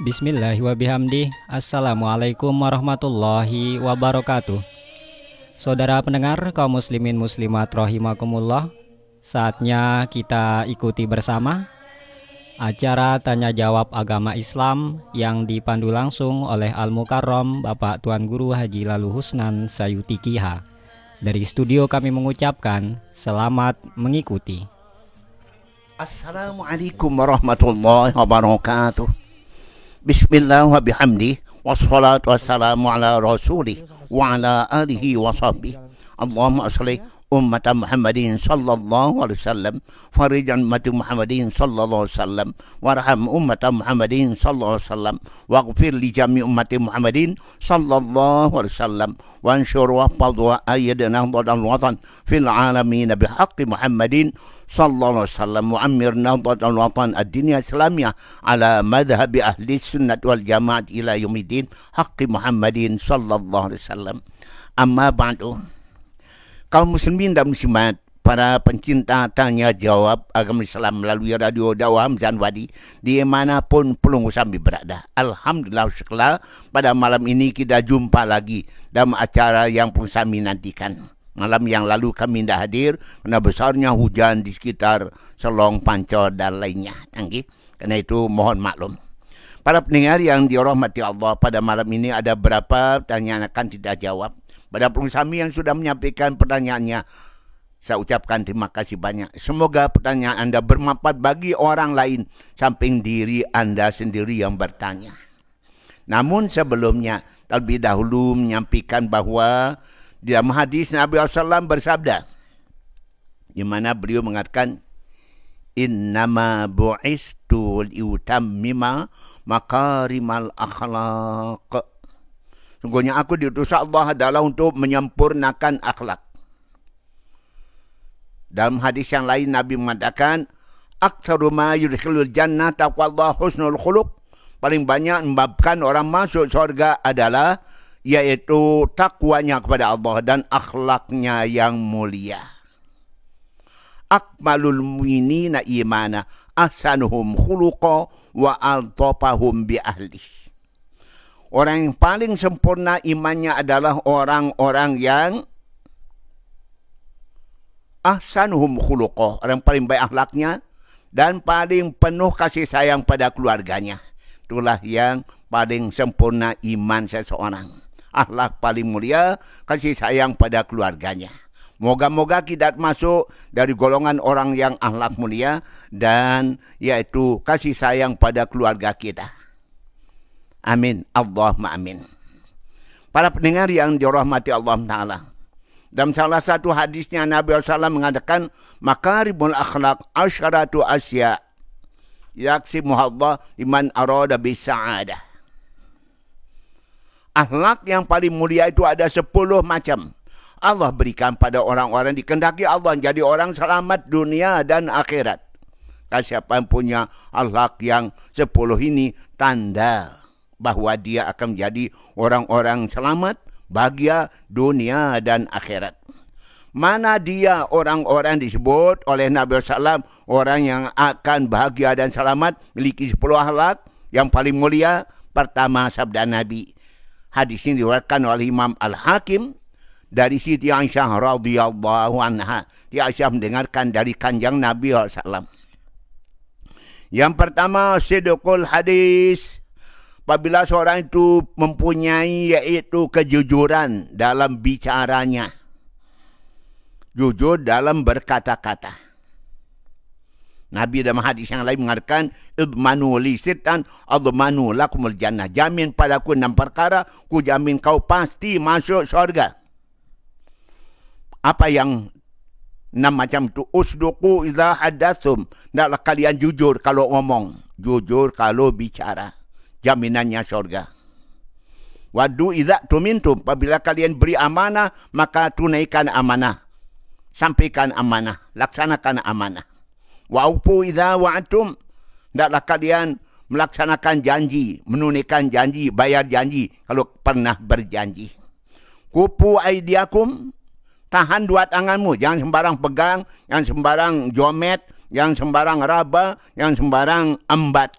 Bismillah wa bihamdi. Assalamualaikum warahmatullahi wabarakatuh. Saudara pendengar kaum muslimin muslimat rahimakumullah, saatnya kita ikuti bersama acara tanya jawab agama Islam yang dipandu langsung oleh Al-Mukarram Bapak Tuan Guru Haji Lalu Husnan Sayuti Kiha. Dari studio kami mengucapkan selamat mengikuti. Assalamualaikum warahmatullahi wabarakatuh. Bismillah wa bihamdi. Wassalatu wassalamu ala rasulih wa ala alihi wa sahbihi. Allahumma salli ummata Muhammadin sallallahu alaihi wasallam, farijan ummati Muhammadin sallallahu alaihi wasallam, warham ummata Muhammadin sallallahu alaihi wasallam, waghfir li jami ummati Muhammadin sallallahu alaihi wasallam, wanshur wa fadwa ayyadna dal watan fil alamin bihaqqi Muhammadin sallallahu alaihi wasallam, wa amirna dal watan ad-dunya islamiyah ala madhhabi ahli sunnah wal jamaah ila yaumiddin haqqi Muhammadin sallallahu alaihi wasallam. Amma ba'du. Kaum muslimin dan muslimat, para pencinta tanya jawab agama Islam melalui radio dakwah Hamzah Wadi dimanapun pelunggu sambil berada. Alhamdulillah syukurlah, pada malam ini kita jumpa lagi dalam acara yang pun kami nantikan. Malam yang lalu kami tidak hadir karena besarnya hujan di sekitar Selong, Pancor dan lainnya. Karena itu mohon maklum. Para pendengar yang dirahmati Allah, pada malam ini ada beberapa pertanyaan akan tidak jawab. Pada pengusaha yang sudah menyampaikan pertanyaannya, saya ucapkan terima kasih banyak. Semoga pertanyaan Anda bermanfaat bagi orang lain samping diri Anda sendiri yang bertanya. Namun sebelumnya, terlebih dahulu menyampaikan bahawa di dalam hadis Nabi SAW bersabda, di mana beliau mengatakan, Innama bu'istu liutammima makarimal akhlaq. Sungguhnya aku diutus Allah adalah untuk menyempurnakan akhlak. Dalam hadis yang lain Nabi mengatakan, Aktsaru ma yudkhilul jannah taqwallah husnul khuluq. Paling banyak menyebabkan orang masuk surga adalah yaitu takwanya kepada Allah dan akhlaknya yang mulia. Akmalul mu'minina imana ahsanuhum khuluqa wa altafahum bi ahli. Orang yang paling sempurna imannya adalah orang-orang yang ahsanuhum khuluqa, orang paling baik akhlaknya dan paling penuh kasih sayang pada keluarganya. Itulah yang paling sempurna iman seseorang. Akhlak paling mulia, kasih sayang pada keluarganya. Moga-moga kita masuk dari golongan orang yang akhlak mulia dan yaitu kasih sayang pada keluarga kita. Amin. Allahumma amin. Para pendengar yang dirahmati Allah Ta'ala, dalam salah satu hadisnya Nabi SAW mengatakan, Makarimul akhlaq asyaratu asya yaksimuha Allah liman arada bisa'adah. Akhlak yang paling mulia itu ada 10 macam. Allah berikan pada orang-orang dikehendaki Allah jadi orang selamat dunia dan akhirat. Siapa yang punya akhlak yang 10 ini, tanda bahawa dia akan menjadi orang-orang selamat, bahagia dunia dan akhirat. Mana dia orang-orang disebut oleh Nabi SAW, orang yang akan bahagia dan selamat, memiliki 10 akhlak yang paling mulia. Pertama, sabda Nabi. Hadis ini diriwayatkan oleh Imam Al-Hakim dari Siti Aisyah radhiyallahu anha. Siti Aisyah mendengarkan dari kanjeng Nabi SAW. Yang pertama, sidqul hadis. Apabila seorang itu mempunyai yaitu kejujuran dalam bicaranya. Jujur dalam berkata-kata. Nabi dalam hadis yang lain mengatakan, Idmanu li sitan admanu lakumul jannah. Jamin padaku 6 perkara, ku jamin kau pasti masuk syurga. Apa yang 6 macam itu? Usduqu idza hadatsum. Hendaklah kalian jujur kalau ngomong. Jujur kalau bicara. Jaminannya syurga. Wadu idza tumintum. Apabila kalian beri amanah, maka tunaikan amanah. Sampaikan amanah. Laksanakan amanah. Wa'ufu idza wa'atum. Hendaklah kalian melaksanakan janji. Menunaikan janji. Bayar janji. Kalau pernah berjanji. Kupu aidiakum. Tahan 2 tanganmu. Jangan sembarang pegang. Jangan sembarang jomet. Jangan sembarang raba. Jangan sembarang embat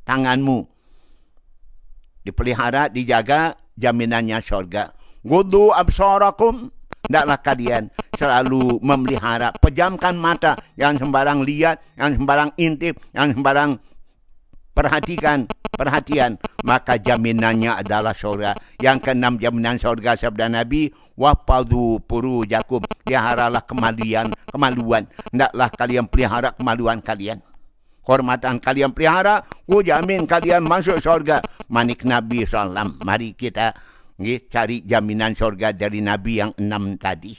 tanganmu. dipelihara, dijaga, jaminannya syurga. Ghuddu absarakum, hendaklah kalian selalu memelihara, pejamkan mata, yang sembarang lihat, yang sembarang intip, yang sembarang perhatian, maka jaminannya adalah syurga. Yang keenam jaminan syurga, sabda Nabi, wafadhu furujakum, peliharalah kemaluan, hendaklah kalian pelihara kemaluan kalian. Hormatan kalian pelihara, jamin kalian masuk syurga. Manik Nabi SAW. Mari kita cari jaminan syurga dari Nabi yang 6 tadi.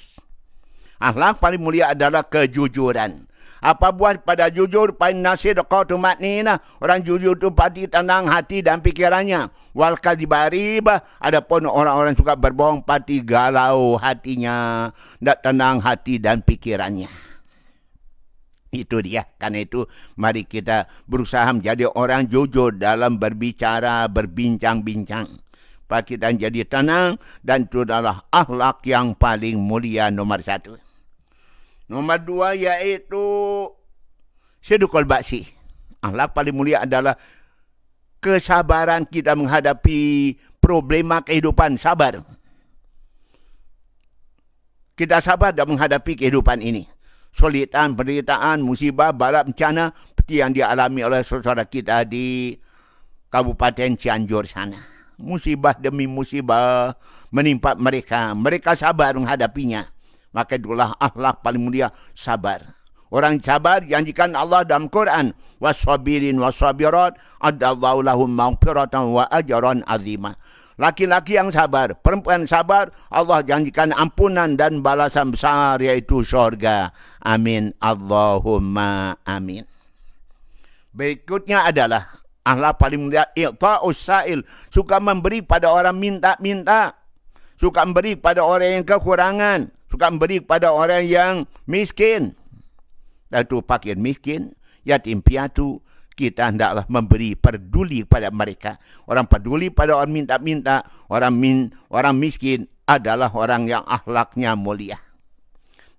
Akhlak paling mulia adalah kejujuran. Apa buat pada jujur, pain nasidqatu matnina. Orang jujur itu pasti tenang hati dan pikirannya. Wal kadhibaribah, adapun orang-orang suka berbohong pasti galau hatinya, tidak tenang hati dan pikirannya. Itu dia. Karena itu mari kita berusaha menjadi orang jujur dalam berbicara, berbincang-bincang. Supaya kita jadi tenang, dan itu adalah akhlak yang paling mulia nomor 1. Nomor 2 yaitu sidqul ba'si. Akhlak paling mulia adalah kesabaran kita menghadapi problema kehidupan. Sabar. Kita sabar dalam menghadapi kehidupan ini. Solitan, penderitaan, musibah, bala bencana seperti yang dialami oleh saudara kita di Kabupaten Cianjur sana. Musibah demi musibah menimpa mereka. Mereka sabar menghadapinya. Maka itulah akhlak paling mulia, sabar. Orang sabar janjikan Allah dalam Quran, wassabirin wassabirat adallahu lahum maghfiratan wa ajran azima. Laki-laki yang sabar, perempuan sabar, Allah janjikan ampunan dan balasan besar, yaitu syurga. Amin. Allahumma amin. Berikutnya adalah akhlak paling mulia, i'ta'us sa'il. Suka memberi pada orang minta-minta. Suka memberi pada orang yang kekurangan. Suka memberi pada orang yang miskin. Itu fakir miskin, yatim piatu. Kita hendaklah memberi, peduli pada mereka. Orang peduli pada orang minta-minta, orang miskin adalah orang yang akhlaknya mulia.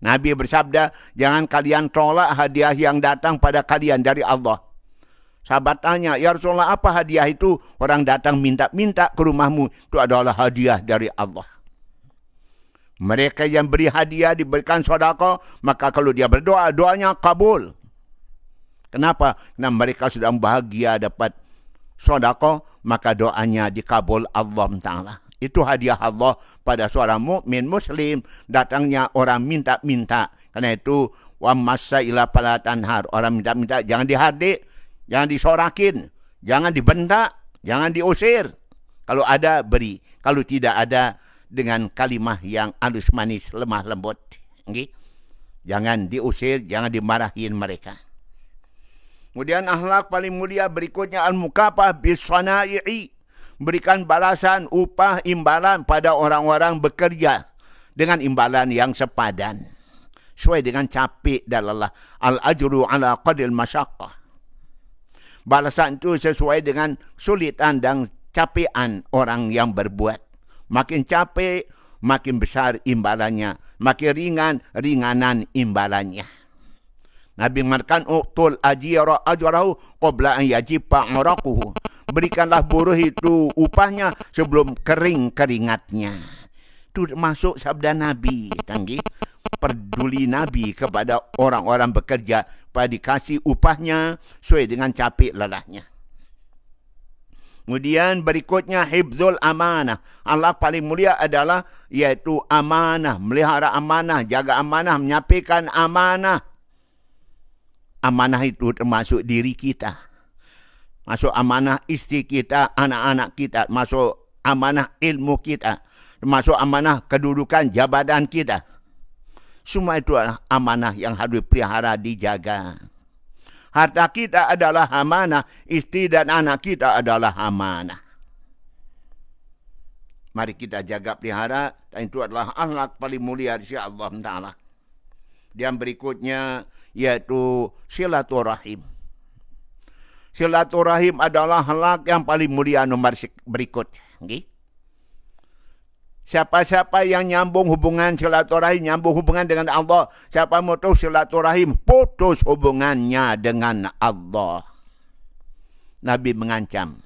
Nabi bersabda, jangan kalian tolak hadiah yang datang pada kalian dari Allah. Sahabat tanya, ya Rasulullah, apa hadiah itu? Orang datang minta-minta ke rumahmu, itu adalah hadiah dari Allah. Mereka yang beri hadiah, diberikan sedekah, maka kalau dia berdoa, doanya kabul. Kenapa? Karena mereka sudah bahagia dapat sedekah, maka doanya dikabul Allah Ta'ala. Itu hadiah Allah pada seorang mukmin muslim. Datangnya orang minta-minta. Karena itu, wa massa ila fala tanhar. Orang minta-minta jangan dihardik, jangan disorakin, jangan dibentak, jangan diusir. Kalau ada, beri. Kalau tidak ada, dengan kalimah yang halus manis, lemah lembut. Okay? Jangan diusir, jangan dimarahin mereka. Kemudian akhlak paling mulia berikutnya al-mukafah bis-sanai'i. Berikan balasan, upah, imbalan pada orang-orang bekerja dengan imbalan yang sepadan. Sesuai dengan capek dan lelah. Al-ajru ala qadil masyaqqah. Balasan itu sesuai dengan sulitan dan capean orang yang berbuat. Makin capek, makin besar imbalannya. Makin ringan, ringanan imbalannya. Nabi mengatakan, uqtul ajira ajrahu qabla an yajiba araquhu. Berikanlah buruh itu upahnya sebelum kering keringatnya. Itu masuk sabda Nabi. Tanggi. Peduli Nabi kepada orang-orang bekerja, supaya dikasih upahnya sesuai dengan capek lelahnya. Kemudian berikutnya hifzul amanah. Allah paling mulia adalah yaitu amanah, melihara amanah, jaga amanah, menyampaikan amanah. Amanah itu termasuk diri kita. Masuk amanah istri kita, anak-anak kita. Masuk amanah ilmu kita. Termasuk amanah kedudukan jabatan kita. Semua itu adalah amanah yang harus dipelihara, dijaga. Harta kita adalah amanah. Istri dan anak kita adalah amanah. Mari kita jaga pelihara. Dan itu adalah akhlak paling mulia di sisi Allah Ta'ala. Dan berikutnya yaitu silaturahim. Silaturahim adalah akhlak yang paling mulia nomor berikut. Okay? Siapa-siapa yang nyambung hubungan silaturahim, nyambung hubungan dengan Allah. Siapa mutus silaturahim, putus hubungannya dengan Allah. Nabi mengancam.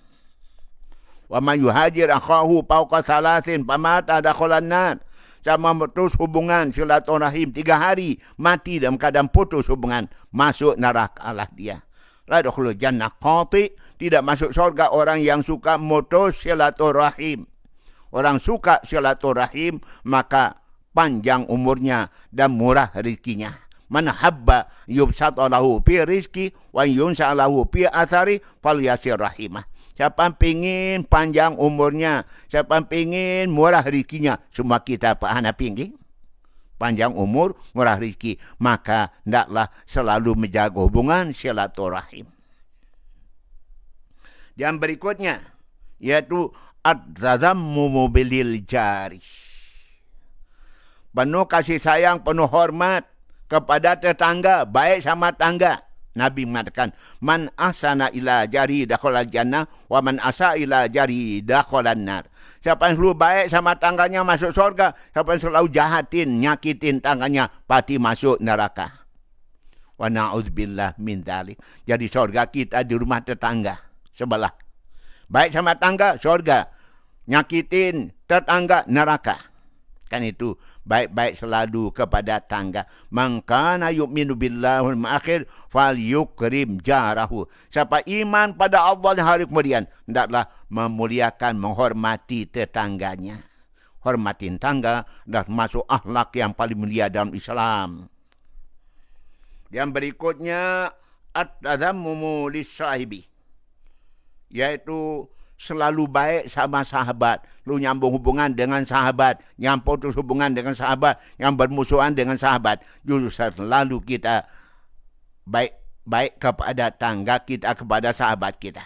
Wa man yuhajir akhahu fawqa salasin famata dakhalan nar. Sama putus hubungan silaturahim 3 hari, mati dalam keadaan putus hubungan, masuk neraka lah dia. La dakhulul jannah qati, tidak masuk surga orang yang suka mutus silaturahim. Orang suka silaturahim maka panjang umurnya dan murah rezekinya. Man habba yubsata lahu fi rizki wa yunsa lahu fi athari falyasir rahimah. Siapa pingin panjang umurnya, siapa pingin murah rezekinya, semua kita pahana pingin panjang umur, murah rezeki, maka hendaklah selalu menjaga hubungan silaturahim. Yang berikutnya yaitu at-tazammumu bilil jari. Penuh kasih sayang, penuh hormat kepada tetangga, baik sama tangga. Nabi mengatakan, man ahsana ila jari dakhalal jannah wa man asa ila jari dakhalan nar. Siapa yang selalu baik sama tangganya masuk surga, siapa yang selalu jahatin, nyakitin tangganya pasti masuk neraka. Wa na'udzubillah min dzalik. Jadi surga kita di rumah tetangga sebelah. Baik sama tangga surga, nyakitin tetangga neraka. Kan itu baik-baik selalu kepada tangga. Man kana yu'minu billahi wal akhir falyukrim jarahu. Siapa iman pada Allah dan hari kemudian, hendaklah memuliakan, menghormati tetangganya. Hormatin tangga dah masuk akhlak yang paling mulia dalam Islam. Yang berikutnya at-tazammumu lis-sahibi, yaitu selalu baik sama sahabat. Lu nyambung hubungan dengan sahabat, yang putus hubungan dengan sahabat, yang bermusuhan dengan sahabat. Justru selalu kita baik kepada tangga kita, kepada sahabat kita.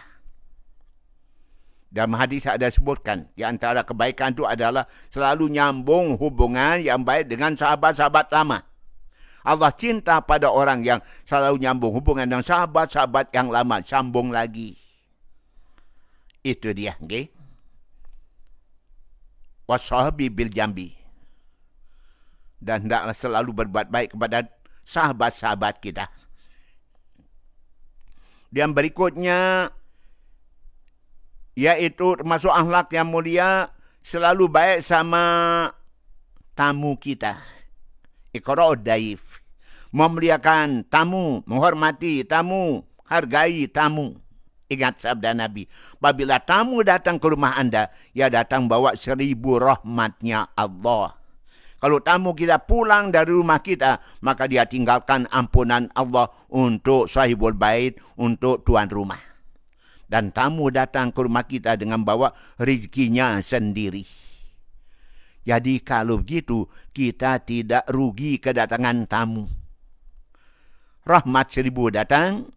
Dalam hadis ada sebutkan, di antara kebaikan itu adalah selalu nyambung hubungan yang baik dengan sahabat-sahabat lama. Allah cinta pada orang yang selalu nyambung hubungan dengan sahabat-sahabat yang lama, sambung lagi. Itu dia, okay? Wasahabi bil jambi. Dan hendaklah selalu berbuat baik kepada sahabat-sahabat kita. Dan berikutnya, yaitu termasuk akhlak yang mulia, selalu baik sama tamu kita. Iqra'ud daif. Memuliakan tamu, menghormati tamu, hargai tamu. Ingat sabda Nabi, apabila tamu datang ke rumah anda, ia datang bawa 1000 rahmatnya Allah. Kalau tamu kita pulang dari rumah kita, maka dia tinggalkan ampunan Allah untuk sahibul bait, untuk tuan rumah. Dan tamu datang ke rumah kita dengan bawa rezekinya sendiri. Jadi kalau begitu, kita tidak rugi kedatangan tamu. Rahmat 1000 datang,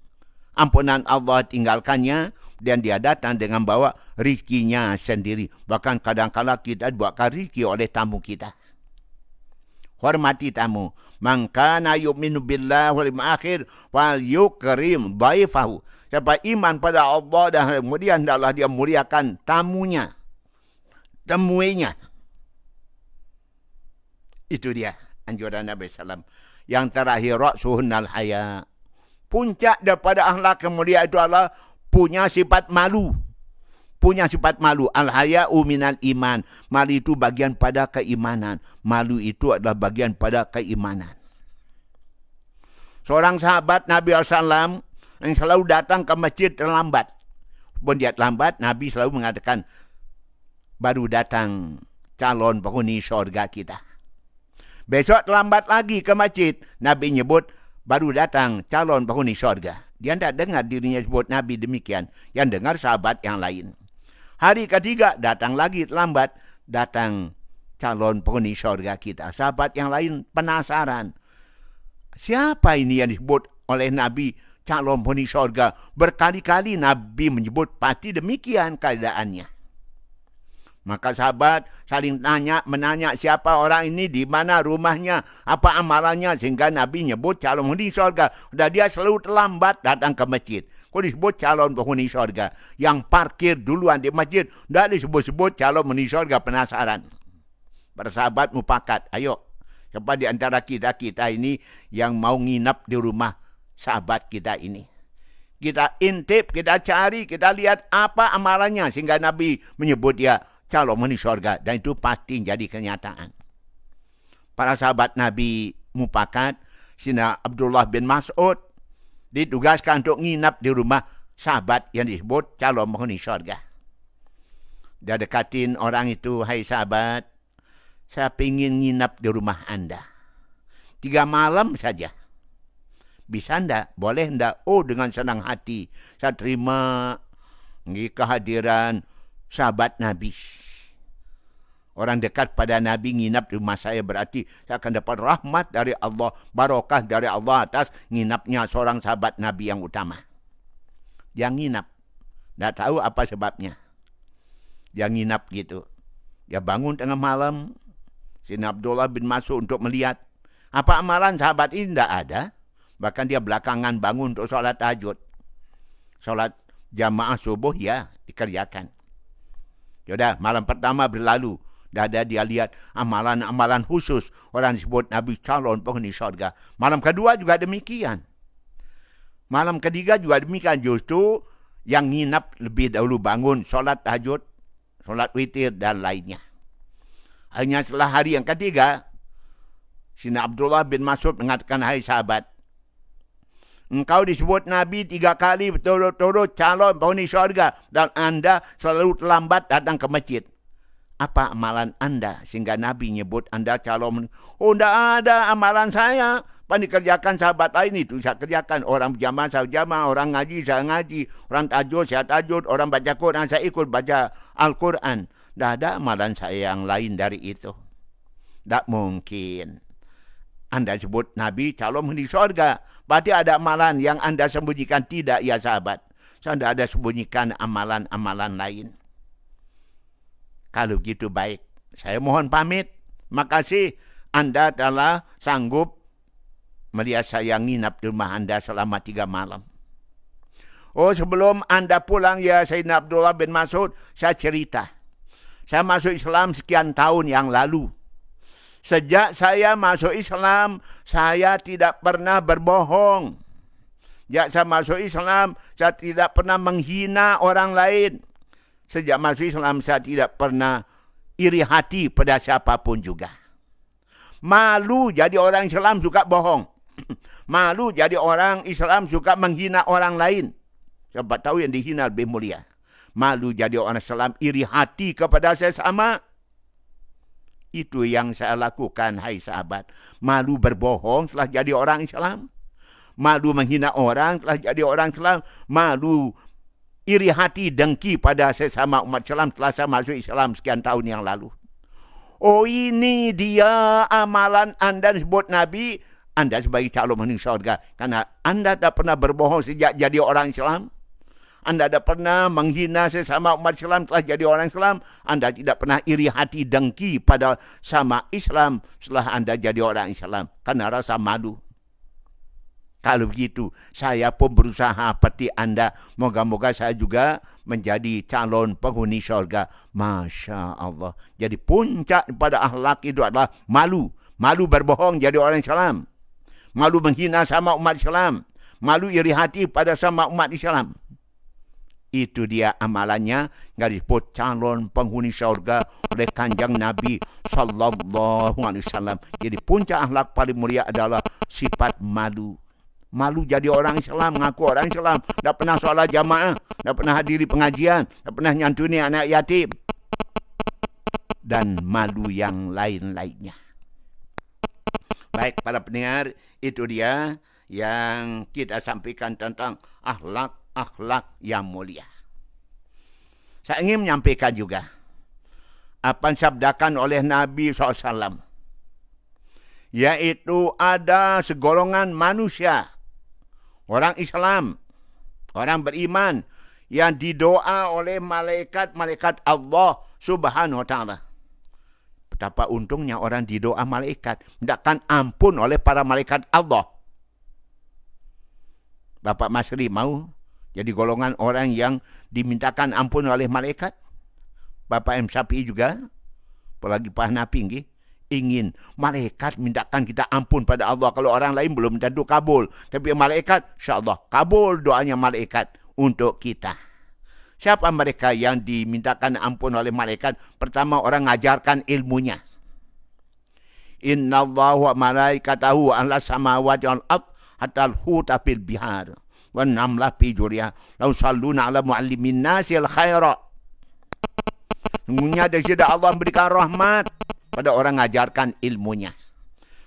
ampunan Allah tinggalkannya, dan dia datang dengan bawa rizkinya sendiri. Bahkan kadang-kadang kita dibuatkan rizki oleh tamu kita. Hormati tamu. Man kana yu'minu billahi wal akhir fal yukrim dhaifahu. Siapa iman pada Allah dan kemudian hendaklah dia muliakan tamunya, temuinya. Itu dia anjuran Nabi SAW. Yang terakhir, ra'suhunnal haya. Puncak daripada akhlak yang mulia itu adalah punya sifat malu. Punya sifat malu. Al-haya'u minal iman. Malu itu bagian pada keimanan. Malu itu adalah bagian pada keimanan. Seorang sahabat Nabi SAW yang selalu datang ke masjid terlambat. Pun dia terlambat, Nabi selalu mengatakan, baru datang calon penghuni syurga kita. Besok terlambat lagi ke masjid, Nabi nyebut, baru datang calon penghuni syurga. Dia tidak dengar dirinya sebut Nabi demikian. Yang dengar sahabat yang lain. Hari ketiga datang lagi terlambat. Datang calon penghuni syurga kita. Sahabat yang lain penasaran. Siapa ini yang disebut oleh Nabi calon penghuni syurga? Berkali-kali Nabi menyebut pasti demikian keadaannya. Maka sahabat saling menanya siapa orang ini, di mana rumahnya, apa amalannya, sehingga Nabi nyebut calon penghuni syurga. Dan dia selalu terlambat datang ke masjid. Kau disebut calon penghuni syurga. Yang parkir duluan di masjid, tidak disebut-sebut calon penghuni syurga. Penasaran. Para sahabat mufakat, ayo. Siapa di antara kita ini yang mau nginap di rumah sahabat kita ini? kita intip, kita cari, kita lihat apa amalannya sehingga Nabi menyebut dia calon penghuni syurga, dan itu pasti jadi kenyataan. Para sahabat Nabi mufakat, Sina Abdullah bin Mas'ud ditugaskan untuk nginap di rumah sahabat yang disebut calon penghuni syurga. Dia dekatin orang itu, hai sahabat, saya ingin nginap di rumah Anda 3 malam saja. Bisa enggak? Boleh enggak? Oh, dengan senang hati saya terima kehadiran sahabat Nabi. Orang dekat pada Nabi nginap di rumah saya, berarti saya akan dapat rahmat dari Allah, barokah dari Allah atas nginapnya seorang sahabat Nabi yang utama. Dia nginap. Enggak tahu apa sebabnya. Dia nginap gitu. Dia bangun tengah malam, Sina Abdullah bin Mas'ud untuk melihat apa amalan sahabat ini. Tidak ada. Bahkan dia belakangan bangun untuk sholat tahajud. Sholat jamaah subuh ya dikerjakan. Yaudah, malam pertama berlalu. Dah ada dia lihat amalan-amalan khusus orang disebut Nabi calon penghuni syurga. Malam kedua juga demikian. Malam ketiga juga demikian. Justru yang nginap lebih dahulu bangun sholat tahajud, sholat witir dan lainnya. Hanya setelah hari yang ketiga, Sina Abdullah bin Mas'ud mengatakan, hai sahabat, engkau disebut Nabi 3 kali berturut-turut calon penghuni syurga dan Anda selalu terlambat datang ke masjid. Apa amalan Anda sehingga Nabi nyebut Anda calon? Oh, tidak ada amalan saya. Pandai kerjakan sahabat lain itu saya kerjakan. Orang berjamaah saya berjamaah, orang ngaji saya ngaji, orang tajud saya tajud, orang baca Quran saya ikut baca Al-Quran. Tidak ada amalan saya yang lain dari itu. Tidak mungkin. Anda sebut Nabi calon penghuni syurga, berarti ada amalan yang Anda sembunyikan. Tidak ya sahabat, saya tidak ada sembunyikan amalan-amalan lain. Kalau begitu baik, saya mohon pamit. Makasih Anda telah sanggup melihat saya nginap di rumah Anda selama 3 malam. Oh, sebelum Anda pulang ya Sayyidina Abdullah bin Mas'ud, saya cerita. Saya masuk Islam sekian tahun yang lalu. Sejak saya masuk Islam, saya tidak pernah berbohong. Sejak saya masuk Islam, saya tidak pernah menghina orang lain. Sejak masuk Islam, saya tidak pernah iri hati pada siapapun juga. Malu jadi orang Islam suka bohong. Malu jadi orang Islam suka menghina orang lain. Siapa tahu yang dihina lebih mulia. Malu jadi orang Islam iri hati kepada sesama. Itu yang saya lakukan, hai sahabat. Malu berbohong setelah jadi orang Islam. Malu menghina orang setelah jadi orang Islam. Malu iri hati dengki pada sesama umat Islam setelah saya masuk Islam sekian tahun yang lalu. Oh, ini dia amalan Anda disebut Nabi. Anda sebagai calon penghuni syurga. Karena Anda tak pernah berbohong sejak jadi orang Islam. Anda tidak pernah menghina sesama umat Islam telah jadi orang Islam. Anda tidak pernah iri hati dengki pada sama Islam setelah Anda jadi orang Islam. Karena rasa malu. Kalau begitu, saya pun berusaha seperti Anda. Moga-moga saya juga menjadi calon penghuni syurga. Masya Allah. Jadi puncak pada akhlak itu adalah malu. Malu berbohong jadi orang Islam. Malu menghina sama umat Islam. Malu iri hati pada sama umat Islam. Itu dia amalannya, yang disebut calon penghuni syurga oleh kanjeng Nabi sallallahu alaihi wasallam. Jadi puncak akhlak paling mulia adalah sifat malu. Malu jadi orang Islam, mengaku orang Islam, tak pernah solat jamaah, tak pernah hadiri pengajian, tak pernah nyantuni anak yatim, dan malu yang lain-lainnya. Baik para pendengar, itu dia yang kita sampaikan tentang akhlak yang mulia. Saya ingin menyampaikan juga apa yang disabdakan oleh Nabi SAW, yaitu ada segolongan manusia, orang Islam, orang beriman, yang didoa oleh malaikat-malaikat Allah Subhanahu wa ta'ala. Betapa untungnya orang didoa malaikat, mintakan ampun oleh para malaikat Allah. Bapak Masri mau jadi golongan orang yang dimintakan ampun oleh malaikat? Bapak M. Syafi'i juga, apalagi Pak Hanafi, ingin malaikat mintakan kita ampun pada Allah. Kalau orang lain belum tentu kabul, tapi malaikat insya-Allah kabul doanya malaikat untuk kita. Siapa mereka yang dimintakan ampun oleh malaikat? Pertama, orang ngajarkan ilmunya. Innallaha wa malaikatahu ala samawati wal ard hatta al-huta fil bihar wa namla fi juriya law salluna ala muallimin nasil khaira. Sungguhnya dari sini Allah memberikan rahmat pada orang mengajarkan ilmunya.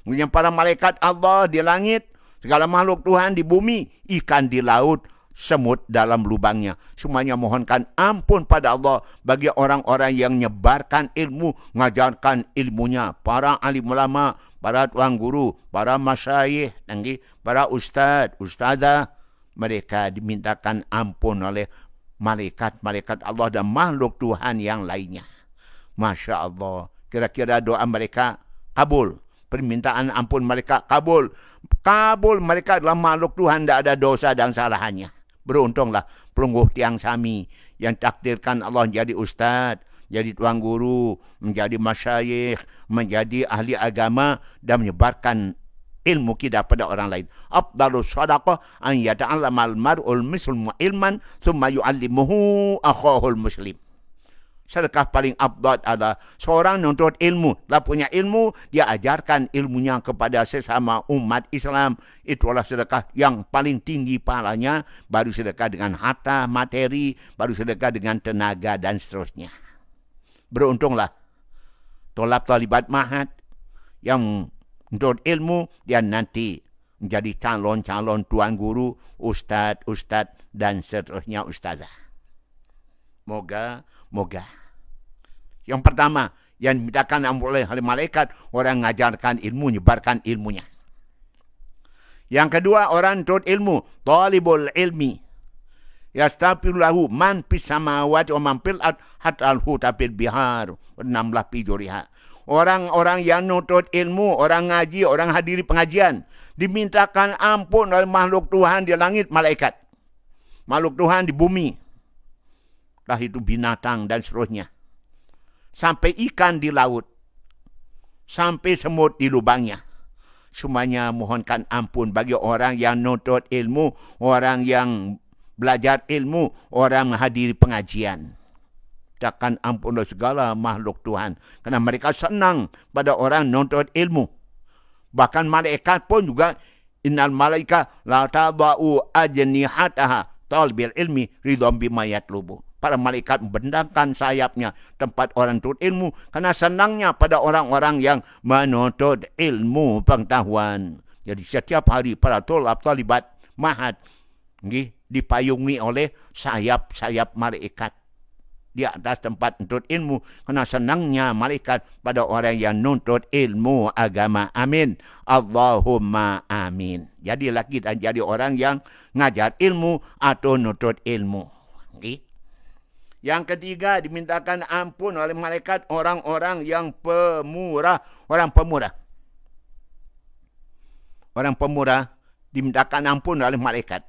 Kemudian para malaikat Allah di langit, segala makhluk Tuhan di bumi, ikan di laut, semut dalam lubangnya. Semuanya mohonkan ampun pada Allah bagi orang-orang yang menyebarkan ilmu, mengajarkan ilmunya. Para alim ulama, para tuan guru, para masyayikh, para ustaz, ustazah, mereka dimintakan ampun oleh malaikat-malaikat Allah dan makhluk Tuhan yang lainnya. Masya Allah. Kira-kira doa mereka kabul. Permintaan ampun mereka kabul. Kabul, mereka adalah makhluk Tuhan, tidak ada dosa dan salahannya. Beruntunglah pelungguh tiang sami yang takdirkan Allah menjadi ustaz, jadi tuan guru, menjadi masyayikh, menjadi ahli agama dan menyebarkan ilmu kita pada orang lain. Afdalus sadaqah an yata'allamal mar'ul muslimu ilman thumma yu'allimuhu akhahul muslim. Sedekah paling afdal adalah seorang nuntut ilmu. Dia punya ilmu, dia ajarkan ilmunya kepada sesama umat Islam. Itulah sedekah yang paling tinggi pahalanya. Baru sedekah dengan harta, materi, baru sedekah dengan tenaga dan seterusnya. Beruntunglah tolab talibat mahat yang nuntut ilmu, dia nanti menjadi calon-calon tuan guru, ustaz dan seterusnya ustazah. Moga. Yang pertama, yang dimintakan ampun oleh malaikat, orang mengajarkan ilmu, menyebarkan ilmunya. Yang kedua, orang nuntut ilmu, talibul ilmi. Yastaghfirullahu man fis samawati wa man fil ard hatta al-huta fil bihar wa namla fi juriha. Orang-orang yang nuntut ilmu, orang ngaji, orang hadiri pengajian, dimintakan ampun oleh makhluk Tuhan di langit, malaikat. Makhluk Tuhan di bumi. Lah itu binatang dan seterusnya. Sampai ikan di laut. Sampai semut di lubangnya. Semuanya mohonkan ampun bagi orang yang nuntut ilmu, orang yang belajar ilmu, orang menghadiri pengajian. Takkan ampun segala makhluk Tuhan. Karena mereka senang pada orang nuntut ilmu. Bahkan malaikat pun juga, innal malaika la tadau ajnihataha talbil ilmi ridham bima yatlubu. Para malaikat membentangkan sayapnya tempat orang tuntut ilmu karena senangnya pada orang-orang yang menuntut ilmu pengetahuan. Jadi setiap hari para talibat mahat dipayungi oleh sayap-sayap malaikat di atas tempat nuntut ilmu karena senangnya malaikat pada orang yang nuntut ilmu agama. Amin. Allahumma amin. Jadilah kita jadi orang yang ngajar ilmu atau nuntut ilmu. Yang ketiga, dimintakan ampun oleh malaikat orang-orang yang pemurah. Orang pemurah. Orang pemurah dimintakan ampun oleh malaikat.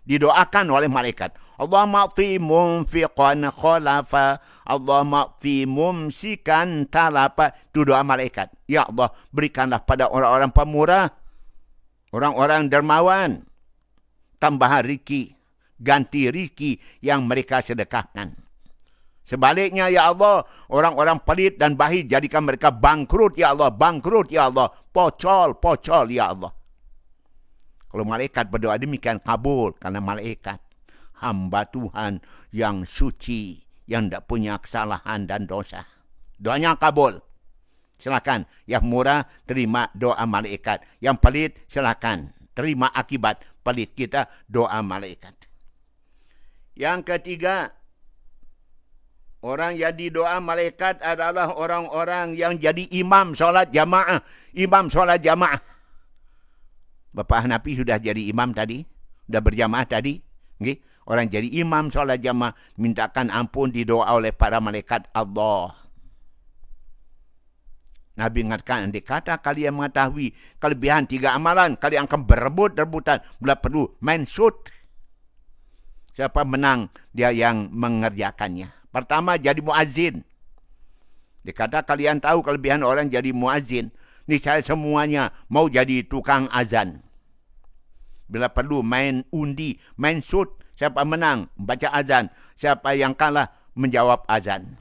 Didoakan oleh malaikat. Allahumma fi mumfiqan khalafa. Allahumma fi mumsikan talafa. Itu doa malaikat. Ya Allah, berikanlah pada orang-orang pemurah, orang-orang dermawan, tambahan rezeki, ganti rezeki yang mereka sedekahkan. Sebaliknya, ya Allah, orang-orang pelit dan bakhil jadikan mereka bangkrut, ya Allah, bangkrut, ya Allah, pocol, ya Allah. Kalau malaikat berdoa demikian kabul, karena malaikat hamba Tuhan yang suci, yang tidak punya kesalahan dan dosa. Doanya kabul. Silakan, yang murah terima doa malaikat, yang pelit silakan terima akibat pelit kita, doa malaikat. Yang ketiga, orang yang didoa malaikat adalah orang-orang yang jadi imam solat jamaah. Imam solat jamaah. Bapak Hanafi sudah jadi imam tadi. Sudah berjamaah tadi. Okay? Orang jadi imam solat jamaah. Mintakan ampun didoa oleh para malaikat Allah. Nabi mengatakan, andai kata kalian mengetahui kelebihan 3 amalan, kalian akan berebut-rebutan. Bila perlu main shoot. Siapa menang, dia yang mengerjakannya. Pertama, jadi muazzin. Dia kata kalian tahu kelebihan orang jadi muazin. Niscaya semuanya mau jadi tukang azan. Bila perlu main undi, main sut. Siapa menang, baca azan. Siapa yang kalah, menjawab azan.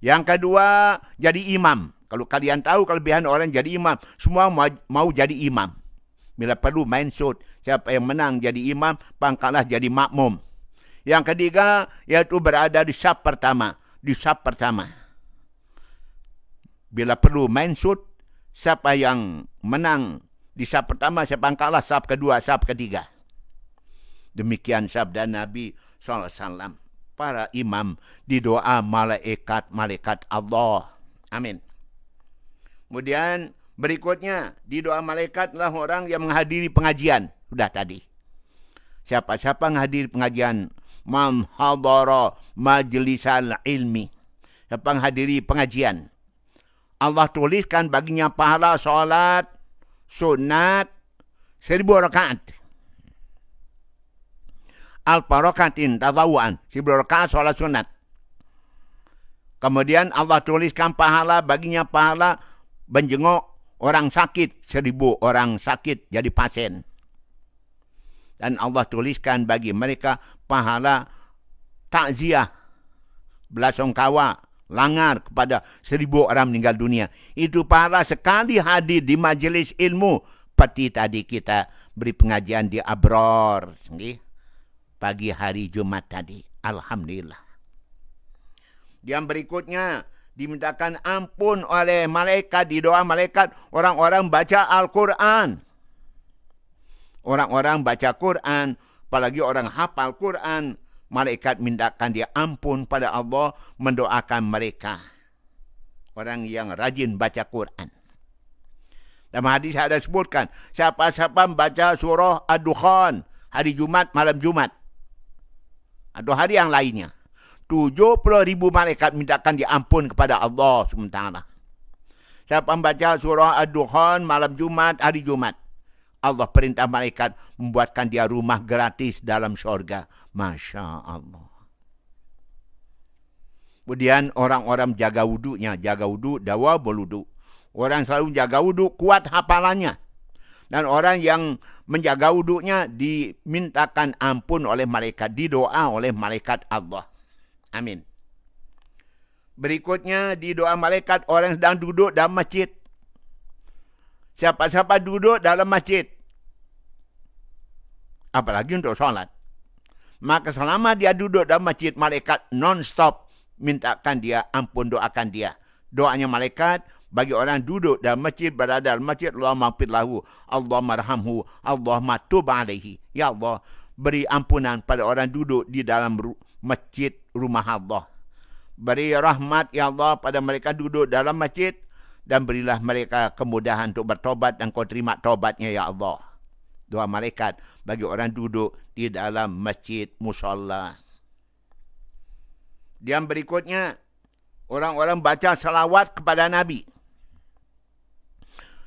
Yang kedua, jadi imam. Kalau kalian tahu kelebihan orang jadi imam, semua mau jadi imam. Bila perlu main sut. Siapa yang menang jadi imam, pangkalah jadi makmum. Yang ketiga, yaitu berada di saf pertama. Di saf pertama. Bila perlu main sut, siapa yang menang di saf pertama, siapa yang kalah, saf kedua, saf ketiga. Demikian sabda Nabi SAW. Para imam di doa malaikat Allah. Amin. Kemudian berikutnya, di doa malaikat adalah orang yang menghadiri pengajian. Sudah tadi. Siapa-siapa menghadiri pengajian. Man hadara majlisal ilmi. Siapa menghadiri pengajian. Allah tuliskan baginya pahala solat sunat 1000 rakaat. Al-Farakatin tazawuan 1000 rakaat solat sunat. Kemudian Allah tuliskan pahala baginya pahala menjenguk orang sakit 1000 orang sakit jadi pasien. Dan Allah tuliskan bagi mereka pahala takziah, belasungkawa, langar kepada 1000 orang meninggal dunia. Itu pahala sekali hadir di majlis ilmu. Seperti tadi kita beri pengajian di Abror. Pagi hari Jumat tadi. Alhamdulillah. Yang berikutnya, dimintakan ampun oleh malaikat, di doa malaikat, orang-orang baca Al-Quran. Orang-orang baca Quran, apalagi orang hafal Quran, malaikat mintakan dia ampun pada Allah, mendoakan mereka. Orang yang rajin baca Quran. Dalam hadis ada sebutkan, siapa-siapa membaca surah Ad-Dukhan, hari Jumat, malam Jumat, atau hari yang lainnya, 70.000 malaikat mintakan dia ampun kepada Allah SWT. Siapa membaca surah Ad-Dukhan, malam Jumat, hari Jumat, Allah perintah malaikat membuatkan dia rumah gratis dalam syurga. Masya Allah. Kemudian orang-orang jaga wuduknya. Jaga wuduk, dawa berwuduk. Orang selalu jaga wuduk, kuat hafalannya. Dan orang yang menjaga wuduknya dimintakan ampun oleh malaikat. Didoa oleh malaikat Allah. Amin. Berikutnya di doa malaikat, orang sedang duduk dalam masjid. Siapa-siapa duduk dalam masjid, apalagi untuk sholat, maka selama dia duduk dalam masjid, malaikat non-stop mintakan dia ampun, doakan dia. Doanya malaikat bagi orang duduk dalam masjid, berada dalam masjid, Allahumma ighfir lahu, Allahumma arhamhu, Allahumma tub alaihi. Ya Allah, beri ampunan pada orang duduk di dalam masjid rumah Allah. Beri rahmat, ya Allah, pada mereka duduk dalam masjid, dan berilah mereka kemudahan untuk bertobat, dan kau terima tobatnya, ya Allah. Doa malaikat bagi orang duduk di dalam masjid musalla. Yang berikutnya, orang-orang baca salawat kepada Nabi.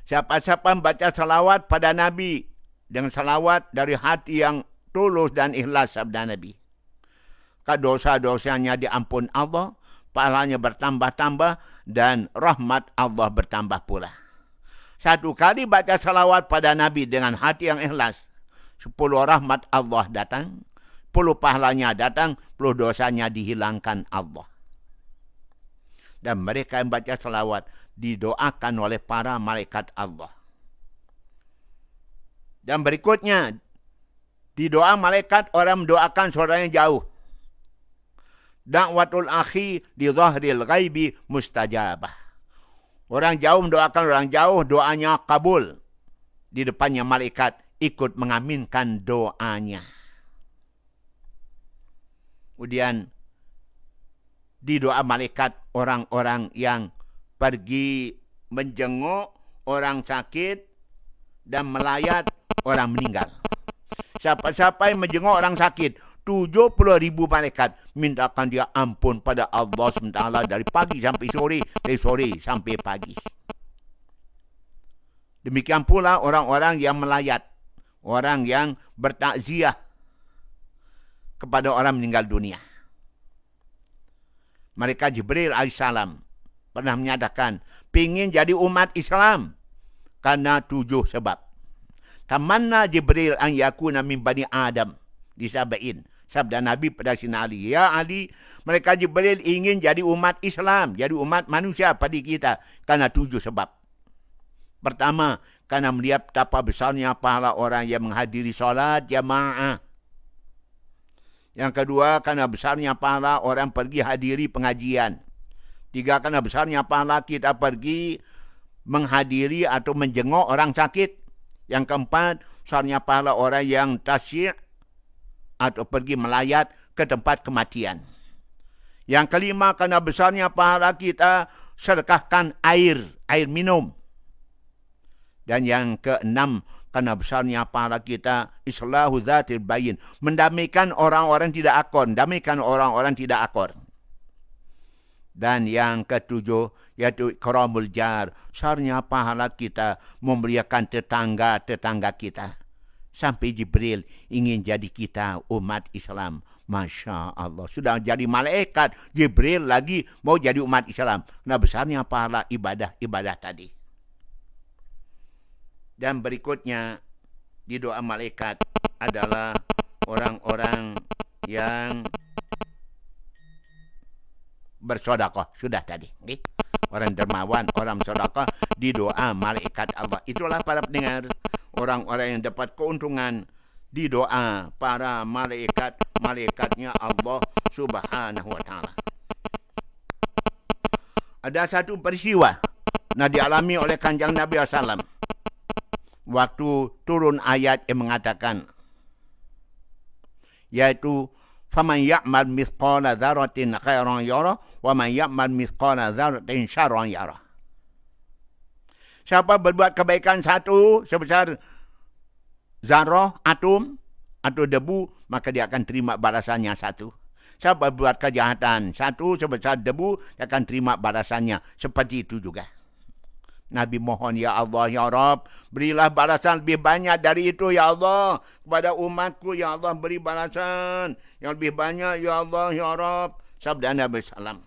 Siapa-siapa membaca salawat pada Nabi dengan salawat dari hati yang tulus dan ikhlas, sabda Nabi, dosa-dosanya diampun Allah, pahalanya bertambah-tambah, dan rahmat Allah bertambah pula. Satu kali baca salawat pada Nabi dengan hati yang ikhlas, 10 rahmat Allah datang, 10 pahalanya datang, 10 dosanya dihilangkan Allah. Dan mereka yang baca salawat didoakan oleh para malaikat Allah. Dan berikutnya, di doa malaikat orang mendoakan saudaranya jauh. Da'watul akhi di zahril ghaibi mustajabah. Orang jauh mendoakan orang jauh, doanya kabul. Di depannya malaikat ikut mengaminkan doanya. Kemudian di doa malaikat orang-orang yang pergi menjenguk orang sakit dan melayat orang meninggal. Siapa-siapa yang menjenguk orang sakit, 70.000 malaikat mintakan dia ampun pada Allah SWT dari pagi sampai sore, dari sore sampai pagi. Demikian pula orang-orang yang melayat, orang yang bertakziah kepada orang meninggal dunia. Mereka Jibril alaihissalam pernah menyatakan pingin jadi umat Islam karena 7 sebab. Tamanna Jibril an yakuna min bani Adam di Sabain. Sabda Nabi pada Sina Ali, ya Ali, mereka Jibril ingin jadi umat Islam, jadi umat manusia pada kita karena 7 sebab. Pertama, karena melihat betapa besarnya pahala orang yang menghadiri solat jamaah. Yang kedua, karena besarnya pahala orang pergi hadiri pengajian. 3, karena besarnya pahala kita pergi menghadiri atau menjenguk orang sakit. Yang keempat, besarnya pahala orang yang tasyik atau pergi melayat ke tempat kematian. Yang kelima, karena besarnya pahala kita sedekahkan air minum. Dan yang keenam, karena besarnya pahala kita islahu dzatil bayin, mendamaikan orang-orang tidak akor, damaikan orang-orang tidak akor. Dan yang ketujuh, yaitu ikramul jar, besarnya pahala kita memuliakan tetangga-tetangga kita. Sampai Jibril ingin jadi kita umat Islam. Masya Allah. Sudah jadi malaikat, Jibril lagi mau jadi umat Islam. Nah, besarnya pahala ibadah tadi. Dan berikutnya di doa malaikat adalah orang-orang yang bersedekah. Sudah tadi. Okay? Orang dermawan, orang sedekah di doa malaikat Allah. Itulah para pendengar, orang-orang yang dapat keuntungan di doa para malaikatnya Allah Subhanahu wa taala. Ada satu peristiwa yang dialami oleh Kanjeng Nabi SAW. Waktu turun ayat yang mengatakan, yaitu faman ya'mal mithqala dzarratin khairan yara wa man ya'mal mithqala dzarratin syarran yara. Siapa berbuat kebaikan satu sebesar zarah, atom atau debu, maka dia akan terima balasannya satu. Siapa berbuat kejahatan satu sebesar debu, dia akan terima balasannya seperti itu juga. Nabi mohon, ya Allah, ya Rabb, berilah balasan lebih banyak dari itu, ya Allah, kepada umatku, ya Allah, beri balasan yang lebih banyak, ya Allah, ya Rabb. Sabda Nabi SAW,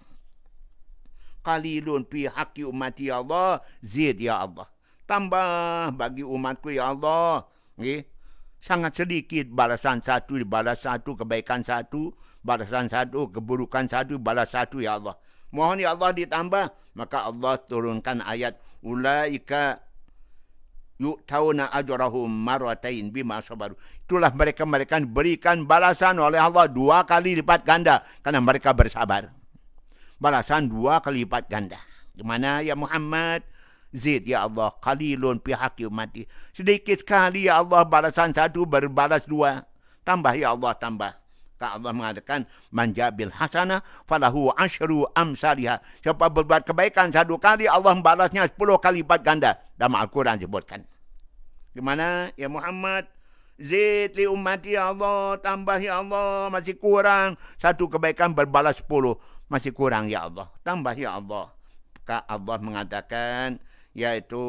qalilun fi haqqi ummati, ya Allah, zid, ya Allah. Tambah bagi umatku, ya Allah. Okay? Sangat sedikit balasan satu, balas satu, kebaikan satu, balasan satu, keburukan satu, balas satu, ya Allah. Mohon, ya Allah, ditambah. Maka Allah turunkan ayat, ulaika yu'tauna ajrahum marratain bima sabaru. Itulah mereka diberikan balasan oleh Allah 2 kali lipat ganda karena mereka bersabar. Balasan 2 kali lipat ganda. Gimana ya Muhammad? Zid, ya Allah, qalilun fi haqqi ummati. Sedikit sekali, ya Allah, balasan satu berbalas 2. Tambah, ya Allah, tambah. Allah mengatakan, manjabil hasanah falahu asyru amsalihha. Siapa berbuat kebaikan 1 kali, Allah membalasnya 10 kali lipat ganda. Dalam Al-Quran sebutkan. Gimana ya Muhammad? Zid li ummati, ya Allah, tambah, ya Allah, masih kurang. 1 kebaikan berbalas 10, masih kurang, ya Allah. Tambah, ya Allah. Maka Allah mengatakan, yaitu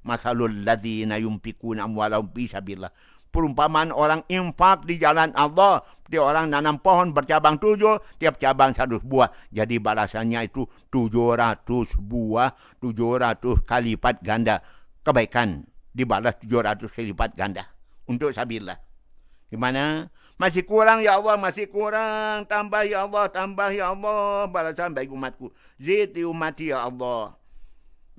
masalul ladzina yunfikuna amwalahum fi sabilillah. Perumpamaan orang infak di jalan Allah, seperti orang nanam pohon bercabang 7, tiap cabang 1 buah. Jadi balasannya itu 700 buah, 700 kali lipat ganda. Kebaikan dibalas 700 kali lipat ganda. Untuk sabilillah. Gimana? Masih kurang, ya Allah, masih kurang. Tambah, ya Allah, tambah, ya Allah. Balasan bagi umatku. Zid di umati, ya Allah.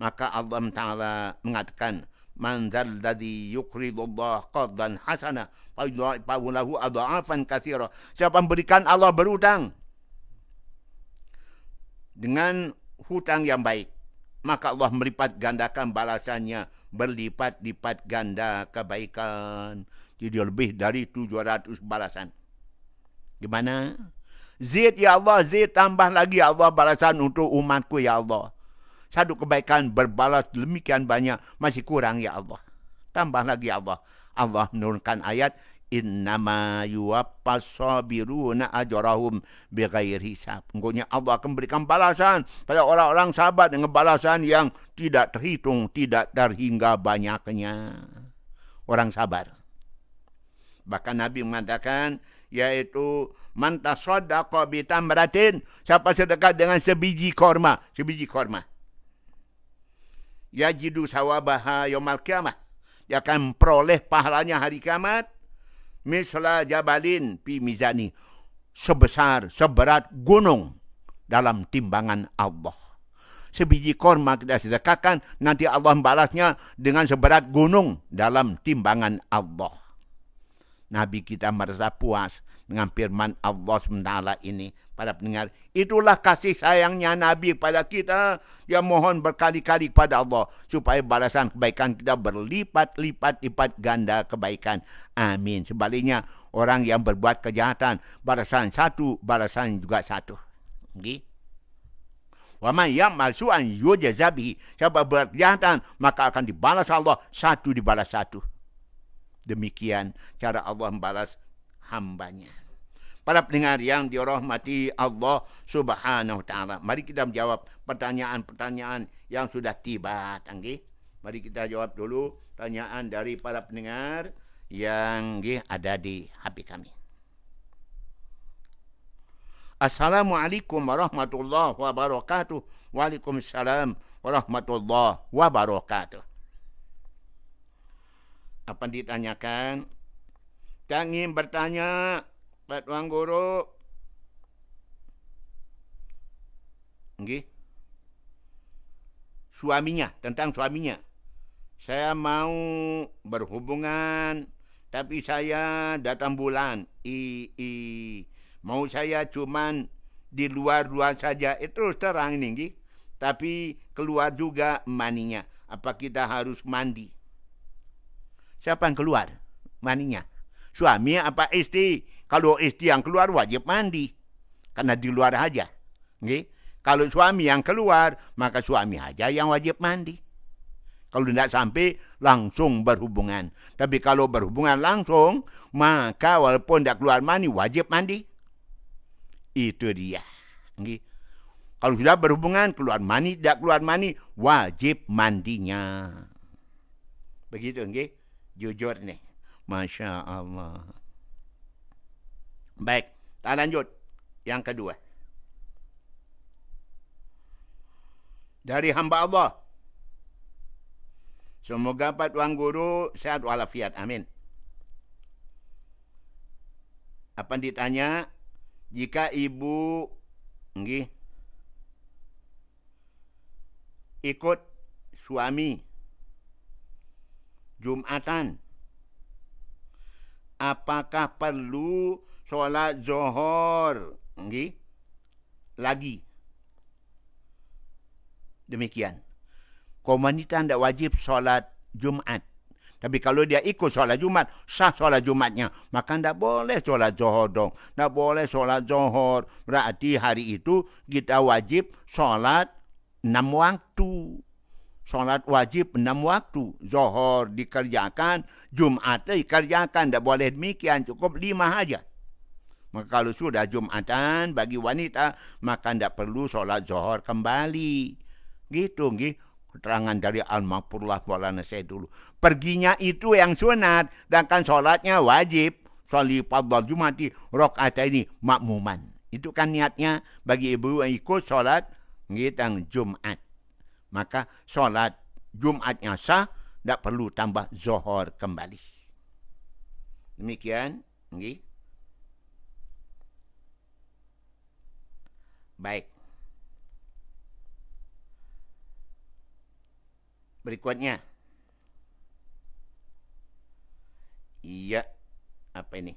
Maka Allah Ta'ala mengatakan, man dzal ladzi yuqridullah qardan hasana fa yudha'ifu lahu adha'afan katsira. Siapa memberikan Allah berhutang dengan hutang yang baik, maka Allah melipat gandakan balasannya berlipat-lipat ganda kebaikan. Jadi lebih dari 700 balasan. Gimana? Zid, ya Allah, zid, tambah lagi, ya Allah, balasan untuk umatku, ya Allah. 1 kebaikan berbalas demikian banyak, masih kurang, ya Allah. Tambah lagi, ya Allah. Allah menurunkan ayat, innama yuwaffas sabiruna ajrahum bighairi hisab. Sungguhnya Allah akan berikan balasan pada orang-orang sabar dengan balasan yang tidak terhitung, tidak terhingga banyaknya. Orang sabar. Bahkan Nabi mengatakan, yaitu man tasaddaqa bi tamratin, siapa sedekah dengan sebiji korma, yajidu sawabaha yaumal qiyamah, dia akan peroleh pahalanya hari kiamat, misla jabalin fi mizani, seberat gunung dalam timbangan Allah. Sebiji korma kita sedekahkan, nanti Allah membalasnya dengan seberat gunung dalam timbangan Allah. Nabi kita merasa puas dengan firman Allah SWT ini. Para pendengar, itulah kasih sayangnya Nabi pada kita. Dia mohon berkali-kali kepada Allah supaya balasan kebaikan kita berlipat-lipat ganda kebaikan. Amin. Sebaliknya, orang yang berbuat kejahatan, balasan satu, balasan juga satu. Okay? Wa man ya'mal su'an yujza bihi. Siapa berbuat kejahatan, maka akan dibalas Allah satu dibalas satu. Demikian cara Allah membalas hambanya. Para pendengar yang dirahmati Allah Subhanahu wa taala, mari kita menjawab pertanyaan-pertanyaan yang sudah tiba. Okay? Mari kita jawab dulu pertanyaan dari para pendengar yang ada di HP kami. Assalamualaikum warahmatullahi wabarakatuh. Waalaikumsalam warahmatullahi wabarakatuh. Apa ditanyakan? Saya ingin bertanya, Pak Tuan Guru. Okay. Tentang suaminya. Saya mau berhubungan, tapi saya datang bulan. Mau saya cuman di luar saja. Itu terang ini. Tapi keluar juga maninya. Apa kita harus mandi? Siapa yang keluar maninya? Suami apa istri? Kalau istri yang keluar wajib mandi. Karena di luar aja. Okay? Kalau suami yang keluar, maka suami aja yang wajib mandi. Kalau tidak sampai, langsung berhubungan. Tapi kalau berhubungan langsung, maka walaupun tidak keluar mani, wajib mandi. Itu dia. Okay? Kalau sudah berhubungan, keluar mani, tidak keluar mani, wajib mandinya. Begitu, okay? Jujur nih. Masya Allah. Baik, kita lanjut. Yang kedua. Dari hamba Allah. Semoga Pak Tuan Guru sehat walafiat. Amin. Apa ditanya? Jika ibu ikut suami Jumatan, apakah perlu solat zuhur lagi? Demikian. Kaum wanita tidak wajib solat Jumat. Tapi kalau dia ikut solat Jumat, sah solat Jumatnya. Maka tidak boleh solat zuhur dong. Tidak boleh solat zuhur. Berarti hari itu kita wajib solat 6 waktu. Solat wajib 6 waktu. Zuhur dikerjakan, Jumat dikerjakan. Tak boleh demikian, cukup 5 saja. Maka kalau sudah Jumatan bagi wanita, maka tidak perlu solat zuhur kembali. Gitu, keterangan dari Al-Maqpurullah Maulana saya dulu. Perginya itu yang sunat, sedangkan solatnya wajib. Soli fardhu Jumati rakaataini makmuman. Itu kan niatnya bagi ibu yang ikut solat Jumat. Maka solat Jumatnya sah, tidak perlu tambah zuhur kembali. Demikian. Baik. Berikutnya. Iya. Apa ini?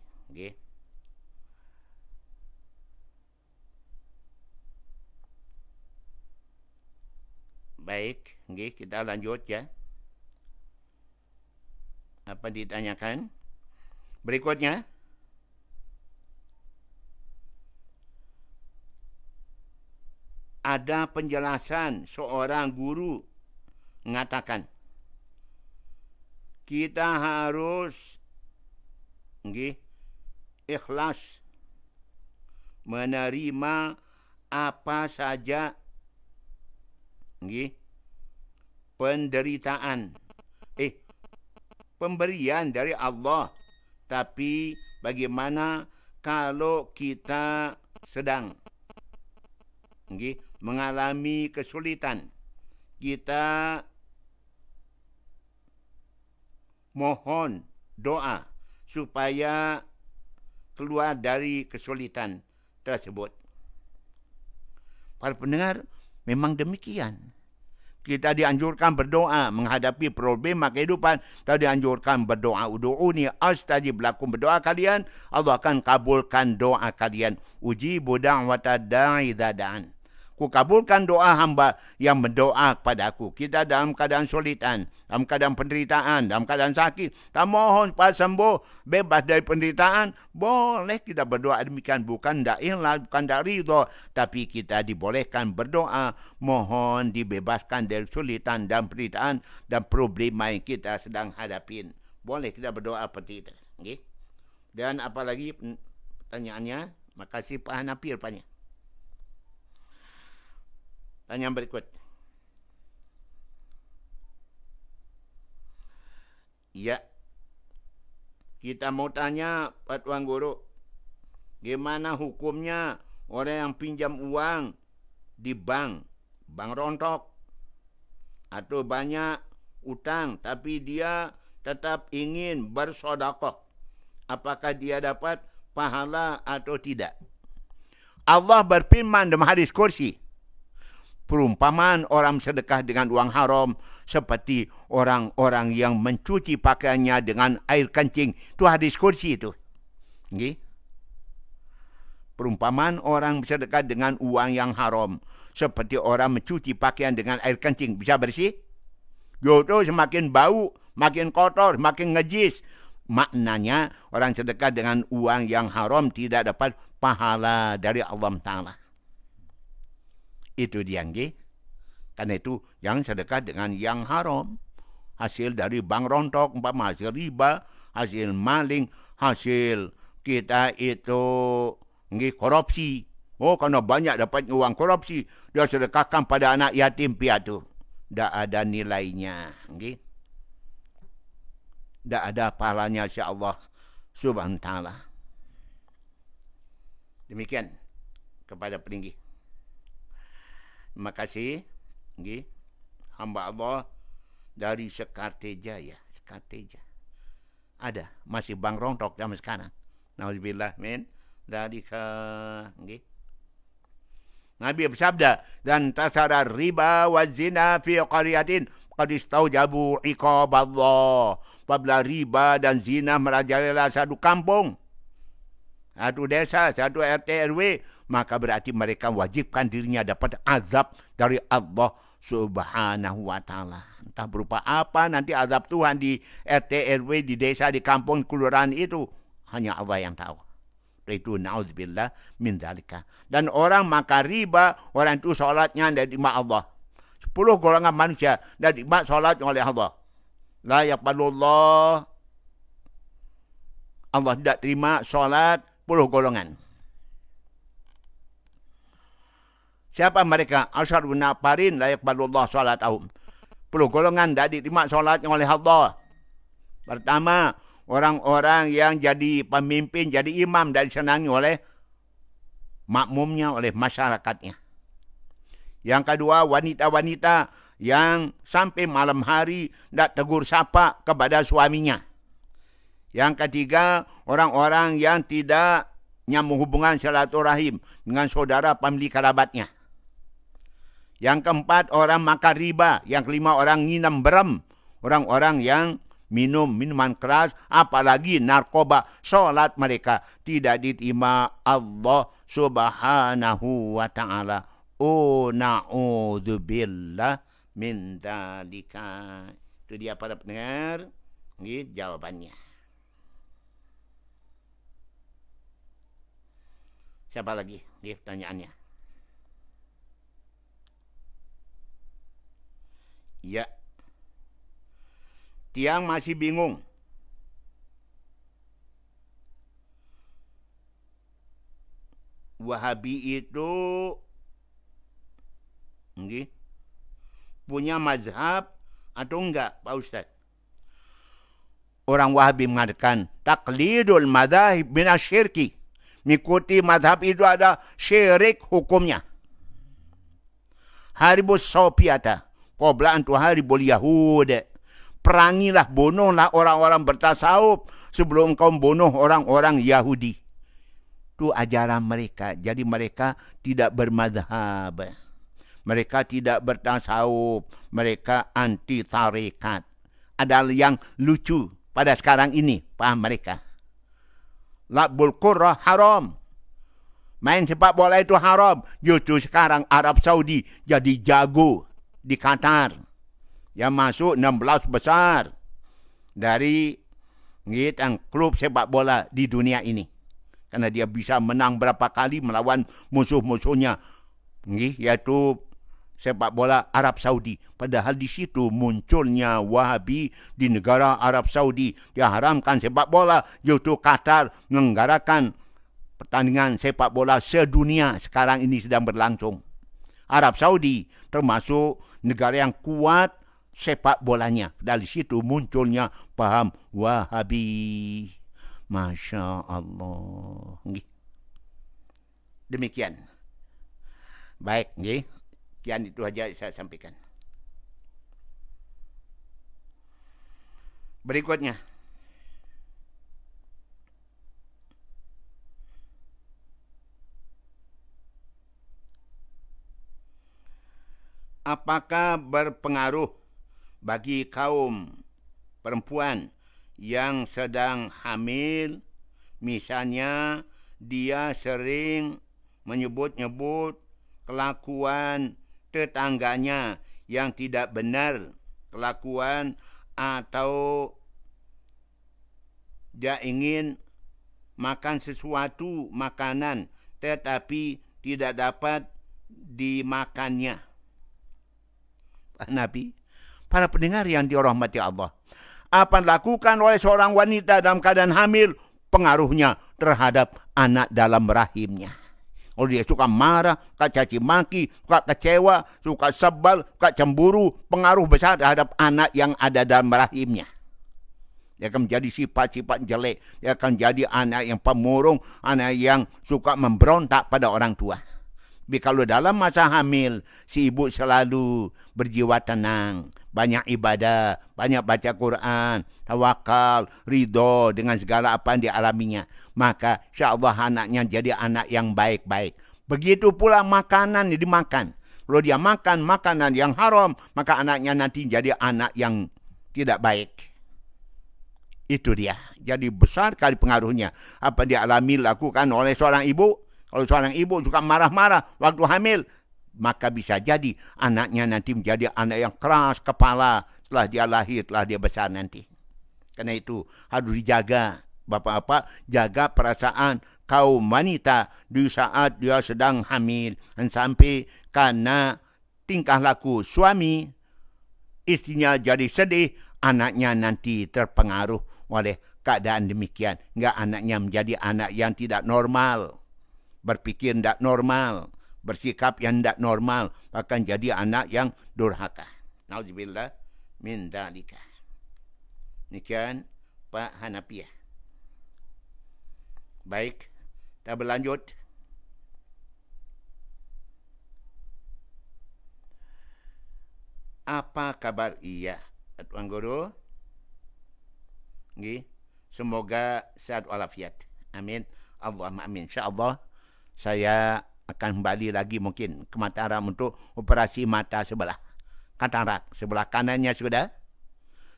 Baik, kita lanjut ya. Apa ditanyakan? Berikutnya. Ada penjelasan seorang guru mengatakan kita harus ikhlas menerima apa saja penderitaan pemberian dari Allah, tapi bagaimana kalau kita sedang mengalami kesulitan, kita mohon doa supaya keluar dari kesulitan tersebut. Para pendengar, memang demikian. Kita dianjurkan berdoa menghadapi problema kehidupan. Kita dianjurkan berdoa. Udu'uni astajib lakum. Berdoa kalian, Allah akan kabulkan doa kalian. Ujibu da'wata da'i dada'an. Ku kabulkan doa hamba yang berdoa kepada aku. Kita dalam keadaan sulitan, dalam keadaan penderitaan, dalam keadaan sakit. Tak mohon supaya sembuh, bebas dari penderitaan. Boleh kita berdoa demikian. Bukan tak ikhlas, bukan tak ridha. Tapi kita dibolehkan berdoa. Mohon dibebaskan dari sulitan dan penderitaan dan problema yang kita sedang hadapin. Boleh kita berdoa seperti itu. Okay? Dan apalagi pertanyaannya? Makasih Pak Hanafi rupanya. Tanya berikut. Ya. Kita mau tanya Pak Tuan Guru. Gimana hukumnya orang yang pinjam uang di bank rontok. Atau banyak utang. Tapi dia tetap ingin bersedekah. Apakah dia dapat pahala atau tidak? Allah berfirman dalam hadis kursi. Perumpamaan orang sedekah dengan uang haram seperti orang-orang yang mencuci pakaiannya dengan air kencing. Itu hadis kursi itu. Okay? Perumpamaan orang sedekah dengan uang yang haram seperti orang mencuci pakaian dengan air kencing. Bisa bersih? Itu semakin bau, makin kotor, makin ngejis. Maknanya orang sedekah dengan uang yang haram tidak dapat pahala dari Allah Ta'ala. Itu dia. Karena itu yang sedekah dengan yang haram. Hasil dari bank rontok, umpama hasil riba, hasil maling, hasil kita itu korupsi. Oh, karena banyak dapat uang korupsi, dia sedekahkan pada anak yatim piatu. Tak ada nilainya. Tak ada pahalanya insya-Allah Subhanahu wa taala. Demikian kepada peninggi. Terima kasih. Hamba Allah dari Sekartejaya. Sekarteja. Ada. Masih bank rontok zaman sekarang. Nauzubillah min dzalika. Nabi bersabda, dan tasara riba wa zina fi qaryatin qad istaujabu iqaballah. Apabila riba dan zina merajalela satu kampung, satu desa, satu RT RW, maka berarti mereka wajibkan dirinya dapat azab dari Allah Subhanahu wa taala. Entah berupa apa nanti azab Tuhan di RT RW, di desa, di kampung, kelurahan itu, hanya Allah yang tahu. Itu na'udzubillah min dzalika. Dan orang makan riba, orang itu solatnya tidak diterima Allah. 10 golongan manusia tidak diterima solatnya oleh Allah. La yaqbalullah. Allah tidak terima solat 10 golongan. Siapa mereka? Asyarun nafarin la yaqbalullah solatahum. 10 golongan tidak diterima solatnya oleh Allah. Pertama, orang-orang yang jadi pemimpin, jadi imam dan disenangi oleh makmumnya, oleh masyarakatnya. Yang kedua, wanita-wanita yang sampai malam hari tidak tegur sapa kepada suaminya. Yang ketiga, orang-orang yang tidak nyambung hubungan silaturahim dengan saudara pemilik kerabatnya. Yang keempat, orang makan riba. Yang kelima, orang nginam berem. Orang-orang yang minum minuman keras, apalagi narkoba, solat mereka tidak diterima Allah Subhanahu wa taala. Oh, na'udzubillah min dzalika. Itu dia para pendengar, jawabannya. Siapa lagi? Dia pertanyaannya. Ya. Tiang masih bingung. Wahabi itu punya mazhab atau enggak, Pak Ustaz? Orang Wahabi mengatakan taklidul madzhab minasyirki. Mengikuti mazhab itu ada syirik hukumnya. Haribus Sopiata. Qabla an tuharibul Yahud. Perangilah, bunuhlah orang-orang bertasawuf sebelum kau bunuh orang-orang Yahudi. Itu ajaran mereka. Jadi mereka tidak bermadhab. Mereka tidak bertasawuf. Mereka anti tarekat. Ada yang lucu pada sekarang ini. Paham mereka. Labul Qurrah haram. Main sepak bola itu haram. Justru sekarang Arab Saudi jadi jago di Qatar. Yang masuk 16 besar dari klub sepak bola di dunia ini. Karena dia bisa menang berapa kali melawan musuh-musuhnya. Yaitu sepak bola Arab Saudi. Padahal di situ munculnya Wahabi di negara Arab Saudi. Diharamkan sepak bola. Justru Qatar menyelenggarakan pertandingan sepak bola sedunia sekarang ini sedang berlangsung. Arab Saudi termasuk negara yang kuat sepak bolanya. Dari situ munculnya paham Wahabi. Masya Allah. Demikian. Baik, sekian itu saja saya sampaikan. Berikutnya. Apakah berpengaruh bagi kaum perempuan yang sedang hamil? Misalnya, dia sering menyebut-nyebut kelakuan tetangganya yang tidak benar kelakuan, atau dia ingin makan sesuatu makanan tetapi tidak dapat dimakannya. Nabi, para pendengar yang dirahmati Allah, apa yang dilakukan oleh seorang wanita dalam keadaan hamil, pengaruhnya terhadap anak dalam rahimnya. Kalau dia suka marah, suka caci maki, suka kecewa, suka sebal, suka cemburu, pengaruh besar terhadap anak yang ada dalam rahimnya. Dia akan menjadi sifat-sifat jelek. Dia akan jadi anak yang pemurung, anak yang suka memberontak pada orang tua. Tapi kalau dalam masa hamil, si ibu selalu berjiwa tenang, banyak ibadah, banyak baca Quran, tawakal, ridho dengan segala apa yang dialaminya, maka insyaAllah anaknya jadi anak yang baik-baik. Begitu pula makanan yang dimakan. Kalau dia makan makanan yang haram, maka anaknya nanti jadi anak yang tidak baik. Itu dia. Jadi besar kali pengaruhnya. Apa yang dialami lakukan oleh seorang ibu. Kalau seorang ibu suka marah-marah waktu hamil, maka bisa jadi anaknya nanti menjadi anak yang keras kepala setelah dia lahir, setelah dia besar nanti. Karena itu harus dijaga, bapak-bapak, jaga perasaan kaum wanita di saat dia sedang hamil. Dan sampai karena tingkah laku suami, istrinya jadi sedih, anaknya nanti terpengaruh oleh keadaan demikian. Enggak, anaknya menjadi anak yang tidak normal. Berpikir tidak normal, bersikap yang tidak normal, bahkan jadi anak yang durhaka. Nauzubillah min dzalika. Demikian Pak Hanafiah. Baik, kita berlanjut. Apa kabar iya, Tuan Guru? Semoga sehat walafiat. Amin. Allahumma amin. InsyaAllah saya akan kembali lagi mungkin ke Mataram untuk operasi mata sebelah. Katarak, sebelah kanannya sudah,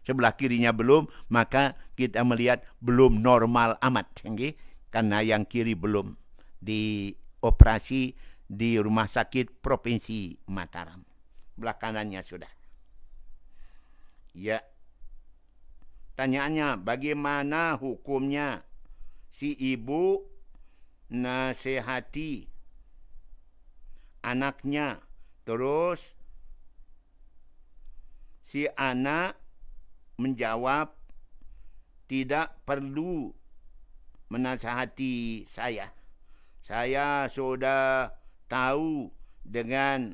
sebelah kirinya belum, maka kita melihat belum normal amat. Karena yang kiri belum dioperasi di Rumah Sakit Provinsi Mataram. Sebelah kanannya sudah. Ya. Tanyaannya, bagaimana hukumnya si ibu nasihati anaknya, terus si anak menjawab, tidak perlu menasihati saya. Saya sudah tahu dengan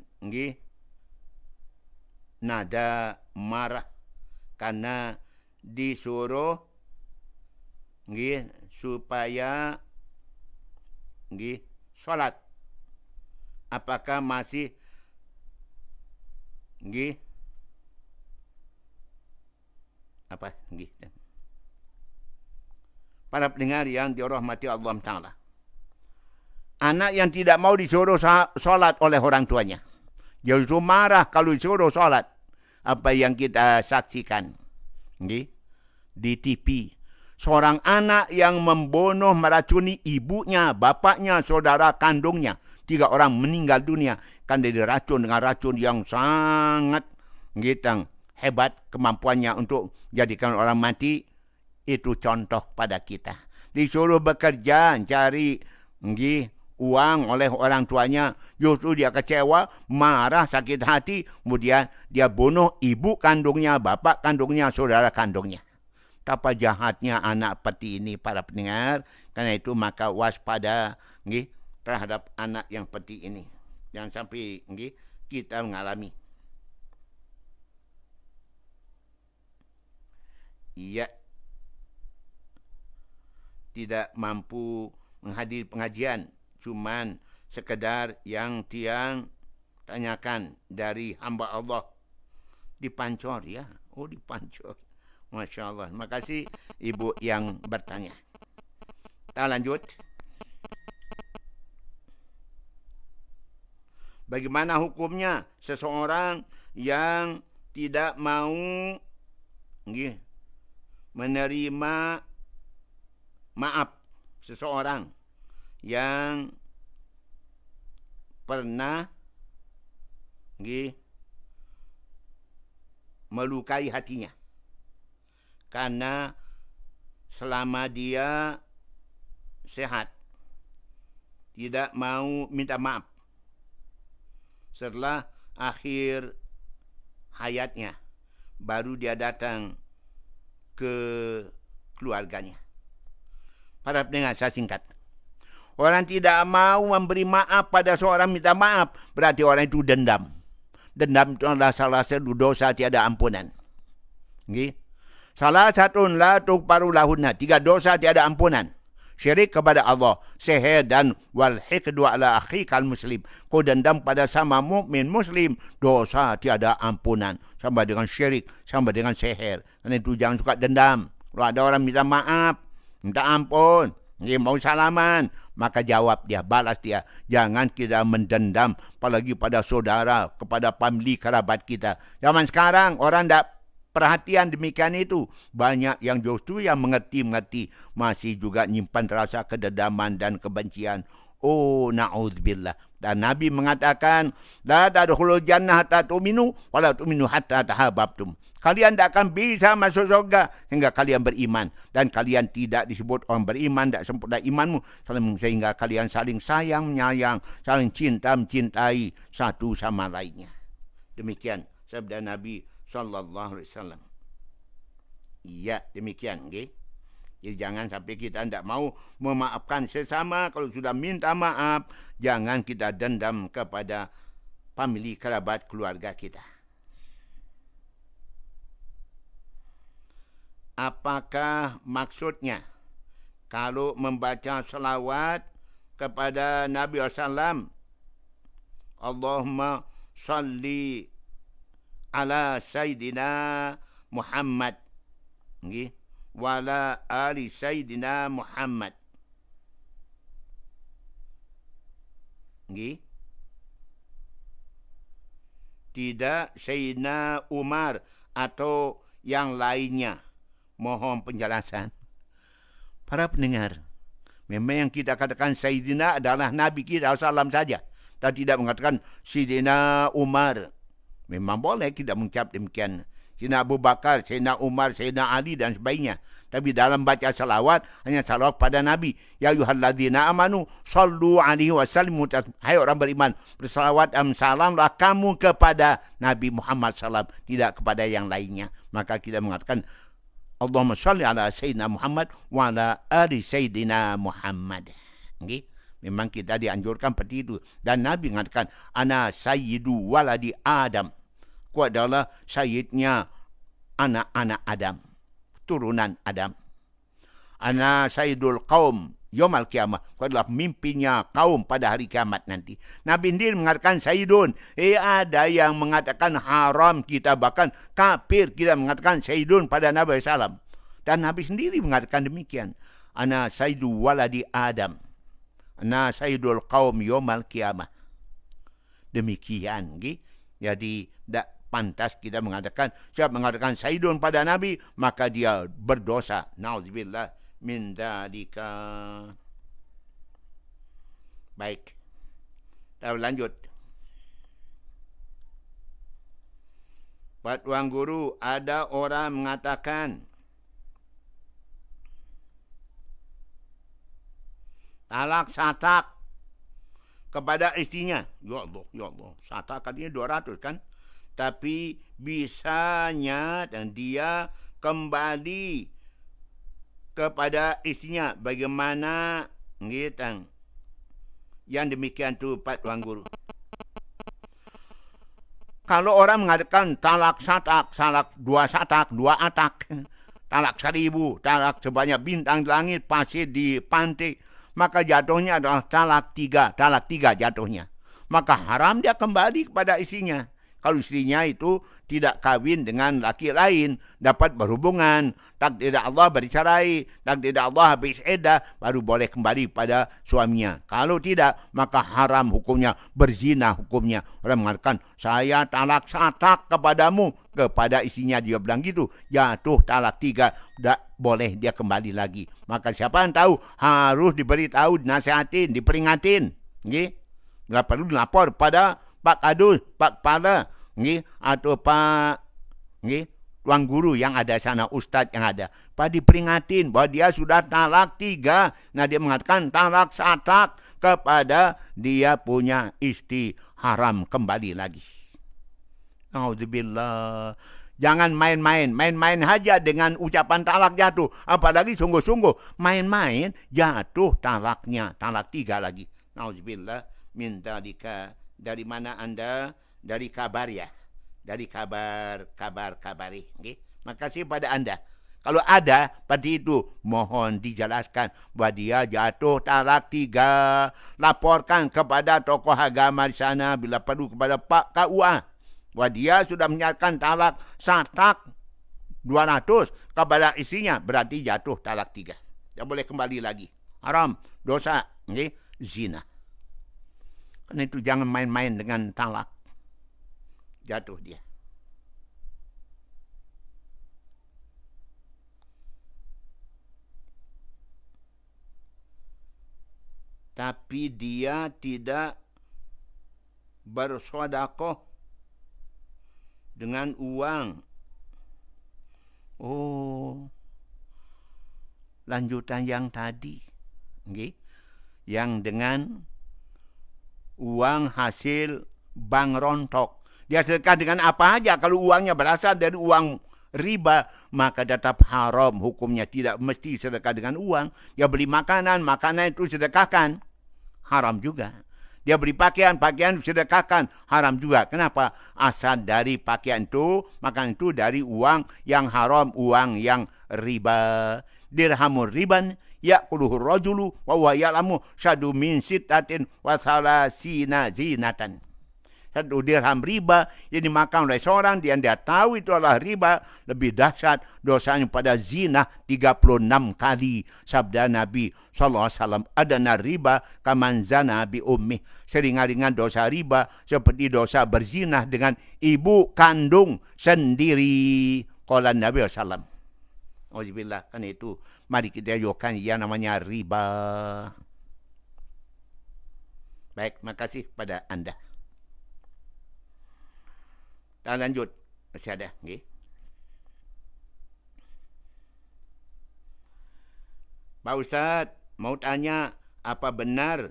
nada marah karena disuruh supaya nggih, salat. Apakah masih nggih apa nggih? Para pendengar yang dirahmati Allah Ta'ala. Anak yang tidak mau disuruh salat oleh orang tuanya. Dia justru marah kalau disuruh salat. Apa yang kita saksikan nggih, di TV. Seorang anak yang membunuh, meracuni ibunya, bapaknya, saudara kandungnya. 3 orang meninggal dunia karena diracun dengan racun yang sangat nggih, hebat kemampuannya untuk jadikan orang mati. Itu contoh pada kita. Disuruh bekerja, cari nggih, uang oleh orang tuanya, justru dia kecewa, marah, sakit hati, kemudian dia bunuh ibu kandungnya, bapak kandungnya, saudara kandungnya. Betapa jahatnya anak seperti ini, para pendengar. Karena itu maka waspada nggih, terhadap anak yang seperti ini. Jangan sampai nggih, kita mengalami. Ia tidak mampu menghadiri pengajian, cuman sekedar yang tiang tanyakan dari hamba Allah. Dipancor ya. Oh, dipancor. Masya Allah. Terima kasih ibu yang bertanya. Kita lanjut. Bagaimana hukumnya seseorang yang tidak mau nggih, menerima maaf seseorang yang pernah nggih, melukai hatinya, karena selama dia sehat tidak mau minta maaf. Setelah akhir hayatnya baru dia datang ke keluarganya. Para pendengar, saya singkat. Orang tidak mau memberi maaf pada seorang minta maaf, berarti orang itu dendam. Dendam itu adalah salah satu dosa tiada ampunan. Okay? Salah satu la tughfaru lahunna, 3 dosa tiada ampunan. Syirik kepada Allah, sihir, dan wal hiqdu ala akhikal muslim. Kau dendam pada sama mukmin muslim, dosa tiada ampunan. Sama dengan syirik, sama dengan sihir. Karena itu jangan suka dendam. Kalau ada orang minta maaf, minta ampun, dia mau salaman, maka jawab dia, balas dia. Jangan kita mendendam, apalagi pada saudara, kepada family kerabat kita. Zaman sekarang orang tak perhatian demikian itu. Banyak yang justru yang mengerti, masih juga nyimpan rasa kedendaman dan kebencian. Oh, na'udzubillah. Dan Nabi mengatakan, la tadkhulul jannah hatta tu'minu wa la tu'minu hatta tahabbtum. Kalian tidak akan bisa masuk surga hingga kalian beriman. Dan kalian tidak disebut orang beriman, tidak sempurna imanmu, sehingga kalian saling sayang, menyayang, saling cinta, mencintai satu sama lainnya. Demikian sabda Nabi sallallahu alaihi wasallam. Iya, demikian, okay? Jadi jangan sampai kita tidak mau memaafkan sesama. Kalau sudah minta maaf, jangan kita dendam kepada family, kerabat, keluarga kita. Apakah maksudnya kalau membaca selawat kepada Nabi SAW, Allahumma salli ala Sayyidina Muhammad, nggih, wala ali Sayyidina Muhammad, nggih, tidak Sayyidina Umar atau yang lainnya. Mohon penjelasan. Para pendengar, memang yang kita katakan Sayyidina adalah Nabi kita SAW saja, dan tidak mengatakan Sayyidina Umar. Memang boleh kita mengucap demikian. Sayyidina Abu Bakar, Sayyidina Umar, Sayyidina Ali dan sebagainya. Tapi dalam baca salawat, hanya salawat pada Nabi. Ya ayyuhalladzina amanu, sallu alaihi wasallimu taslima. Hai orang beriman, bersalawat dan salamlah kamu kepada Nabi Muhammad SAW, tidak kepada yang lainnya. Maka kita mengatakan, Allahumma salli ala Sayyidina Muhammad wa ala ali Sayyidina Muhammad. Okay? Memang kita dianjurkan seperti itu. Dan Nabi mengatakan, ana sayyidu waladi Adam. Aku adalah sayyidnya anak-anak Adam, turunan Adam. Ana sayyidul qaum Yaumul Qiyamah. Kau adalah pemimpinnya kaum pada hari kiamat nanti. Nabi sendiri mengatakan Sayyidun. Ada yang mengatakan haram kita, bahkan kafir kita mengatakan Sayyidun pada Nabi SAW. Dan Nabi sendiri mengatakan demikian. Ana Sayyidu waladi Adam. Ana Sayyidul qaum Yaumul Qiyamah. Demikian. Jadi tak pantas kita mengatakan, siapa mengatakan Sayyidun pada Nabi, maka dia berdosa. Na'udzubillah min dzalika. Baik. Kita lanjut. Pak Tuan Guru, ada orang mengatakan talak satak kepada istrinya. Ya Allah, ya Allah. Satak katanya 200 kan? Tapi bisanya dan dia kembali kepada istrinya. Bagaimana gitu? Yang demikian tu Pak Tuan Guru. Kalau orang mengatakan talak satak, dua atak, talak 1000, talak sebanyak bintang di langit, pasir di pantai, maka jatuhnya adalah talak 3 jatuhnya. Maka haram dia kembali kepada istrinya. Kalau istrinya itu tidak kawin dengan laki lain, dapat berhubungan, takdir Allah bercerai, takdir Allah habis iddah, baru boleh kembali pada suaminya. Kalau tidak, maka haram hukumnya, berzina hukumnya. Orang mengatakan, saya talak satak kepadamu, kepada istrinya dia bilang gitu, jatuh talak 3, tidak boleh dia kembali lagi. Maka siapa yang tahu, harus diberitahu, dinasihatin, diperingatin. Bila perlu lapor pada Pak Kadus, Pak Kepala, atau Pak Tuan Guru yang ada sana, Ustaz yang ada. Pak diperingatin bahwa dia sudah talak 3. Nah dia mengatakan talak satak kepada dia punya istri, haram kembali lagi. Alhamdulillah. Jangan main-main saja dengan ucapan talak jatuh. Apalagi sungguh-sungguh main-main jatuh talaknya, talak 3 lagi. Alhamdulillah. Minta dari mana Anda? Dari kabar ya. Dari kabari. Okay? Makasih pada Anda. Kalau ada seperti itu, mohon dijelaskan bahwa dia jatuh talak 3. Laporkan kepada tokoh agama di sana, bila perlu kepada Pak KUA, bahwa dia sudah menyatakan talak satak 200 kepada istrinya, berarti jatuh talak 3. Tidak boleh kembali lagi. Haram, dosa, zina. Karena itu jangan main-main dengan talak. Jatuh dia. Tapi dia tidak bersedekah dengan uang. Oh, lanjutan yang tadi. Yang dengan uang hasil bank rontok. Dia sedekah dengan apa aja. Kalau uangnya berasal dari uang riba, maka tetap haram hukumnya. Tidak mesti sedekah dengan uang. Dia beli makanan itu sedekahkan. Haram juga. Dia beli pakaian sedekahkan. Haram juga. Kenapa? Asal dari pakaian itu, makanan itu dari uang yang haram, uang yang riba. Dirhamur riban ya'kuluhu rajulu wa huwa ya'lamu syadu min sittatin wa salasina zinatan. 1 dirham riba yang dimakan oleh seorang yang dia tahu itu adalah riba, lebih dahsyat dosanya pada zina 36 kali. Sabda Nabi SAW, adana riba kaman zana bi ummi. Seringan-ringan dosa riba seperti dosa berzina dengan ibu kandung sendiri. Qala Nabi SAW. Auzubillah, kan itu mari kita jauhkan yang namanya riba. Baik, makasih pada Anda. Dan lanjut, masih ada, Pak Ustaz, mau tanya, apa benar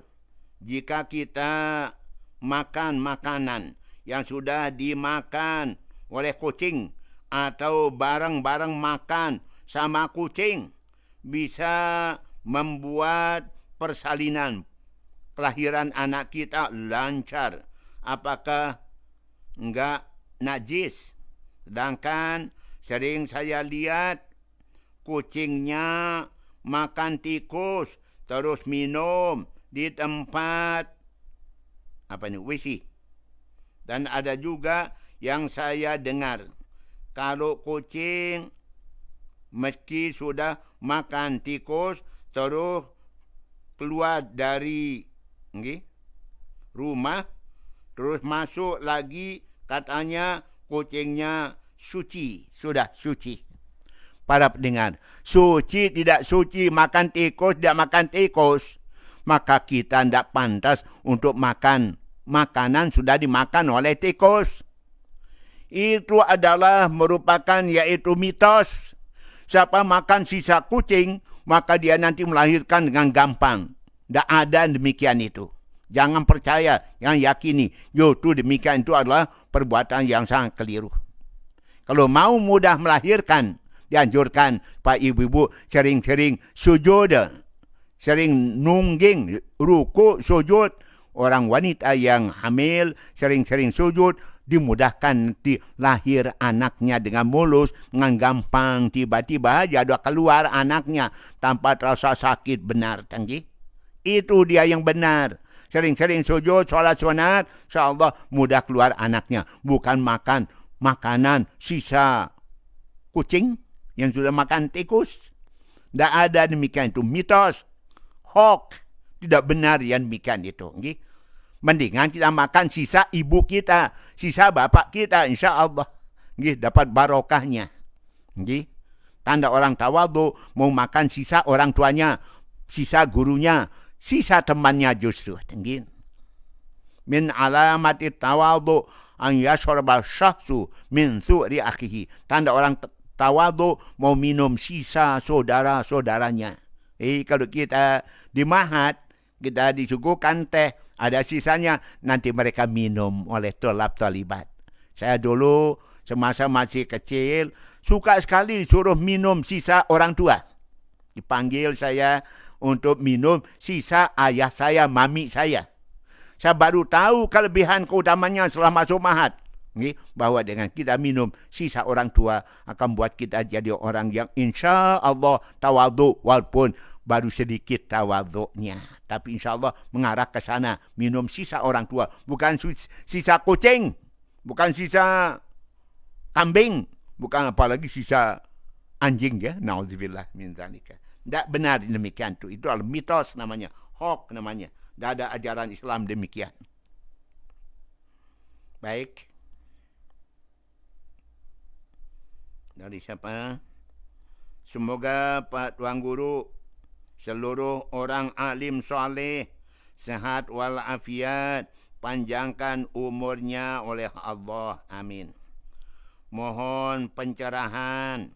jika kita makan makanan yang sudah dimakan oleh kucing atau barang-barang makan sama kucing bisa membuat persalinan kelahiran anak kita lancar? Apakah enggak najis? Sedangkan sering saya lihat kucingnya makan tikus, terus minum di tempat WC. Dan ada juga yang saya dengar, kalau kucing meski sudah makan tikus terus keluar dari rumah terus masuk lagi, katanya kucingnya suci, sudah suci. Para pendengar, suci tidak suci, makan tikus tidak makan tikus, maka kita tidak pantas untuk makan makanan sudah dimakan oleh tikus. Itu adalah merupakan yaitu mitos. Siapa makan sisa kucing, maka dia nanti melahirkan dengan gampang. Tidak ada demikian itu. Jangan percaya, yang yakini. Itu demikian, itu adalah perbuatan yang sangat keliru. Kalau mau mudah melahirkan, dianjurkan Pak Ibu-Ibu sering-sering sujud. Sering nungging, ruku, sujud. Orang wanita yang hamil sering-sering sujud, dimudahkan nanti lahir anaknya dengan mulus, dengan gampang. Tiba-tiba aja ada keluar anaknya tanpa terasa sakit, benar. Tanggi. Itu dia yang benar. Sering-sering sujud, sholat sunat, insyaAllah mudah keluar anaknya. Bukan makan makanan sisa kucing yang sudah makan tikus. Tidak ada demikian, itu mitos. Hoax. Tidak benar yang demikian itu. Mendingan kita makan sisa ibu kita, sisa bapak kita, insya Allah dapat barokahnya. Tanda orang tawadhu, mau makan sisa orang tuanya, sisa gurunya, sisa temannya justru. Min alamati tawadhu an yashraba syahsu min su'ri akhihi. Tanda orang tawadhu mau minum sisa saudara-saudaranya. Kalau kita di mahat, kita disuguhkan teh, ada sisanya, nanti mereka minum oleh tolab-tolibat. Saya dulu semasa masih kecil, suka sekali disuruh minum sisa orang tua. Dipanggil saya untuk minum sisa ayah saya, mami saya. Saya baru tahu kelebihan keutamanya setelah masuk mahat. Bahwa dengan kita minum sisa orang tua akan buat kita jadi orang yang insya Allah tawadhu, walaupun baru sedikit tawadhunya, tapi insya Allah mengarah ke sana. Minum sisa orang tua, bukan sisa kucing, bukan sisa kambing, bukan apalagi sisa anjing ya. Nauzubillah min dzalika. Tidak benar demikian itu. Itu adalah mitos namanya, hoax namanya. Tidak ada ajaran Islam demikian. Baik. Dari siapa? Semoga Pak Tuan Guru, seluruh orang alim soleh, sehat walafiat, panjangkan umurnya oleh Allah. Amin. Mohon pencerahan.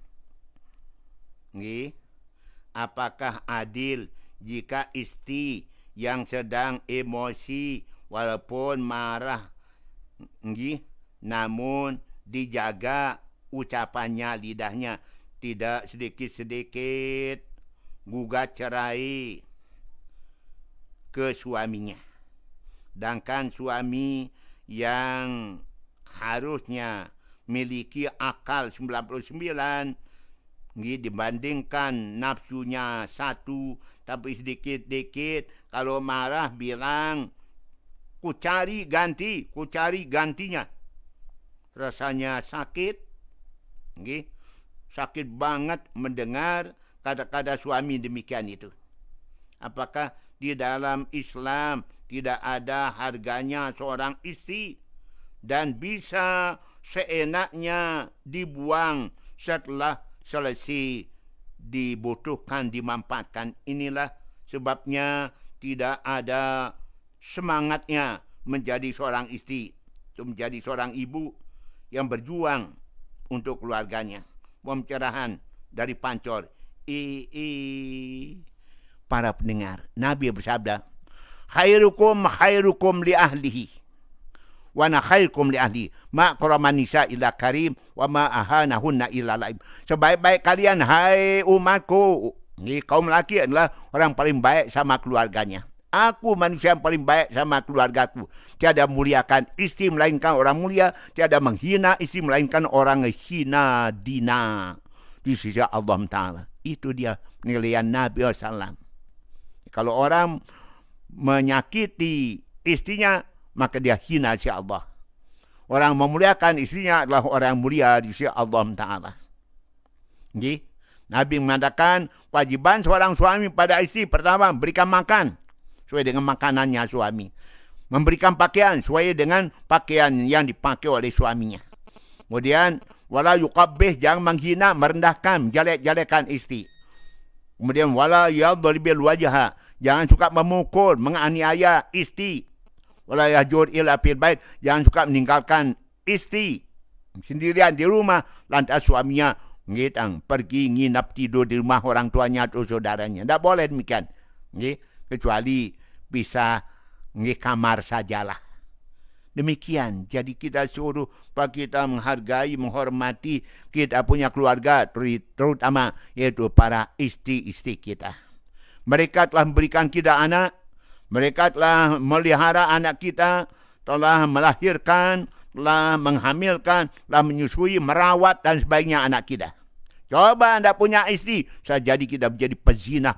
Apakah adil jika istri yang sedang emosi walaupun marah, namun dijaga ucapannya, lidahnya, tidak sedikit-sedikit gugat cerai ke suaminya. Sedangkan suami yang harusnya miliki akal 99, dibandingkan nafsunya 1, tapi sedikit-sedikit kalau marah bilang, ku cari gantinya. Rasanya sakit. Sakit banget mendengar kata-kata suami demikian itu. Apakah di dalam Islam tidak ada harganya seorang istri dan bisa seenaknya dibuang setelah selesai dibutuhkan, dimanfaatkan? Inilah sebabnya tidak ada semangatnya menjadi seorang istri, menjadi seorang ibu yang berjuang untuk keluarganya. Pencerahan dari Pancor. Para pendengar, Nabi bersabda, khairukum li ahlihi wa ana khairukum li ahli, ma qaraman nisa ila karim wa ma ahanahunna illa laib. Sebaik-baik kalian hai umatku, kaum laki adalah orang paling baik sama keluarganya. Aku manusia yang paling baik sama keluargaku. Tiada muliakan istri melainkan orang mulia. Tiada menghina istri melainkan orang hina dina di sisi Allah Ta'ala. Itu dia penilaian Nabi SAW. Kalau orang menyakiti istrinya, maka dia hina si Allah. Orang memuliakan istrinya adalah orang mulia di sisi Allah Ta'ala. Okay? Nabi mengatakan kewajiban seorang suami pada istri, pertama berikan makan sesuai dengan makanannya suami, memberikan pakaian sesuai dengan pakaian yang dipakai oleh suaminya. Kemudian wala yuqabbih, jangan menghina, merendahkan, menjelek-jelekan istri. Kemudian wala yadribil wajha, jangan suka memukul, menganiaya istri. Wala yahjur ila fil bait, jangan suka meninggalkan istri sendirian di rumah lantas suaminya pergi nginap tidur di rumah orang tuanya atau saudaranya. Tak boleh demikian. Kecuali bisa kamar sajalah. Demikian. Jadi kita suruh kita menghargai, menghormati kita punya keluarga, terutama yaitu para istri-istri kita. Mereka telah memberikan kita anak, mereka telah melihara anak kita, telah melahirkan, telah menghamilkan, telah menyusui, merawat dan sebagainya anak kita. Coba anda punya istri, saya jadi kita menjadi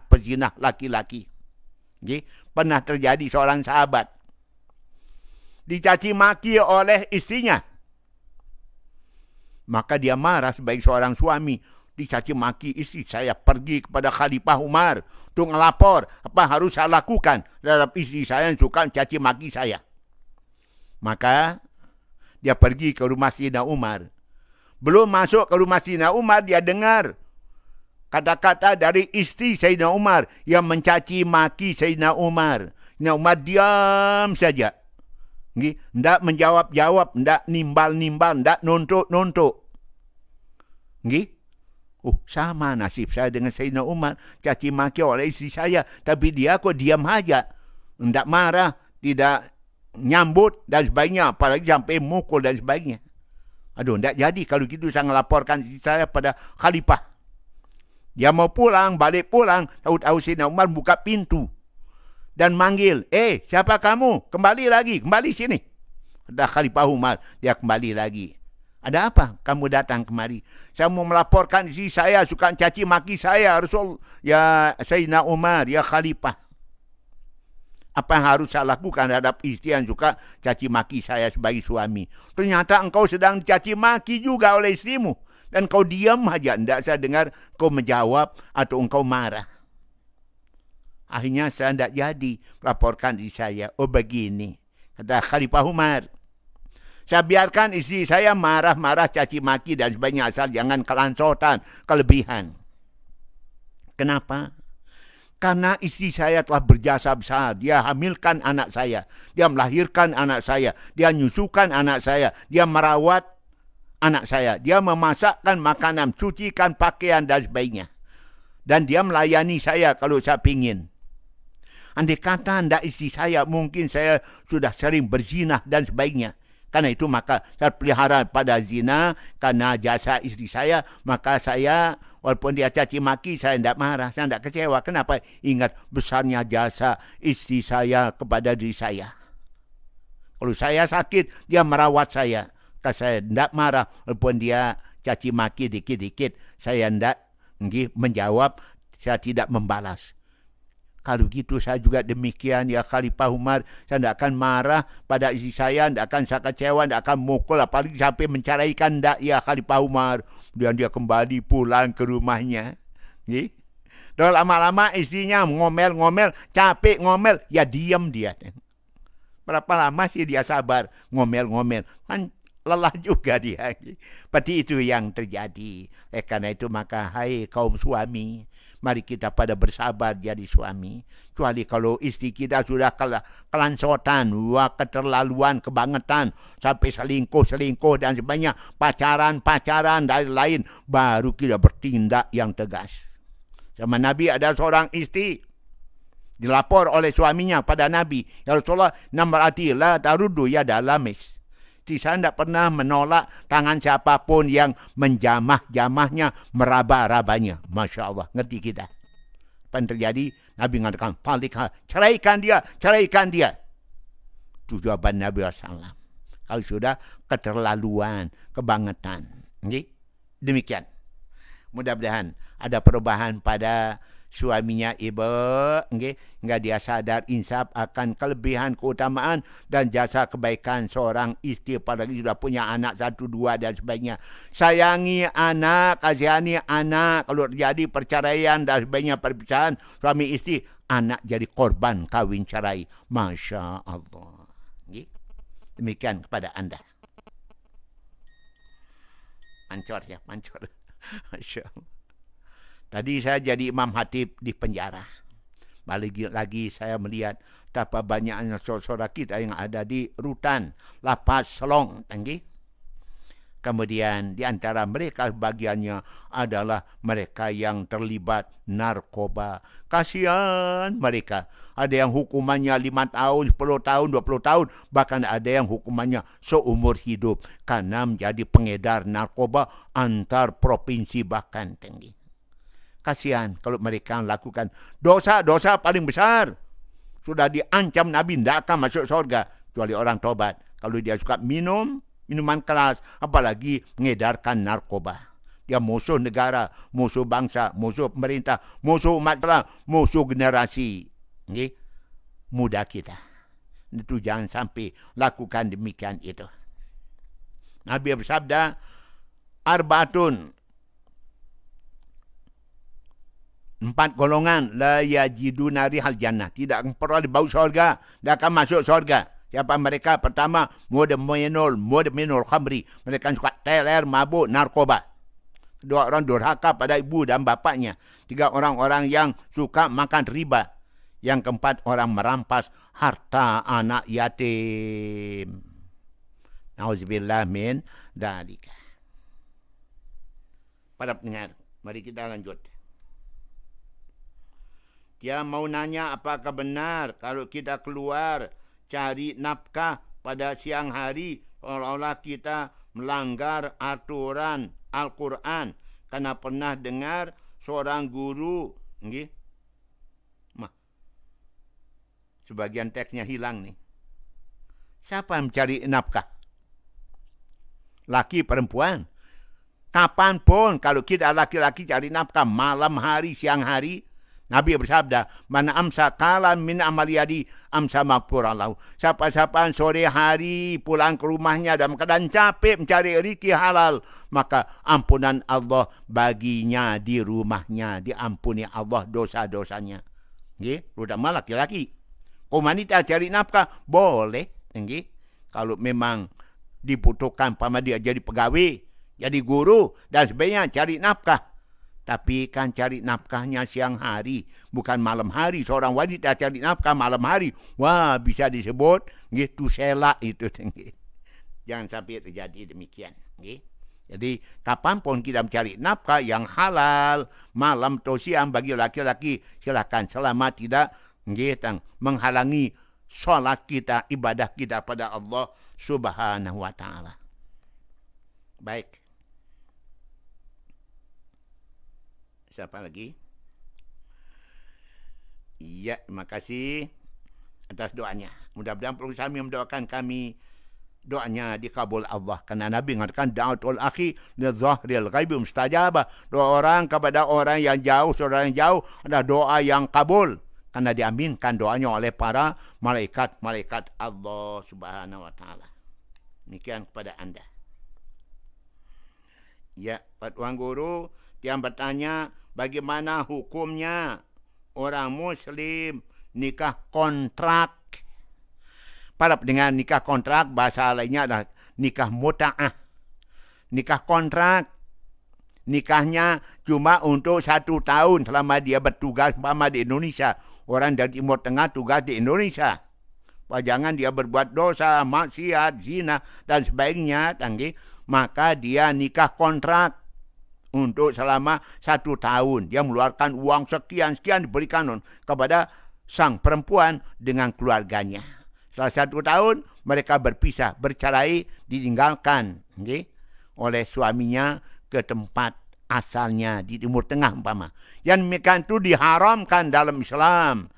pezinah laki-laki. Pernah terjadi seorang sahabat dicaci maki oleh istrinya. Maka dia marah sebagai seorang suami. Dicaci maki istri, saya pergi kepada Khalifah Umar untuk melapor apa harus saya lakukan terhadap istri saya yang suka mencaci maki saya. Maka dia pergi ke rumah Sayyidina Umar. Belum masuk ke rumah Sayyidina Umar, dia dengar kata-kata dari istri Sayyidina Umar yang mencaci maki Sayyidina Umar. Sayyidina Umar diam saja. Tidak menjawab-jawab, tidak nimbal-nimbal, tidak nuntuk-nuntuk. Sama nasib saya dengan Sayyidina Umar. Caci maki oleh istri saya. Tapi dia kok diam saja. Tidak marah, tidak nyambut dan sebagainya. Apalagi sampai mukul dan sebagainya. Aduh, tidak jadi. Kalau gitu saya melaporkan istri saya pada Khalifah. Dia mau pulang, balik pulang. Tahu-tahu Sayyidina Umar buka pintu. Dan manggil, siapa kamu? Kembali lagi, kembali sini. Ada Khalifah Umar, dia kembali lagi. Ada apa kamu datang kemari? Saya mau melaporkan istri saya, suka caci maki saya, Rasul, ya Sayyidina Umar, ya Khalifah. Apa yang harus saya lakukan terhadap istri yang suka caci maki saya sebagai suami? Ternyata engkau sedang dicaci maki juga oleh istrimu. Dan kau diam saja, tidak saya dengar kau menjawab atau engkau marah. Akhirnya saya tidak jadi melaporkan istri saya. Oh begini, kata Khalifah Umar. Saya biarkan istri saya marah-marah, caci maki dan sebagainya, asal jangan kelancotan, kelebihan. Kenapa? Karena istri saya telah berjasa besar. Dia hamilkan anak saya. Dia melahirkan anak saya. Dia nyusukan anak saya. Dia merawat anak saya. Dia memasakkan makanan, cucikan pakaian dan sebagainya. Dan dia melayani saya kalau saya pingin. Andai kata tidak istri saya, mungkin saya sudah sering berzina dan sebagainya. Karena itu maka saya pelihara pada zina karena jasa istri saya. Maka saya walaupun dia caci maki, saya tidak marah, saya tidak kecewa. Kenapa? Ingat besarnya jasa istri saya kepada diri saya. Kalau saya sakit, dia merawat saya. Maka saya tidak marah walaupun dia caci maki dikit-dikit. Saya tidak menjawab, saya tidak membalas. Kalau begitu saya juga demikian ya Khalifah Umar. Saya tidak akan marah pada istri saya, tidak akan saya kecewa, tidak akan mukul, apalagi sampai menceraikan, tidak ya Khalifah Umar. Kemudian dia kembali pulang ke rumahnya. Dan lama-lama istrinya ngomel-ngomel, capek ngomel, ya diam dia. Berapa lama sih dia sabar ngomel-ngomel? Kan lelah juga dia. Seperti itu yang terjadi. Karena itu maka hai kaum suami, mari kita pada bersabar jadi suami. Kecuali kalau istri kita sudah kelancotan, keterlaluan, kebangetan, sampai selingkuh dan sebagainya, pacaran dan lain, baru kita bertindak yang tegas. Sama Nabi ada seorang istri dilapor oleh suaminya pada Nabi, ya Rasulullah, namrati la tarudu ya dalamis. Saya tidak pernah menolak tangan siapapun yang menjamah-jamahnya, meraba-rabanya. Masya Allah, ngerti kita. Apa yang terjadi? Nabi mengatakan, ceraikan dia. Itu jawaban Nabi SAW. Kalau sudah keterlaluan, kebangetan. Demikian. Mudah-mudahan ada perubahan pada suaminya ibu, hingga dia sadar insaf akan kelebihan keutamaan dan jasa kebaikan seorang istri, apalagi sudah punya anak 1, 2 dan sebagainya. Sayangi anak, kasihani anak. Kalau terjadi perceraian dan sebagainya, perpisahan suami istri, anak jadi korban kawin cerai. Masya Allah. Demikian kepada anda. Pancor ya, pancor. Masya Allah. Tadi saya jadi imam khatib di penjara. Balik lagi saya melihat betapa banyaknya saudara kita yang ada di rutan lapas Selong. Kemudian di antara mereka bagiannya adalah mereka yang terlibat narkoba. Kasihan mereka. Ada yang hukumannya 5 tahun, 10 tahun, 20 tahun. Bahkan ada yang hukumannya seumur hidup. Karena menjadi pengedar narkoba antar provinsi bahkan tinggi. Kasihan kalau mereka lakukan dosa-dosa paling besar. Sudah diancam Nabi tidak akan masuk surga kecuali orang tobat. Kalau dia suka minuman keras, apalagi mengedarkan narkoba. Dia musuh negara, musuh bangsa, musuh pemerintah, musuh umat Islam, musuh generasi muda kita. Itu jangan sampai lakukan demikian itu. Nabi bersabda, Arbaatun, 4 golongan la yajiduna rihal jannah, tidak akan perlu bau surga, tidak akan masuk surga. Siapa mereka? Pertama, mudminul khamri, mereka suka teler, mabuk, narkoba. 2 orang durhaka pada ibu dan bapaknya. 3 orang-orang yang suka makan riba. Yang keempat, orang merampas harta anak yatim. Nauzubillah min dzalika. Para pendengar, mari kita lanjut. Dia mau nanya apakah benar kalau kita keluar cari nafkah pada siang hari seolah-olah kita melanggar aturan Al-Quran. Karena pernah dengar seorang guru, sebagian teksnya hilang nih. Siapa yang mencari nafkah? Laki, perempuan. Kapanpun kalau kita laki-laki cari nafkah, malam hari, siang hari, Nabi bersabda, "Man amsa kalam min amaliyadi amsa maghfurallahu." Siapa-siapa sore hari pulang ke rumahnya dalam keadaan capek mencari rezeki halal, maka ampunan Allah baginya di rumahnya, diampuni Allah dosa-dosanya. Terutama laki-laki. Wanita cari nafkah boleh, kalau memang dibutuhkan, pama dia jadi pegawai, jadi guru dan sebagainya, cari nafkah. Tapi kan cari nafkahnya siang hari, bukan malam hari. Seorang wanita cari nafkah malam hari, wah bisa disebut gitu selak itu. Jangan sampai terjadi demikian. Jadi kapanpun kita mencari nafkah yang halal, malam atau siang bagi laki-laki, silakan selama tidak menghalangi sholat kita, ibadah kita pada Allah Subhanahu wa Ta'ala. Baik. Siapa lagi? Iya, terima kasih atas doanya. Mudah-mudahan Prof. Sami mendoakan kami, doanya dikabul Allah. Karena Nabi mengatakan, da'atul akhi li dhahril ghaibi mustajabah. Doa orang kepada orang yang jauh, saudara yang jauh, adalah doa yang kabul. Karena diaminkan doanya oleh para malaikat-malaikat Allah Subhanahu wa Ta'ala. Demikian kepada anda. Ya, Pak Tuan Guru, yang bertanya, bagaimana hukumnya orang Muslim nikah kontrak? Para pendengar, nikah kontrak bahasa lainnya adalah nikah muta'ah. Nikah kontrak, nikahnya cuma untuk 1 tahun selama dia bertugas di Indonesia. Orang dari Timur Tengah tugas di Indonesia. Jangan dia berbuat dosa, maksiat, zina dan sebagainya. Maka dia nikah kontrak untuk selama 1 tahun. Dia mengeluarkan uang sekian-sekian diberikan kepada sang perempuan dengan keluarganya. Setelah 1 tahun, mereka berpisah, bercerai, ditinggalkan oleh suaminya ke tempat asalnya di Timur Tengah umpama. Yang demikian itu diharamkan dalam Islam.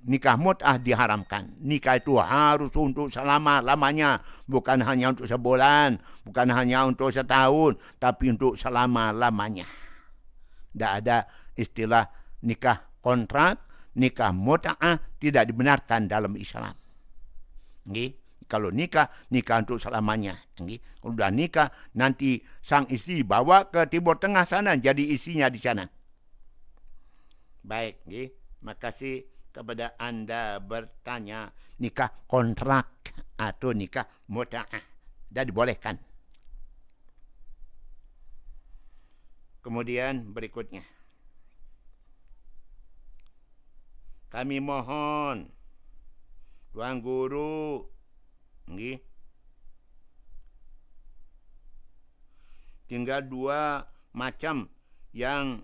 Nikah mut'ah diharamkan. Nikah itu harus untuk selama-lamanya. Bukan hanya untuk sebulan. Bukan hanya untuk setahun. Tapi untuk selama-lamanya. Tidak ada istilah nikah kontrak, nikah mut'ah tidak dibenarkan dalam Islam. Nggih. Kalau nikah untuk selamanya. Nggih. Kalau sudah nikah, nanti sang istri dibawa ke Timur Tengah sana, jadi istrinya di sana. Baik, nggih. Makasih kepada Anda bertanya, nikah kontrak atau nikah mut'ah dan dibolehkan. Kemudian berikutnya, kami mohon Tuan Guru, nggih, tinggal 2 macam yang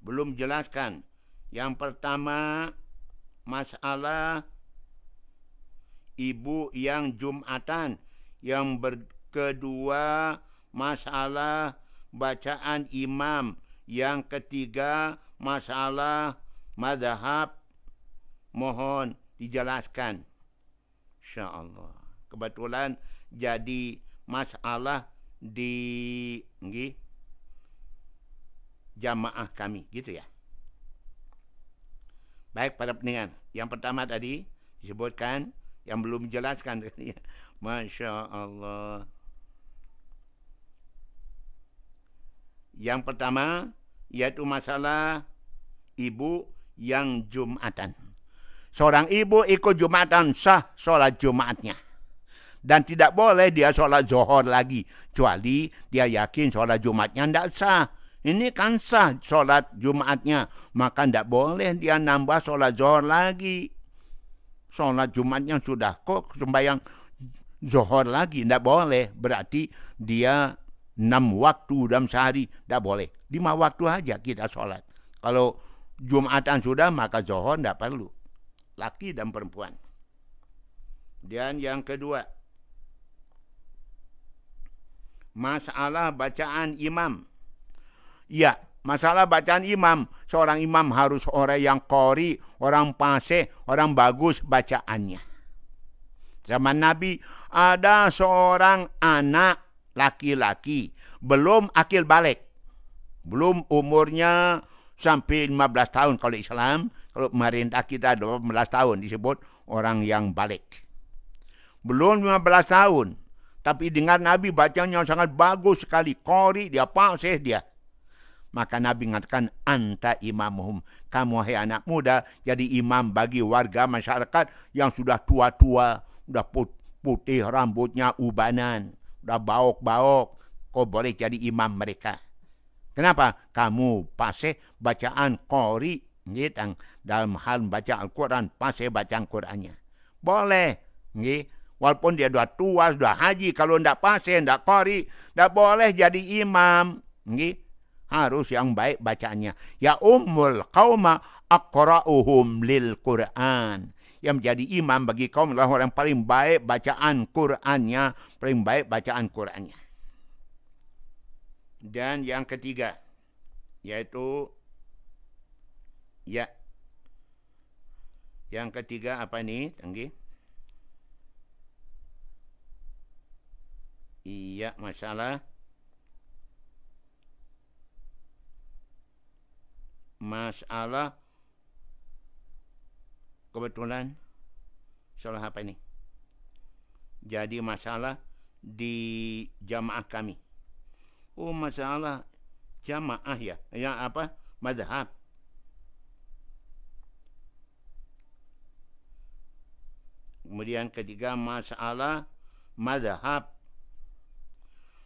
belum jelaskan. Yang pertama, masalah ibu yang Jumatan. Yang kedua, masalah bacaan imam. Yang ketiga, masalah mazhab. Mohon dijelaskan. InsyaAllah. Kebetulan jadi masalah di jamaah kami, gitu ya. Baik para pendengar, yang pertama tadi disebutkan, yang belum dijelaskan. Masya Allah. Yang pertama yaitu masalah ibu yang Jumatan. Seorang ibu ikut Jumatan, sah sholat Jumatnya. Dan tidak boleh dia sholat zuhur lagi, kecuali dia yakin sholat Jumatnya tidak sah. Ini kan sah sholat Jumatnya, maka tidak boleh dia nambah sholat zuhur lagi. Sholat Jumatnya sudah, kok sembahyang zuhur lagi, tidak boleh. Berarti dia 6 waktu dalam sehari, tidak boleh. 5 waktu aja kita sholat. Kalau Jumatan sudah, maka zuhur tidak perlu. Laki dan perempuan. Dan yang kedua, masalah bacaan imam. Ya, masalah bacaan imam. Seorang imam harus orang yang qori, orang fasih, orang bagus bacaannya. Zaman Nabi ada seorang anak laki-laki, belum akil balik. Belum umurnya sampai 15 tahun kalau Islam. Kalau pemerintah kita 12 tahun disebut orang yang balik. Belum 15 tahun. Tapi dengar Nabi bacanya sangat bagus sekali. Qori dia, fasih dia. Maka Nabi mengatakan, anta imamuhum. Kamu hai anak muda, jadi imam bagi warga masyarakat yang sudah tua-tua, sudah putih rambutnya, ubanan, sudah baok-baok. Kau boleh jadi imam mereka. Kenapa? Kamu fasih bacaan qori. Dalam hal baca Al-Quran, fasih bacaan Qurannya. Boleh. Walaupun dia sudah tua, sudah haji, kalau tidak fasih, tidak qori, tidak boleh jadi imam. Harus yang baik bacaannya. Ya ummul qauma aqra'uhum lil Quran. Yang menjadi imam bagi kaum adalah orang paling baik bacaan Qurannya, paling baik bacaan Qurannya. Dan yang ketiga, yaitu yang ketiga apa ini? Iya, masalah kebetulan salah apa ini? Jadi masalah di jamaah kami. Oh, masalah jamaah ya. Yang apa? Mazhab. Kemudian ketiga masalah mazhab.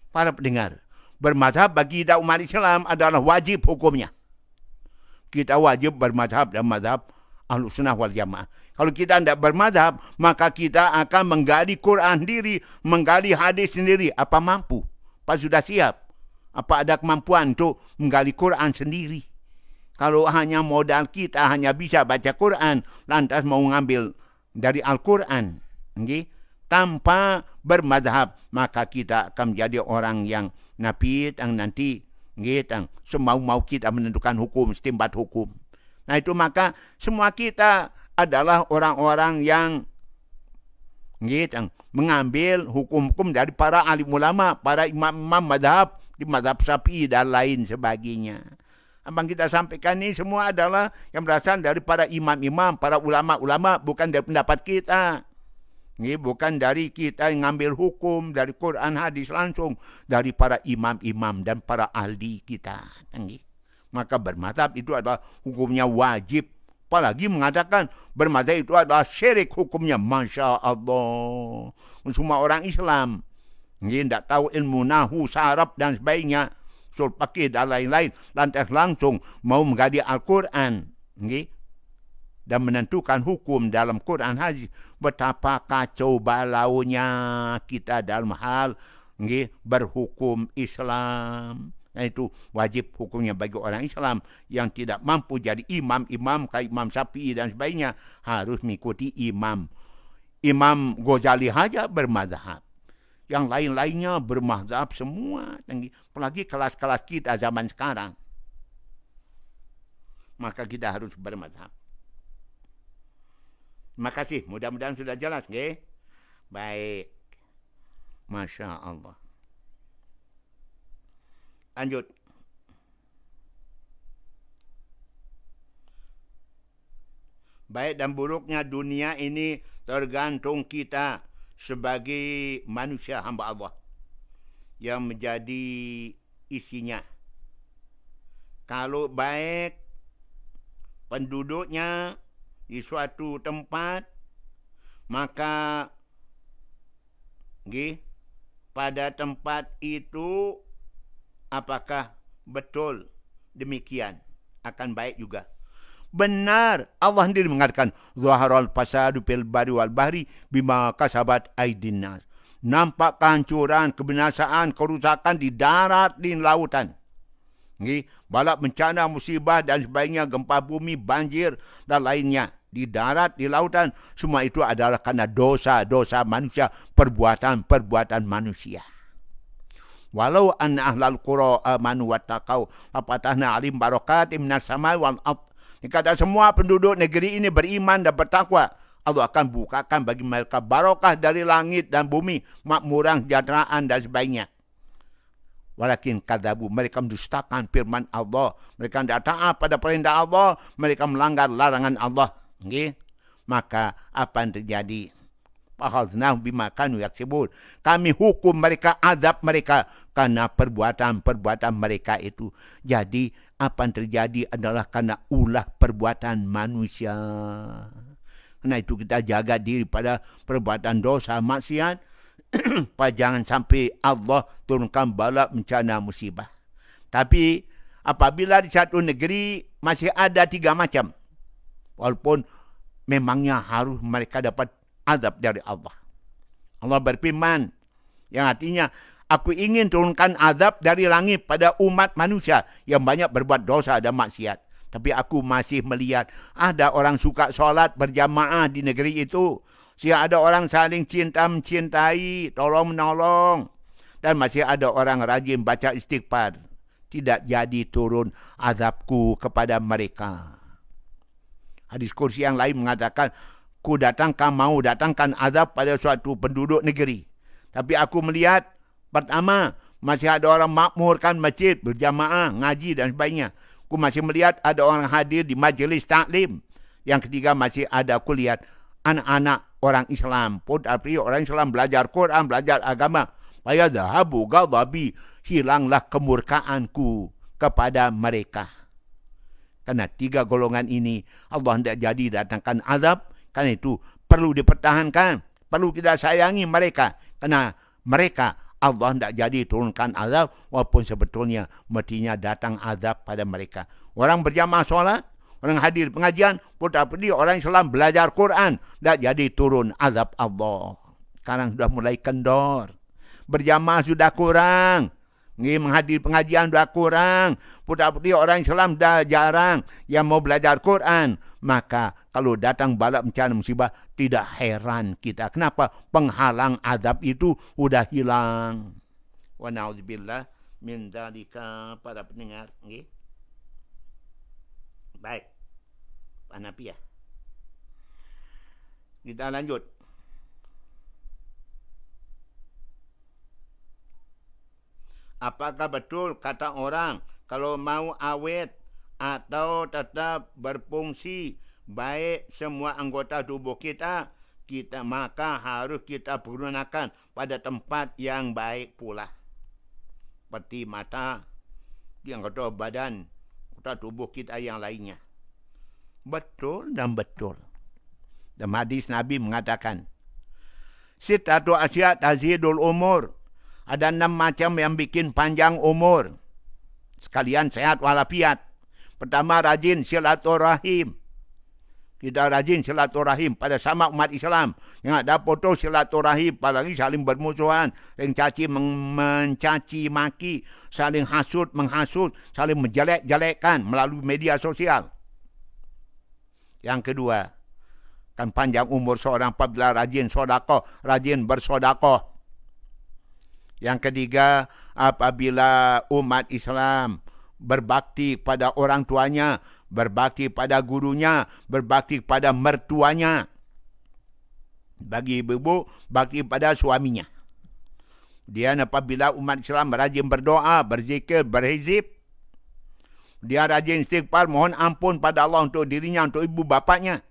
Para pendengar, bermazhab bagi kita umat Islam adalah wajib hukumnya. Kita wajib bermazhab dan mazhab Ahlus Sunnah wal Jamaah. Kalau kita tidak bermazhab, maka kita akan menggali Quran sendiri, menggali hadis sendiri. Apa mampu? Apa sudah siap? Apa ada kemampuan untuk menggali Quran sendiri? Kalau hanya modal kita hanya bisa baca Quran, lantas mau ngambil dari Al-Quran, tanpa bermazhab, maka kita akan menjadi orang yang napit, yang nanti semau-mau kita menentukan hukum, istimbat hukum. Nah itu maka semua kita adalah orang-orang yang mengambil hukum-hukum dari para alim ulama, para imam-imam mazhab, di mazhab Syafi'i dan lain sebagainya. Abang kita sampaikan ni semua adalah yang berasal daripada imam-imam, para ulama-ulama, bukan dari pendapat kita. Ini bukan dari kita yang ngambil hukum dari Quran hadis langsung dari para imam-imam dan para ahli kita. Maka bermazhab itu adalah hukumnya wajib. Apalagi mengatakan bermazhab itu adalah syirik hukumnya. Masya Allah. Semua orang Islam ini tidak tahu ilmu nahu, saraf dan sebagainya, usul fikih dan lain-lain, lantas langsung mau mengkaji Al-Quran. Dan menentukan hukum dalam Quran hadis. Betapa kacau balaunya kita dalam hal berhukum Islam. Itu wajib hukumnya bagi orang Islam yang tidak mampu jadi imam kayak Imam Syafi'i dan sebagainya, harus mengikuti Imam Ghazali saja bermazhab. Yang lain-lainnya bermazhab semua. Apalagi kelas-kelas kita zaman sekarang. Maka kita harus bermazhab. Terima kasih. Mudah-mudahan sudah jelas. Okay? Baik. Masya Allah. Lanjut. Baik dan buruknya dunia ini tergantung kita sebagai manusia hamba Allah yang menjadi isinya. Kalau baik penduduknya di suatu tempat, maka pada tempat itu apakah betul demikian? Akan baik juga. Benar, Allah sendiri mengatakan zaharal fasadu fil barri wal bahri bima kasabat aydin nas. Nampak kehancuran, kebinasaan, kerusakan di darat, di lautan. Balak bencana, musibah dan sebagainya, gempa bumi, banjir dan lainnya. Di darat, di lautan, semua itu adalah karena dosa-dosa manusia, perbuatan-perbuatan manusia. Walau anna ahlal qura amanu wattaqau lapatahna alim barakatim minas samai wal ardh. Jika semua penduduk negeri ini beriman dan bertakwa, Allah akan bukakan bagi mereka barakah dari langit dan bumi, makmuran, kesejahteraan dan sebagainya. Walakin kadzabu, mereka mendustakan firman Allah, mereka tidak taat pada perintah Allah, mereka melanggar larangan Allah. Maka apa yang terjadi? Fakhadnahu bima kanu yaksibun. Kami hukum mereka, azab mereka karena perbuatan-perbuatan mereka itu. Jadi apa yang terjadi adalah karena ulah perbuatan manusia. Karena itu kita jaga diri pada perbuatan dosa maksiat. Jangan sampai Allah turunkan bala bencana musibah. Tapi apabila di satu negeri masih ada 3 macam, walaupun memangnya harus mereka dapat azab dari Allah. Allah berfirman yang artinya, aku ingin turunkan azab dari langit pada umat manusia yang banyak berbuat dosa dan maksiat. Tapi aku masih melihat ada orang suka solat berjamaah di negeri itu. Ada orang saling cinta-mencintai, tolong-menolong. Dan masih ada orang rajin baca istighfar. Tidak jadi turun azabku kepada mereka. Hadis kursi yang lain mengatakan, ku mau datangkan azab pada suatu penduduk negeri. Tapi aku melihat, pertama, masih ada orang makmurkan masjid, berjamaah, ngaji dan sebagainya. Aku masih melihat ada orang hadir di majlis taklim. Yang ketiga, masih ada aku lihat anak-anak orang Islam. Orang Islam belajar Quran, belajar agama. Fayadhahabu ghadabi, hilanglah kemurkaanku kepada mereka. Karena 3 golongan ini Allah hendak jadi datangkan azab. Karena itu perlu dipertahankan, perlu kita sayangi mereka. Karena mereka Allah hendak jadi turunkan azab, walaupun sebetulnya mestinya datang azab pada mereka. Orang berjamaah solat, orang hadir pengajian, putra-putri orang Islam belajar Quran, hendak jadi turun azab Allah. Sekarang sudah mulai kendor. Berjamaah sudah kurang. Menghadiri pengajian sudah kurang. Putra-putri orang Islam sudah jarang yang mau belajar Quran. Maka kalau datang bala bencana musibah, tidak heran kita. Kenapa? Penghalang azab itu sudah hilang. Wa na'udzubillah min dzalika, para pendengar. Baik. Pak Napi ya. Kita lanjut. Apakah betul kata orang kalau mau awet atau tetap berfungsi baik semua anggota tubuh kita, maka harus kita gunakan pada tempat yang baik pula. Seperti mata, yang anggota badan, anggota tubuh kita yang lainnya. Betul dan betul. Dalam hadis Nabi mengatakan, Sittatu asya tazidul umur. Ada 6 macam yang bikin panjang umur. Sekalian sehat walafiat. Pertama, rajin silaturahim. Kita rajin silaturahim pada sama umat Islam. Yang ada foto silaturahim, apalagi saling bermusuhan, saling mencaci maki, saling menghasut, saling menjelek-jelekkan melalui media sosial. Yang kedua, kan panjang umur seorang apabila rajin sodakoh, rajin bersodakoh. Yang ketiga, apabila umat Islam berbakti pada orang tuanya, berbakti pada gurunya, berbakti pada mertuanya. Bagi ibu, bakti pada suaminya. Dia apabila umat Islam rajin berdoa, berzikir, berhizib, dia rajin istighfar, mohon ampun pada Allah untuk dirinya, untuk ibu bapaknya.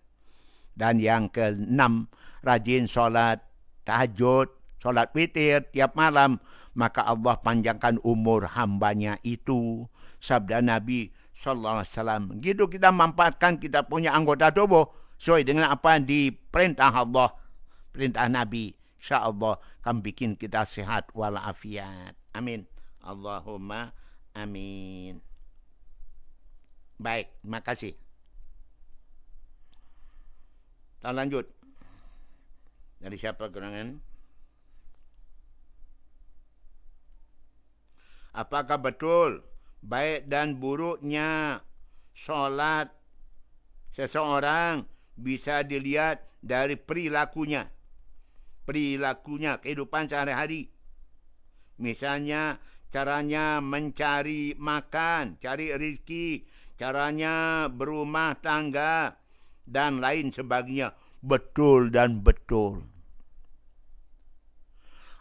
Dan yang keenam, rajin solat tahajud, solat witir tiap malam, maka Allah panjangkan umur hambanya itu. Sabda Nabi SAW. Gitu kita manfaatkan kita punya anggota tubuh sesuai dengan apa yang diperintah Allah, perintah Nabi. InsyaAllah akan bikin kita sehat walafiat. Amin. Allahumma amin. Baik, terima kasih. Kita lanjut. Dari siapa gerangan? Apakah betul baik dan buruknya solat seseorang bisa dilihat dari perilakunya? Perilakunya, kehidupan sehari-hari. Misalnya, caranya mencari makan, cari rezeki, caranya berumah tangga, dan lain sebagainya. Betul dan betul.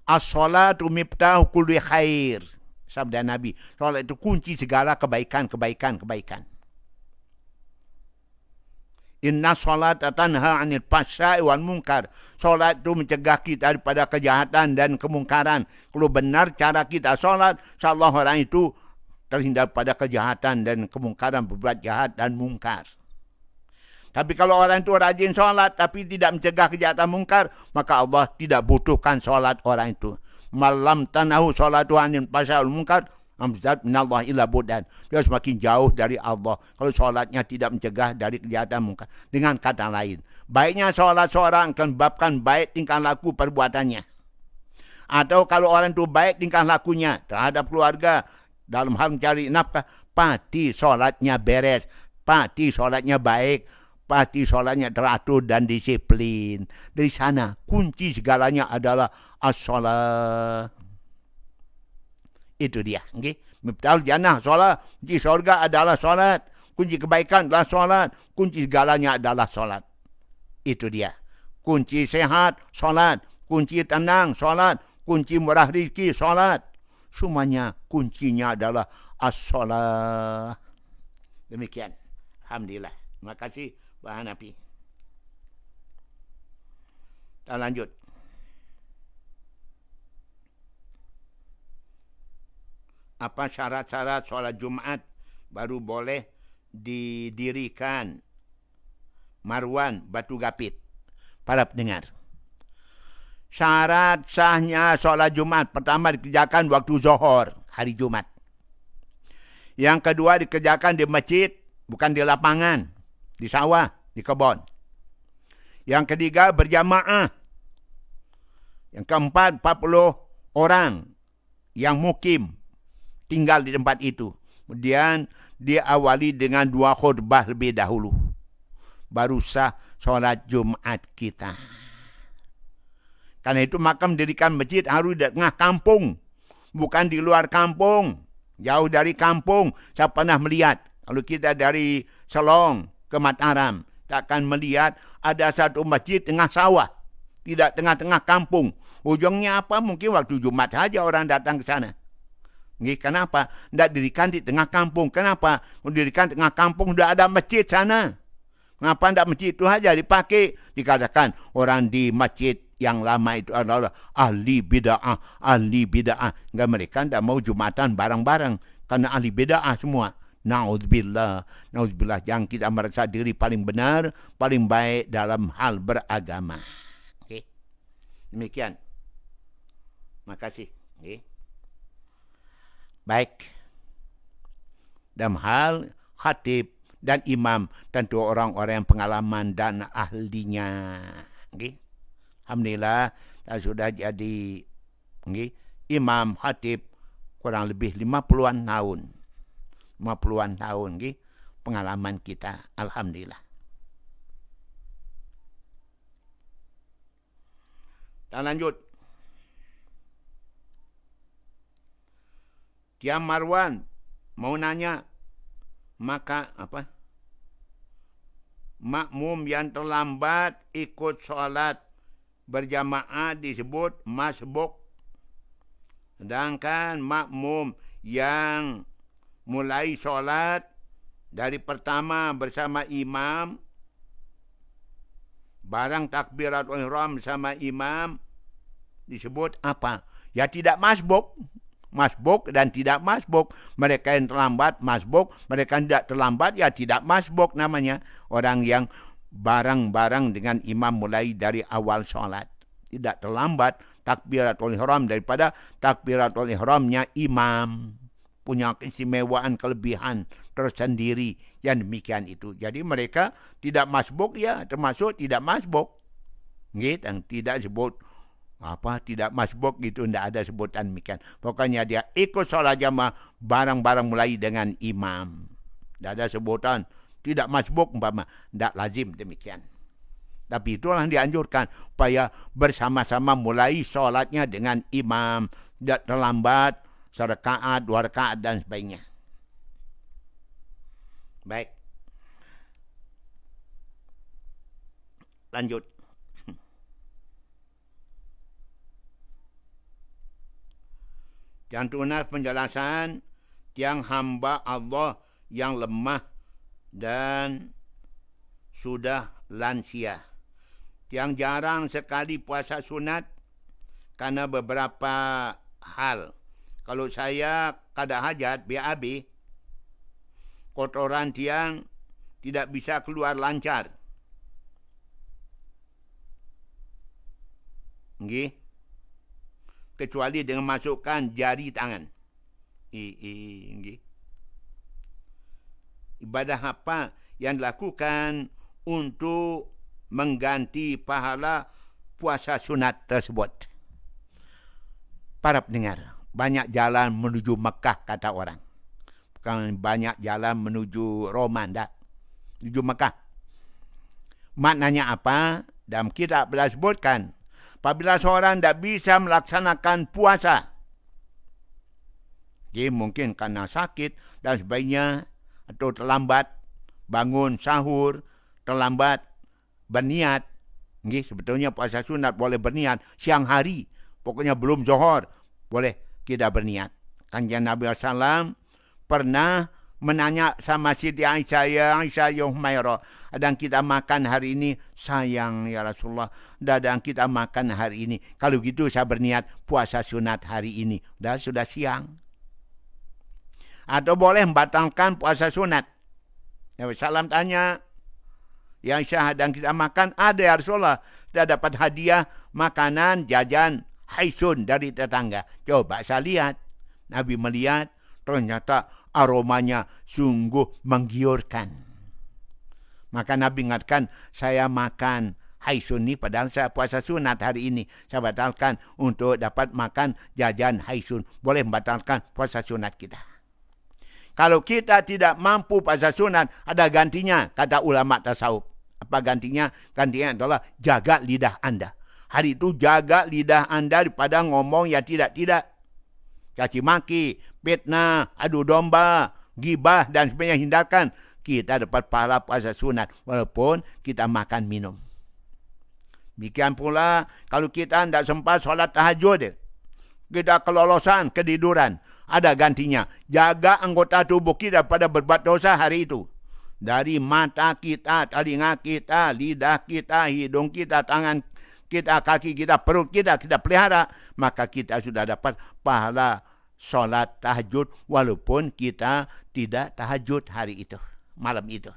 As-salatu miftahu kulli khair. Sabda Nabi. Salat itu kunci segala kebaikan. Inna salata tanha 'anil fahsya'i wal munkar. Salat itu mencegah kita daripada kejahatan dan kemungkaran. Kalau benar cara kita salat, insyaallah orang itu terhindar pada kejahatan dan kemungkaran, berbuat jahat dan mungkar. Tapi kalau orang itu rajin solat tapi tidak mencegah kejahatan mungkar, maka Allah tidak butuhkan solat orang itu. Malam tanahu solatu anil fahsya'i wal munkar amzat minallah illa budan. Dia semakin jauh dari Allah kalau solatnya tidak mencegah dari kejahatan mungkar. Dengan kata lain, baiknya solat seorang akan babkan baik tingkah laku perbuatannya. Atau kalau orang itu baik tingkah lakunya terhadap keluarga, dalam hal mencari nafkah, pasti solatnya beres, pasti solatnya baik, pasti solatnya teratur dan disiplin. Dari sana kunci segalanya adalah as-salat. Itu dia. Okay? Miftahul jannah solat. Kunci surga adalah solat. Kunci kebaikan adalah solat. Kunci segalanya adalah solat. Itu dia. Kunci sehat, solat. Kunci tenang, solat. Kunci murah rezeki, solat. Semuanya kuncinya adalah as-salat. Demikian. Alhamdulillah. Terima kasih Pak Hanafi. Kita lanjut. Apa syarat-syarat solat Jumat baru boleh didirikan Marwan Batu Gapit? Para pendengar, syarat sahnya solat Jumat pertama dikerjakan waktu zuhur hari Jumat. Yang kedua dikerjakan di masjid, bukan di lapangan, di sawah, di kebun. Yang ketiga berjamaah. Yang keempat 40 orang yang mukim tinggal di tempat itu. Kemudian diawali dengan 2 khutbah lebih dahulu. Baru sah solat Jumat kita. Karena itu maka mendirikan masjid harus di tengah kampung. Bukan di luar kampung. Jauh dari kampung. Saya pernah melihat. Kalau kita dari Selong ke Mataram, takkan melihat ada satu masjid tengah sawah. Tidak tengah-tengah kampung. Ujungnya apa? Mungkin waktu Jumat saja orang datang ke sana. Kenapa? Tidak dirikan di tengah kampung. Kenapa? Dirikan di tengah kampung sudah ada masjid sana. Kenapa tidak masjid itu saja dipakai? Dikatakan orang di masjid yang lama itu adalah ahli bid'ah, ahli bid'ah. Enggak, mereka tidak mau Jumatan bareng-bareng karena ahli bid'ah semua. Na'udzubillah. Na'udzubillah. Jangan kita merasa diri paling benar, paling baik dalam hal beragama. Okay. Demikian. Makasih. Okay. Baik. Dalam hal khatib dan imam, tentu orang-orang yang pengalaman dan ahlinya. Okay. Alhamdulillah, sudah jadi imam khatib kurang lebih 50-an tahun. 50-an tahun pengalaman kita. Alhamdulillah. Dan lanjut. Tiam Marwan mau nanya, maka apa? Makmum yang terlambat ikut sholat berjamaah disebut masbuk. Sedangkan makmum yang mulai sholat dari pertama bersama imam, barang takbiratul ihram bersama imam, disebut apa? Ya tidak masbuk. Masbuk dan tidak masbuk. Mereka yang terlambat masbuk, mereka yang tidak terlambat ya tidak masbuk namanya. Orang yang bareng-bareng dengan imam mulai dari awal sholat. Tidak terlambat takbiratul ihram daripada takbiratul ihramnya imam. Punya keistimewaan, kelebihan tersendiri yang demikian itu. Jadi mereka tidak masbuk ya, termasuk tidak masbuk. Yang tidak sebut apa, tidak masbuk gitu, tidak ada sebutan demikian. Pokoknya dia ikut sholat jamaah bareng-bareng mulai dengan imam. Tidak ada sebutan tidak masbuk umpama, tidak lazim demikian. Tapi itulah yang dianjurkan supaya bersama-sama mulai sholatnya dengan imam, tidak terlambat. Serakaat, 2 rakaat dan sebagainya. Baik. Lanjut. Dan tunas penjelasan tiang hamba Allah yang lemah dan sudah lansia. Tiang jarang sekali puasa sunat karena beberapa hal. Kalau saya kada hajat, BAB, kotoran tiang tidak bisa keluar lancar. Kecuali dengan masukkan jari tangan. Ibadah apa yang dilakukan untuk mengganti pahala puasa sunat tersebut? Para pendengar, banyak jalan menuju Mekah kata orang. Bukan banyak jalan menuju Roma, tak. Menuju Mekah. Maknanya apa? Dalam kitab disebutkan, apabila seorang tidak bisa melaksanakan puasa, mungkin karena sakit dan sebagainya, atau terlambat bangun sahur, terlambat berniat. Sebetulnya puasa sunat boleh berniat siang hari, pokoknya belum zuhur, boleh kita berniat. Kanjeng Nabi SAW pernah menanya sama Siti Aisyah, ya Aisyah ya Humairah, ada yang kita makan hari ini? Sayang ya Rasulullah, ada yang kita makan hari ini. Kalau gitu saya berniat puasa sunat hari ini. Sudah siang. Atau boleh membatalkan puasa sunat. Nabi SAW tanya, ya Aisyah, ada yang kita makan? Ada ya Rasulullah. Kita dapat hadiah makanan, jajan, haisun dari tetangga. Coba saya lihat. Nabi melihat, ternyata aromanya sungguh menggiurkan. Maka Nabi ingatkan, saya makan haisun ini padahal saya puasa sunat hari ini. Saya batalkan untuk dapat makan jajan haisun. Boleh membatalkan puasa sunat kita. Kalau kita tidak mampu puasa sunat, ada gantinya, kata ulama tasawuf. Apa gantinya? Gantinya adalah jaga lidah Anda. Hari itu jaga lidah Anda daripada ngomong yang tidak-tidak. Caci maki, fitnah, adu domba, gibah dan sebagainya hindarkan. Kita dapat pahala puasa sunat walaupun kita makan minum. Demikian pula kalau kita tidak sempat solat tahajud, kita kelolosan, ketiduran, ada gantinya. Jaga anggota tubuh kita pada berbuat dosa hari itu. Dari mata kita, telinga kita, lidah kita, hidung kita, tangan kita, kaki kita, perut kita pelihara. Maka kita sudah dapat pahala solat tahajud walaupun kita tidak tahajud hari itu, malam itu.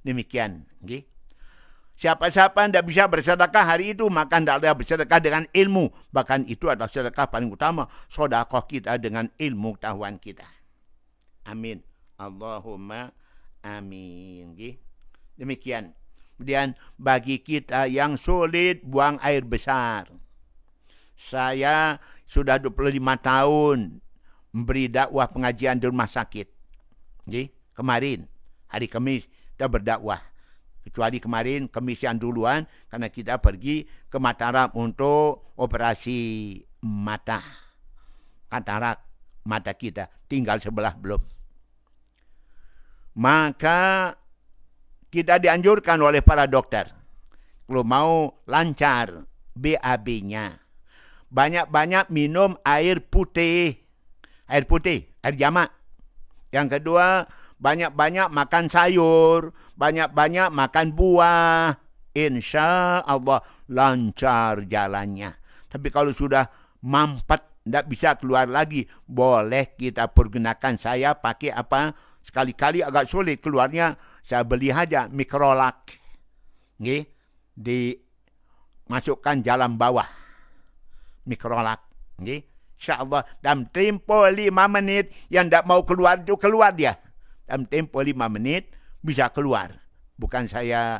Demikian. Okay? Siapa-siapa tidak bisa bersedekah hari itu, maka tidaklah bersedekah dengan ilmu. Bahkan itu adalah sedekah paling utama. Sedekah kita dengan ilmu pengetahuan kita. Amin. Allahumma amin. Demikian. Kemudian bagi kita yang sulit buang air besar. Saya sudah 25 tahun memberi dakwah pengajian di rumah sakit. Kemarin, hari Kamis, kita berdakwah. Kecuali kemarin, Kamis yang duluan, karena kita pergi ke Mataram untuk operasi mata. Katarak mata kita, tinggal sebelah belum. Maka kita dianjurkan oleh para dokter, kalau mau lancar BAB-nya, banyak-banyak minum air putih, air jamak. Yang kedua, banyak-banyak makan sayur, banyak-banyak makan buah. Insya Allah lancar jalannya. Tapi kalau sudah mampet, tidak bisa keluar lagi, boleh kita pergunakan. Saya pakai apa? Sekali-kali agak sulit keluarnya, saya beli aja mikrolak. Dimasukkan jalan bawah. Mikrolak. InsyaAllah dalam tempoh 5 menit yang tidak mau keluar itu keluar dia. Dalam tempoh 5 menit bisa keluar. Bukan saya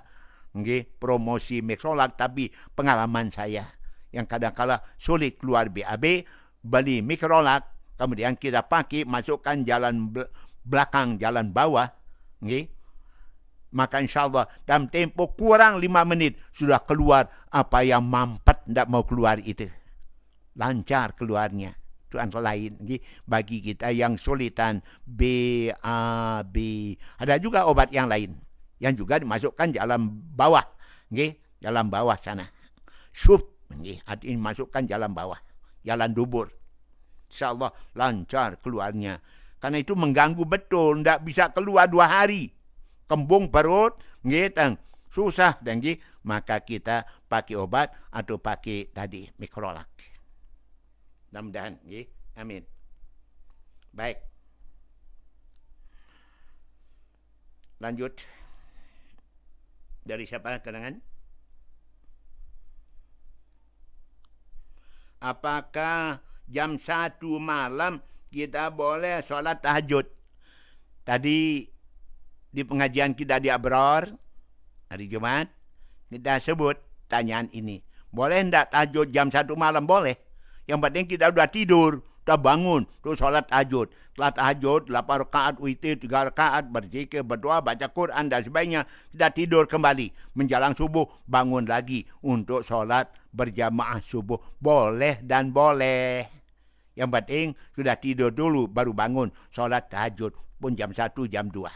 promosi mikrolak, tapi pengalaman saya. Yang kadang-kadang sulit keluar BAB, beli mikrolak, kemudian kita pakai, masukkan jalan belakang, jalan bawah. Maka insyaAllah dalam tempoh kurang 5 menit sudah keluar apa yang mampet tidak mau keluar itu. Lancar keluarnya. Itu antara lain. Bagi kita yang sulitan BAB. Ada juga obat yang lain. Yang juga dimasukkan jalan bawah. Jalan bawah sana. Sup. Artinya masukkan jalan bawah. Jalan dubur. InsyaAllah lancar keluarnya. Karena itu mengganggu betul. Tidak bisa keluar 2 hari. Kembung perut. Susah. Maka kita pakai obat atau pakai tadi mikrolak. Mudah-mudahan. Amin. Baik. Lanjut. Dari siapa kenangan? Apakah jam 1 malam kita boleh solat tahajud? Tadi di pengajian kita di Abrar, hari Jumat, kita sebut tanyaan ini. Boleh tidak tahajud jam 1 malam? Boleh. Yang penting kita sudah tidur, sudah bangun, terus sholat tahajud. Setelah tahajud, 8 rakaat, witir, 3 rakaat, berzikir, berdoa, baca Quran, dan sebagainya. Sudah tidur kembali. Menjelang subuh, bangun lagi untuk sholat berjamaah subuh. Boleh dan boleh. Yang penting sudah tidur dulu, baru bangun. Sholat tahajud pun jam 1, jam 2.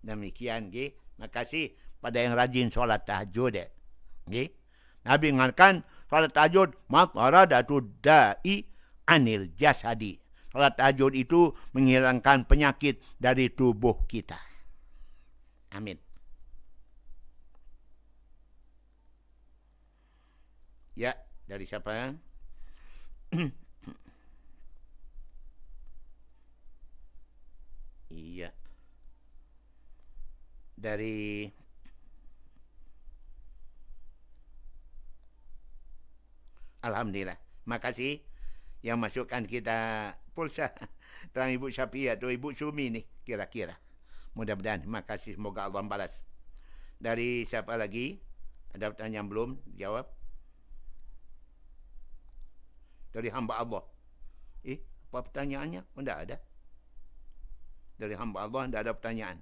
Demikian. Terima kasih pada yang rajin sholat tahajud. Nabi mengatakan salat tahajud matharadatu da'i anil jasadi. Salat tahajud itu menghilangkan penyakit dari tubuh kita. Amin. Ya, dari siapa? Iya. Dari Alhamdulillah. Makasih yang masukkan kita pulsa. Terang Ibu Syafi'i atau Ibu Sumi ni kira-kira. Mudah-mudahan. Makasih. Semoga Allah balas. Dari siapa lagi? Ada pertanyaan belum jawab? Dari hamba Allah. Apa pertanyaannya? Tidak ada. Dari hamba Allah tidak ada pertanyaan.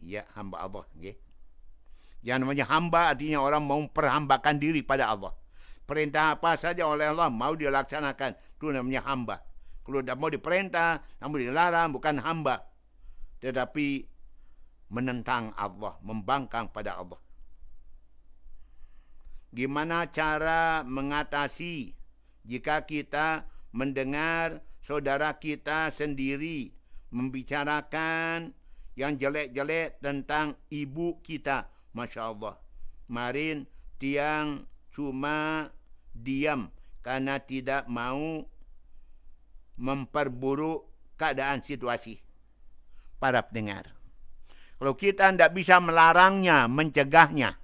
Ya, hamba Allah. Yang namanya hamba artinya orang mau memperhambakan diri pada Allah. Perintah apa saja oleh Allah mau dia laksanakan. Itu namanya hamba. Kalau tidak mau diperintah, namun dilarang, bukan hamba. Tetapi menentang Allah, membangkang pada Allah. Gimana cara mengatasi jika kita mendengar saudara kita sendiri membicarakan yang jelek-jelek tentang ibu kita. Masya Allah. Kemarin tiang cuma diam karena tidak mau memperburuk keadaan situasi. Para pendengar, kalau kita tidak bisa melarangnya, mencegahnya,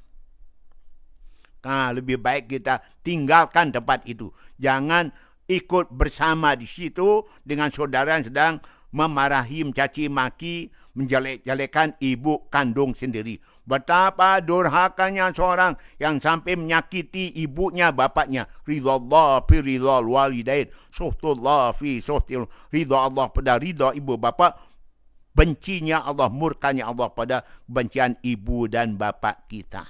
lebih baik kita tinggalkan tempat itu. Jangan ikut bersama di situ dengan saudara yang sedang memarahi, mencaci maki, menjelek-jelekan ibu kandung sendiri. Betapa durhakanya seorang yang sampai menyakiti ibunya, bapaknya. Ridha fi ridhal walidain, suhtullah fi suhtil. Ridha Allah pada ridha ibu bapa, bencinya Allah, murkanya Allah pada kebencian ibu dan bapa kita.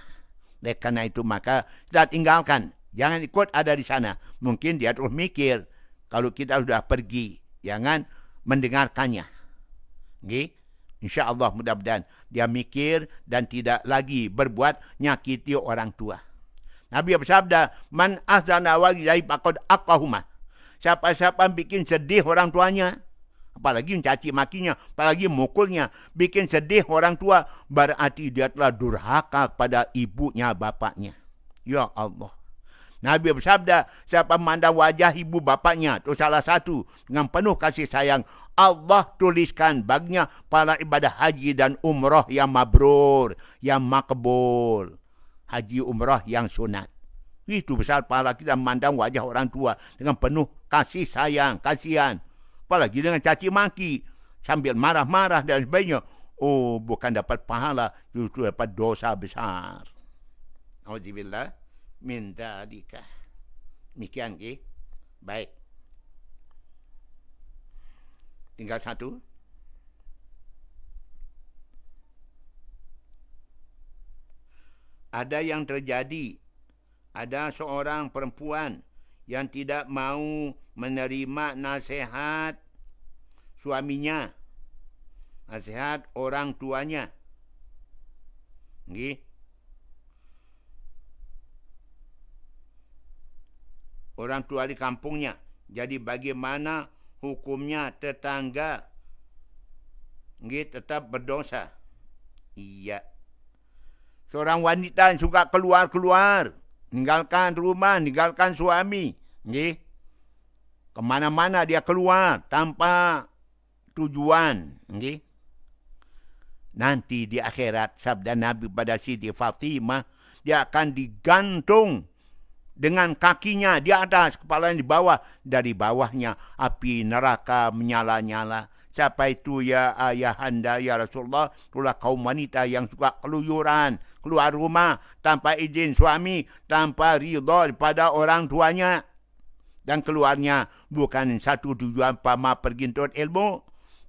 Oleh karena itu maka kita tinggalkan. Jangan ikut ada di sana. Mungkin dia terus mikir kalau kita sudah pergi. Jangan mendengarkannya. Okay? InsyaAllah mudah-mudahan dia mikir dan tidak lagi berbuat nyakiti orang tua. Nabi bersabda, man ahzana walidayhi faqad aqahuma. Siapa-siapa bikin sedih orang tuanya, apalagi mencaci makinya, apalagi mukulnya, bikin sedih orang tua, berarti dia telah durhaka kepada ibunya, bapaknya. Ya Allah. Nabi bersabda, siapa memandang wajah ibu bapaknya, itu salah satu, dengan penuh kasih sayang, Allah tuliskan baginya para ibadah haji dan umrah yang mabrur, yang makbul. Haji umrah yang sunat. Itu besar pahala kita memandang wajah orang tua dengan penuh kasih sayang, kasihan. Apalagi dengan caci maki, sambil marah-marah dan sebagainya. Oh, bukan dapat pahala, justru dapat dosa besar. Auzubillah min dzalika. Demikian, okay? Baik. Tinggal satu. Ada yang terjadi. Ada seorang perempuan yang tidak mau menerima nasihat suaminya, nasihat orang tuanya. Okay? Orang tua di kampungnya. Jadi bagaimana hukumnya tetangga tetap berdosa? Iya. Seorang wanita yang suka keluar-keluar, meninggalkan rumah, meninggalkan suami. Kemana-mana dia keluar tanpa tujuan. Nanti di akhirat, sabda Nabi pada Siti Fatimah, dia akan digantung dengan kakinya di atas, kepalanya di bawah. Dari bawahnya api neraka menyala-nyala. Siapa itu ya ayahanda ya Rasulullah? Itulah kaum wanita yang suka keluyuran, keluar rumah tanpa izin suami, tanpa ridha daripada orang tuanya. Dan keluarnya bukan satu tujuan pama pergi untuk ilmu,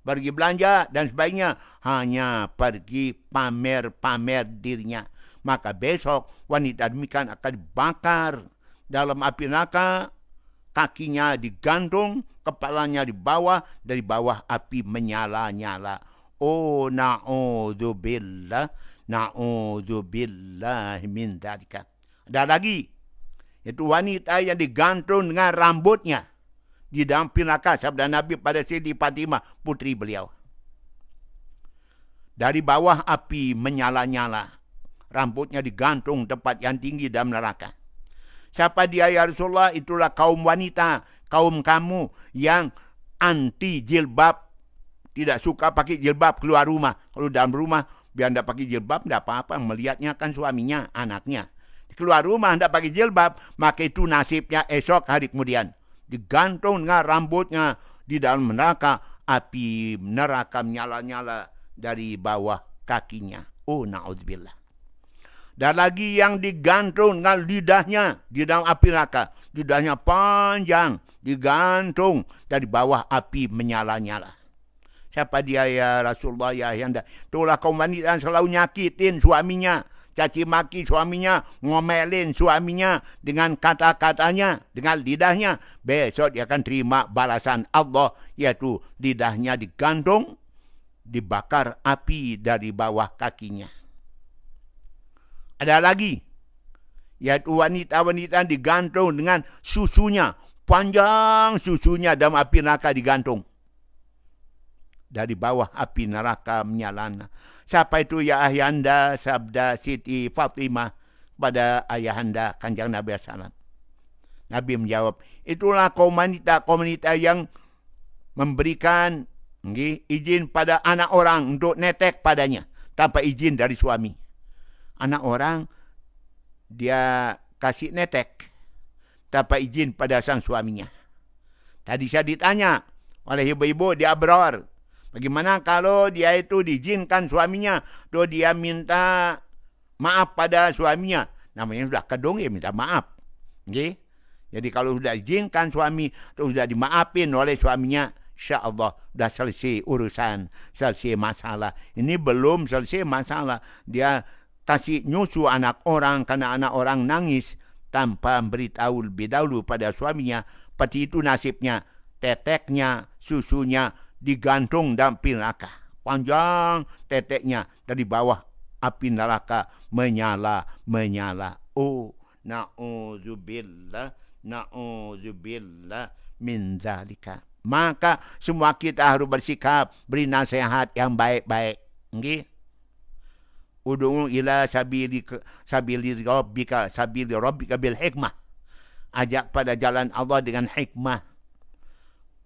pergi belanja dan sebagainya. Hanya pergi pamer-pamer dirinya. Maka besok wanita demikian akan dibakar dalam api neraka, kakinya digantung, kepalanya di bawah, dari bawah api menyala-nyala. Oh, na'udzubillah, na'udzubillah min dzalika. Ada lagi, itu wanita yang digantung dengan rambutnya di dalam api neraka, sabda Nabi pada Siti Fatimah, putri beliau. Dari bawah api menyala-nyala, rambutnya digantung tempat yang tinggi dalam neraka. Siapa dia ya Rasulullah? Itulah kaum wanita, kaum kamu yang anti jilbab, tidak suka pakai jilbab keluar rumah. Kalau dalam rumah, biar tidak pakai jilbab, tidak apa-apa. Melihatnya kan suaminya, anaknya. Keluar rumah, tidak pakai jilbab, maka itu nasibnya esok hari kemudian. Digantung dengan rambutnya di dalam neraka, api neraka menyala-nyala dari bawah kakinya. Oh, na'udzubillah. Dan lagi yang digantung dengan lidahnya di dalam api neraka. Lidahnya panjang, digantung dari bawah api menyala-nyala. Siapa dia ya Rasulullah ya Ayanda? Itulah kaum wanita yang selalu nyakitin suaminya, caci maki suaminya, ngomelin suaminya dengan kata-katanya, dengan lidahnya. Besok dia akan terima balasan Allah, yaitu lidahnya digantung, dibakar api dari bawah kakinya. Ada lagi, yaitu wanita-wanita digantung dengan susunya, Panjang susunya dalam api neraka digantung. Dari bawah api neraka menyala. Siapa itu ya ayahanda, sabda Siti Fatimah pada ayahanda Kanjeng Nabi SAW. Nabi menjawab, itulah komunitas yang memberikan izin pada anak orang untuk netek padanya tanpa izin dari suami. Anak orang dia kasih netek tanpa izin pada sang suaminya. Tadi saya ditanya oleh ibu-ibu di Abrar, bagaimana kalau dia itu diizinkan suaminya, atau dia minta maaf pada suaminya. Namanya sudah kedong ya minta maaf. Okay? Jadi kalau sudah izinkan suami, atau sudah dimaafin oleh suaminya, insya-Allah sudah selesai urusan, selesai masalah. Ini belum selesai masalah. Dia kasih nyusu anak orang karena anak orang nangis tanpa beritahu lebih dahulu pada suaminya. Seperti itu nasibnya. Teteknya, susunya digantung dalam api neraka. Panjang teteknya dari bawah api neraka menyala. Oh, na'udzubillah min zalika. Maka semua kita harus bersikap, beri nasihat yang baik-baik. Okay? Ud'u ila sabili rabbika bil hikmah. Ajak pada jalan Allah dengan hikmah.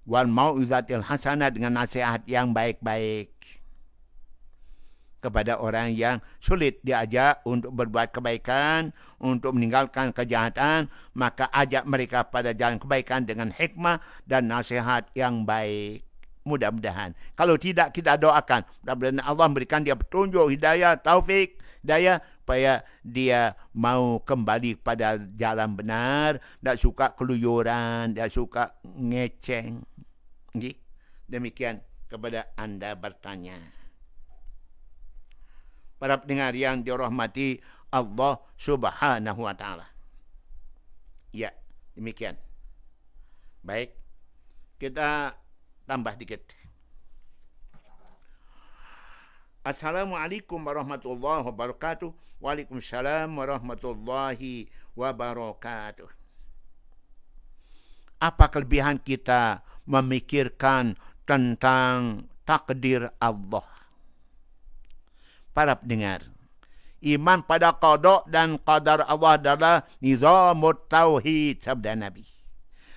Wal mau'izatil hasanah, dengan nasihat yang baik-baik. Kepada orang yang sulit diajak untuk berbuat kebaikan, untuk meninggalkan kejahatan, maka ajak mereka pada jalan kebaikan dengan hikmah dan nasihat yang baik. Mudah-mudahan. Kalau tidak, kita doakan. Mudah-mudahan Allah memberikan dia petunjuk, hidayah, taufik, hidayah, supaya dia mau kembali pada jalan benar, tak suka keluyuran, tak suka ngeceng. Demikian kepada Anda bertanya. Para pendengar yang dirahmati Allah Subhanahu wa Ta'ala. Ya, demikian. Baik, kita tambah dikit. Assalamualaikum warahmatullahi wabarakatuh. Waalaikumsalam warahmatullahi wabarakatuh. Apa kelebihan kita memikirkan tentang takdir Allah? Para pendengar, iman pada qada dan qadar Allah adalah nizamut tauhid, sabda Nabi.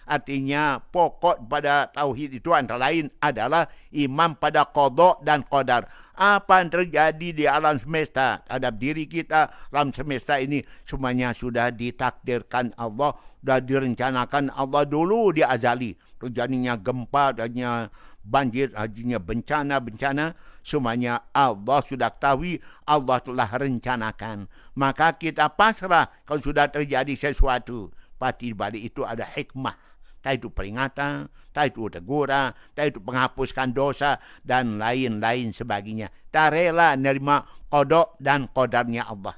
Artinya pokok pada tauhid itu antara lain adalah iman pada qada dan qadar. Apa yang terjadi di alam semesta terhadap diri kita, alam semesta ini semuanya sudah ditakdirkan Allah, sudah direncanakan Allah dulu di azali. Terjadinya gempa, terjadinya banjir, terjadinya bencana-bencana, semuanya Allah sudah tahu, Allah telah rencanakan. Maka kita pasrah kalau sudah terjadi sesuatu. Pasti di balik itu ada hikmah. Entah itu peringatan, entah itu teguran, entah itu penghapuskan dosa, dan lain-lain sebagainya. Tak rela menerima qada dan qadarnya Allah.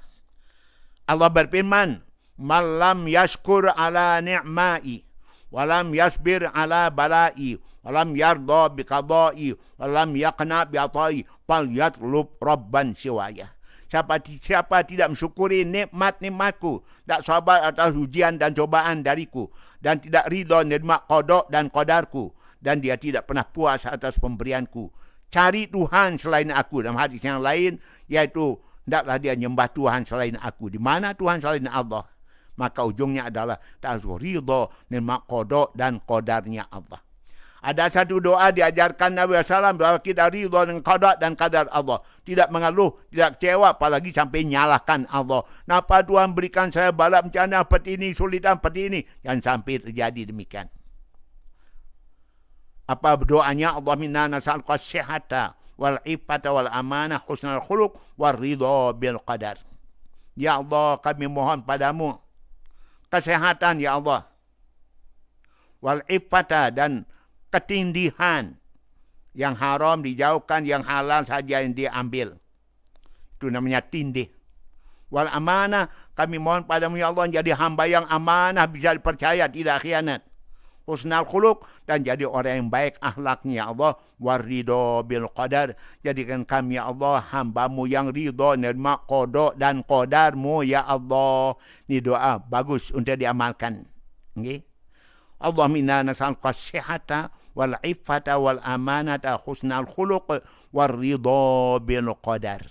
Allah berfirman, "Malam yashkur ala ni'mai, walam yasbir ala balai, walam yarda biqadai, walam yaqna bi'atai, fal yatlub rabban siwaya." Siapa tidak mensyukuri nikmat-nikmatku, tak sabar atas ujian dan cobaan dariku, dan tidak ridha menerima qada dan qadarku, dan dia tidak pernah puas atas pemberianku, cari Tuhan selain aku. Dalam hadis yang lain, yaitu hendaklah dia nyembah Tuhan selain aku. Di mana Tuhan selain Allah? Maka ujungnya adalah tak ridha menerima qada dan qadarnya Allah. Ada satu doa diajarkan Nabi SAW bahwa kita ridha dengan qada dan qadar Allah. Tidak mengeluh, tidak kecewa, apalagi sampai nyalahkan Allah. Kenapa Tuhan berikan saya bala bencana seperti ini, sulitan seperti ini? Jangan sampai terjadi demikian. Apa doanya? Allah minna nas'aluka as-sihhata wal ifata wal amanah husnal khuluq war ridha bil qadar. Ya Allah, kami mohon padamu kesehatan ya Allah. Wal ifata, dan ketindihan, yang haram dijauhkan, yang halal saja yang diambil. Itu namanya tindih. Wal amanah, kami mohon padamu ya Allah jadi hamba yang amanah, bisa dipercaya, tidak khianat. Husnal khuluq, dan jadi orang yang baik akhlaknya ya Allah. Waridho bil qadar, jadikan kami ya Allah hambamu yang ridho menerima qada dan qadarmu ya Allah. Ini doa bagus untuk diamalkan. Okay? Allahumma inna nas'aluka as-sihhata wal 'iffata wal amanata husnal khuluq war ridha bil qadar.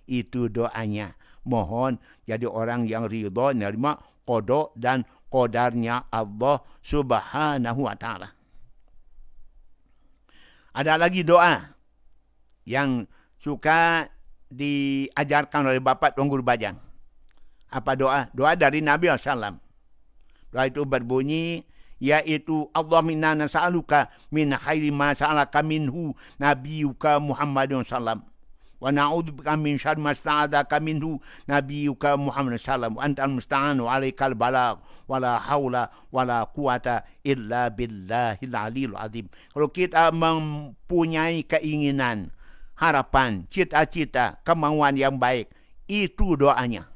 Itu doanya. Mohon jadi orang yang ridha menerima qada dan qadarnya Allah Subhanahu wa taala. Ada lagi doa yang suka diajarkan oleh Bapak Tuan Guru Bajang. Apa doa? Doa dari Nabi SAW. Doa itu berbunyi, yaitu Allahumma inna nas'aluka min khairi ma sa'alaka minhu nabiyyuka Muhammadun sallam. Wa na'udzubika min syarri ma sta'adzaka minhu nabiyyuka Muhammadun sallam. Wa antal musta'an wa 'alaikal balagh wa la haula wa la quwata illa billahil aliyil azim. Kalau kita mempunyai keinginan, harapan, cita-cita, kemauan yang baik, itu doanya.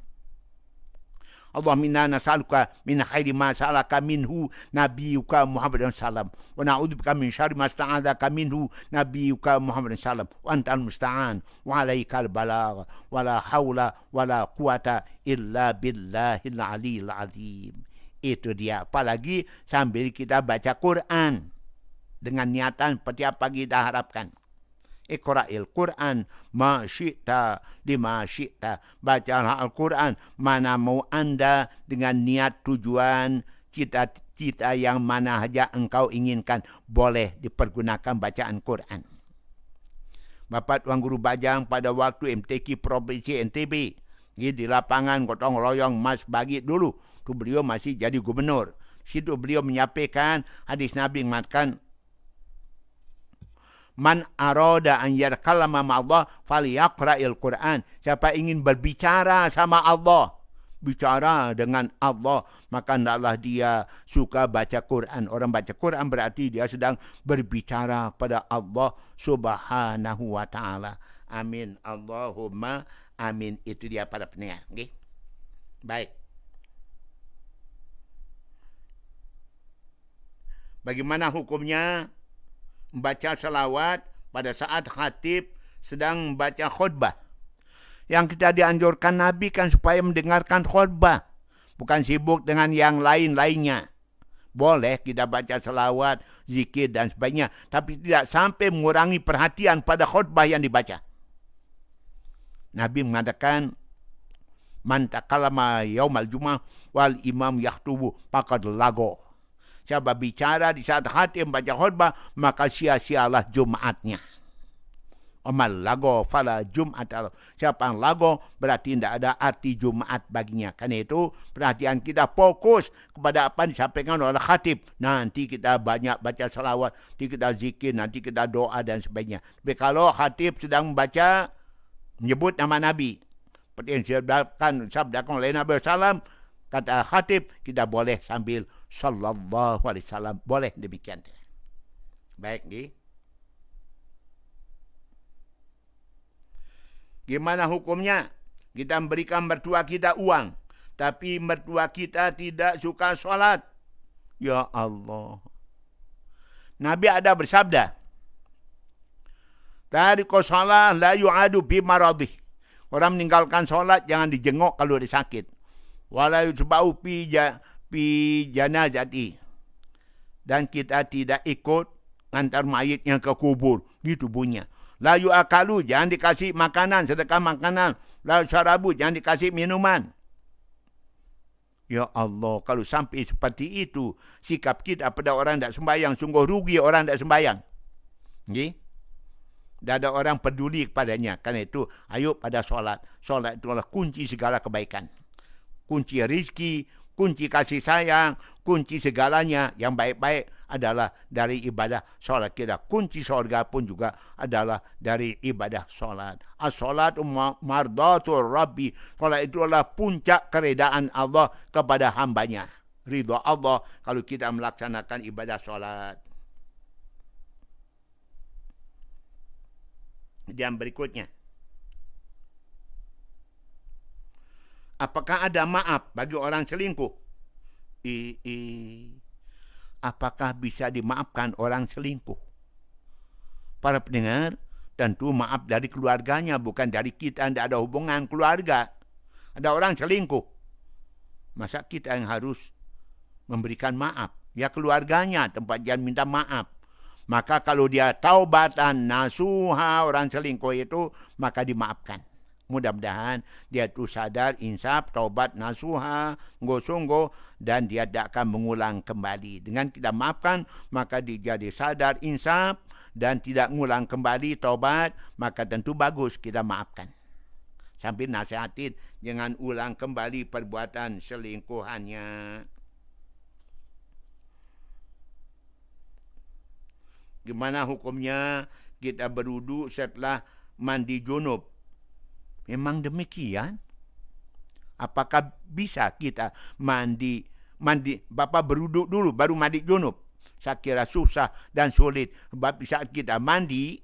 Allahumma inna nas'aluka min khairi ma sa'alaka minhu nabiyyuka Muhammadun sallam wa na'udzubika min syarri ma sta'adzaka minhu nabiyyuka Muhammadun sallam wa antal musta'an wa 'alaikal balagh wa la haula wa la quwata illa billahil aliyil azim. Itu dia. Apalagi sambil kita baca Quran dengan niatan seperti apa kita harapkan. Iqra'il Quran ma syi'ta lima syi'ta. Bacalah Al-Quran mana mau Anda dengan niat tujuan cita-cita yang mana saja engkau inginkan. Boleh dipergunakan bacaan Quran. Bapak Tuan Guru Bajang pada waktu MTQ Provinsi NTB di lapangan gotong royong Mas Bagi dulu. Tu beliau masih jadi gubernur. Situ beliau menyampaikan hadis Nabi mengatakan, man arada an yarkallama ma'allah falyaqra'il Qur'an. Siapa ingin berbicara sama Allah, bicara dengan Allah, maka hendaklah dia suka baca Quran. Orang baca Quran berarti dia sedang berbicara pada Allah Subhanahu wa taala. Amin. Allahumma amin. Itu dia para pendengar. Okay? Baik. Bagaimana hukumnya membaca salawat pada saat khatib sedang membaca khutbah? Yang kita dianjurkan Nabi kan supaya mendengarkan khutbah, bukan sibuk dengan yang lain-lainnya. Boleh kita baca salawat, zikir dan sebagainya, tapi tidak sampai mengurangi perhatian pada khutbah yang dibaca. Nabi mengatakan, man takallama yaumal jum'ah wal imam yaktubu faqad lago. Siapa bicara di saat khatib baca khutbah, maka sia-sialah Jumatnya. Amal lago fala Jumat. Siapa yang lago berarti tidak ada arti Jumat baginya. Karena itu perhatian kita fokus kepada apa yang disampaikan oleh khatib. Nanti kita banyak baca salawat, nanti kita zikir, nanti kita doa dan sebagainya. Tapi kalau khatib sedang membaca, menyebut nama Nabi, seperti yang disabdakan oleh Nabi SAW, kata khatib, kita boleh sambil sallallahu alaihi wasallam. Boleh demikian. Baik, gimana hukumnya? Kita memberikan mertua kita uang, tapi mertua kita tidak suka sholat. Ya Allah. Nabi ada bersabda, tariku sholat la yu'adu bimaradih. Orang meninggalkan sholat jangan dijenguk kalau dia sakit. Wala yutba'u fi janazati. Dan kita tidak ikut antar mayitnya ke kubur. Gitu bunyinya. La yu'akalu, jangan dikasih makanan, sedekah makanan. La syarabu, jangan dikasih minuman. Ya Allah, kalau sampai seperti itu sikap kita pada orang tidak sembahyang, sungguh rugi orang tidak sembahyang. Okay? Tidak ada orang peduli kepadanya. Karena itu, ayo pada solat. Solat itu adalah kunci segala kebaikan. Kunci rezeki, kunci kasih sayang, kunci segalanya yang baik-baik adalah dari ibadah solat kita. Kunci surga pun juga adalah dari ibadah solat. As-salatu mardatul Rabbi. Solat itu adalah puncak keredaan Allah kepada hambanya. Ridha Allah kalau kita melaksanakan ibadah solat. Yang berikutnya, apakah ada maaf bagi orang selingkuh? Apakah bisa dimaafkan orang selingkuh? Para pendengar, tentu maaf dari keluarganya, bukan dari kita. Tidak ada hubungan keluarga. Ada orang selingkuh, masa kita yang harus memberikan maaf? ya keluarganya, tempat dia minta maaf. Maka kalau dia taubatan nasuha, orang selingkuh itu, maka dimaafkan. Mudah-mudahan dia tu sadar, insaf, taubat nasuha, sungguh-sungguh, dan dia tidak akan mengulang kembali. Dengan kita maafkan, maka dia jadi sadar, insaf, dan tidak mengulang kembali, taubat, maka tentu bagus kita maafkan. Sambil nasihatin, jangan ulang kembali perbuatan selingkuhannya. Gimana hukumnya kita berwudu setelah mandi junub? Memang demikian? Apakah bisa kita mandi Bapak berwudu dulu baru mandi junub? Saya kira susah dan sulit. Sebab saat kita mandi,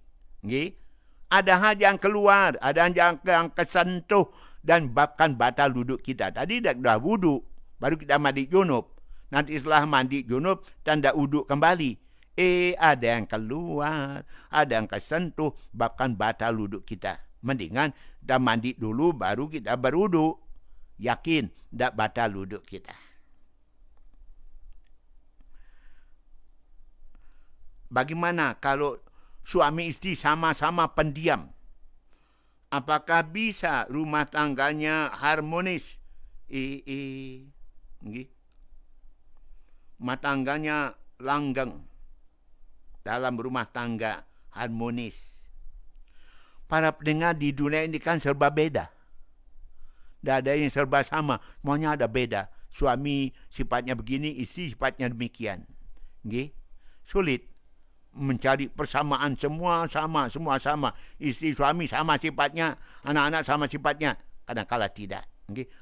ada hal yang keluar, ada yang kesentuh dan bahkan batal wuduk kita. Tadi dah wudu, baru kita mandi junub. Nanti setelah mandi junub, tanda wuduk kembali. Ada yang keluar, ada yang kesentuh, bahkan batal wuduk kita. Mendingan dah mandi dulu baru kita berwuduk. Yakin tak batal wuduk kita. Bagaimana kalau suami istri sama-sama pendiam? Apakah bisa rumah tangganya harmonis? Rumah tangganya langgeng. Dalam rumah tangga harmonis. Para pendengar di dunia ini kan serba beda. Tidak ada yang serba sama. Semuanya ada beda. Suami sifatnya begini, istri sifatnya demikian. Sulit mencari persamaan, semua sama. Istri suami sama sifatnya, anak-anak sama sifatnya. Kadang-kala tidak.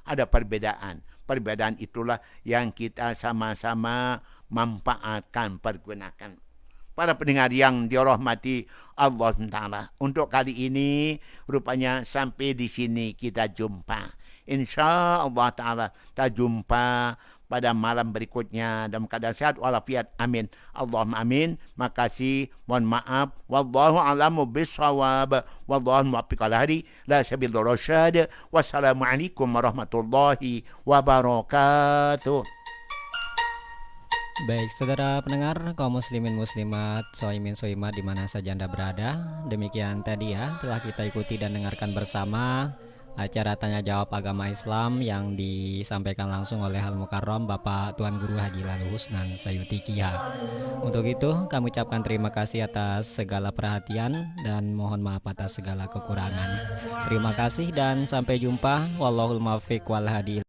Ada perbedaan. Perbedaan itulah yang kita sama-sama manfaatkan, pergunakan. Para pendengar yang dirahmati Allah Ta'ala. Untuk kali ini rupanya sampai di sini kita jumpa. Insya Allah Ta'ala kita jumpa pada malam berikutnya dalam keadaan sehat walafiat. Amin. Allahumma amin. Makasih. Mohon maaf. Wallahu a'lamu bissawab. Wallahu muwaffiq ala hadi. La sabilur rasyad. Wassalamualaikum warahmatullahi wabarakatuh. Baik, saudara pendengar, kaum muslimin muslimat, soimin soimat di mana saja Anda berada. Demikian tadi ya, telah kita ikuti dan dengarkan bersama acara tanya jawab agama Islam yang disampaikan langsung oleh Al Mukarram Bapak Tuan Guru Haji Lalu Husnan Sayuti Kiha. Untuk itu, kami ucapkan terima kasih atas segala perhatian dan mohon maaf atas segala kekurangan. Terima kasih dan sampai jumpa. Wallahul muwaffiq wal hadi.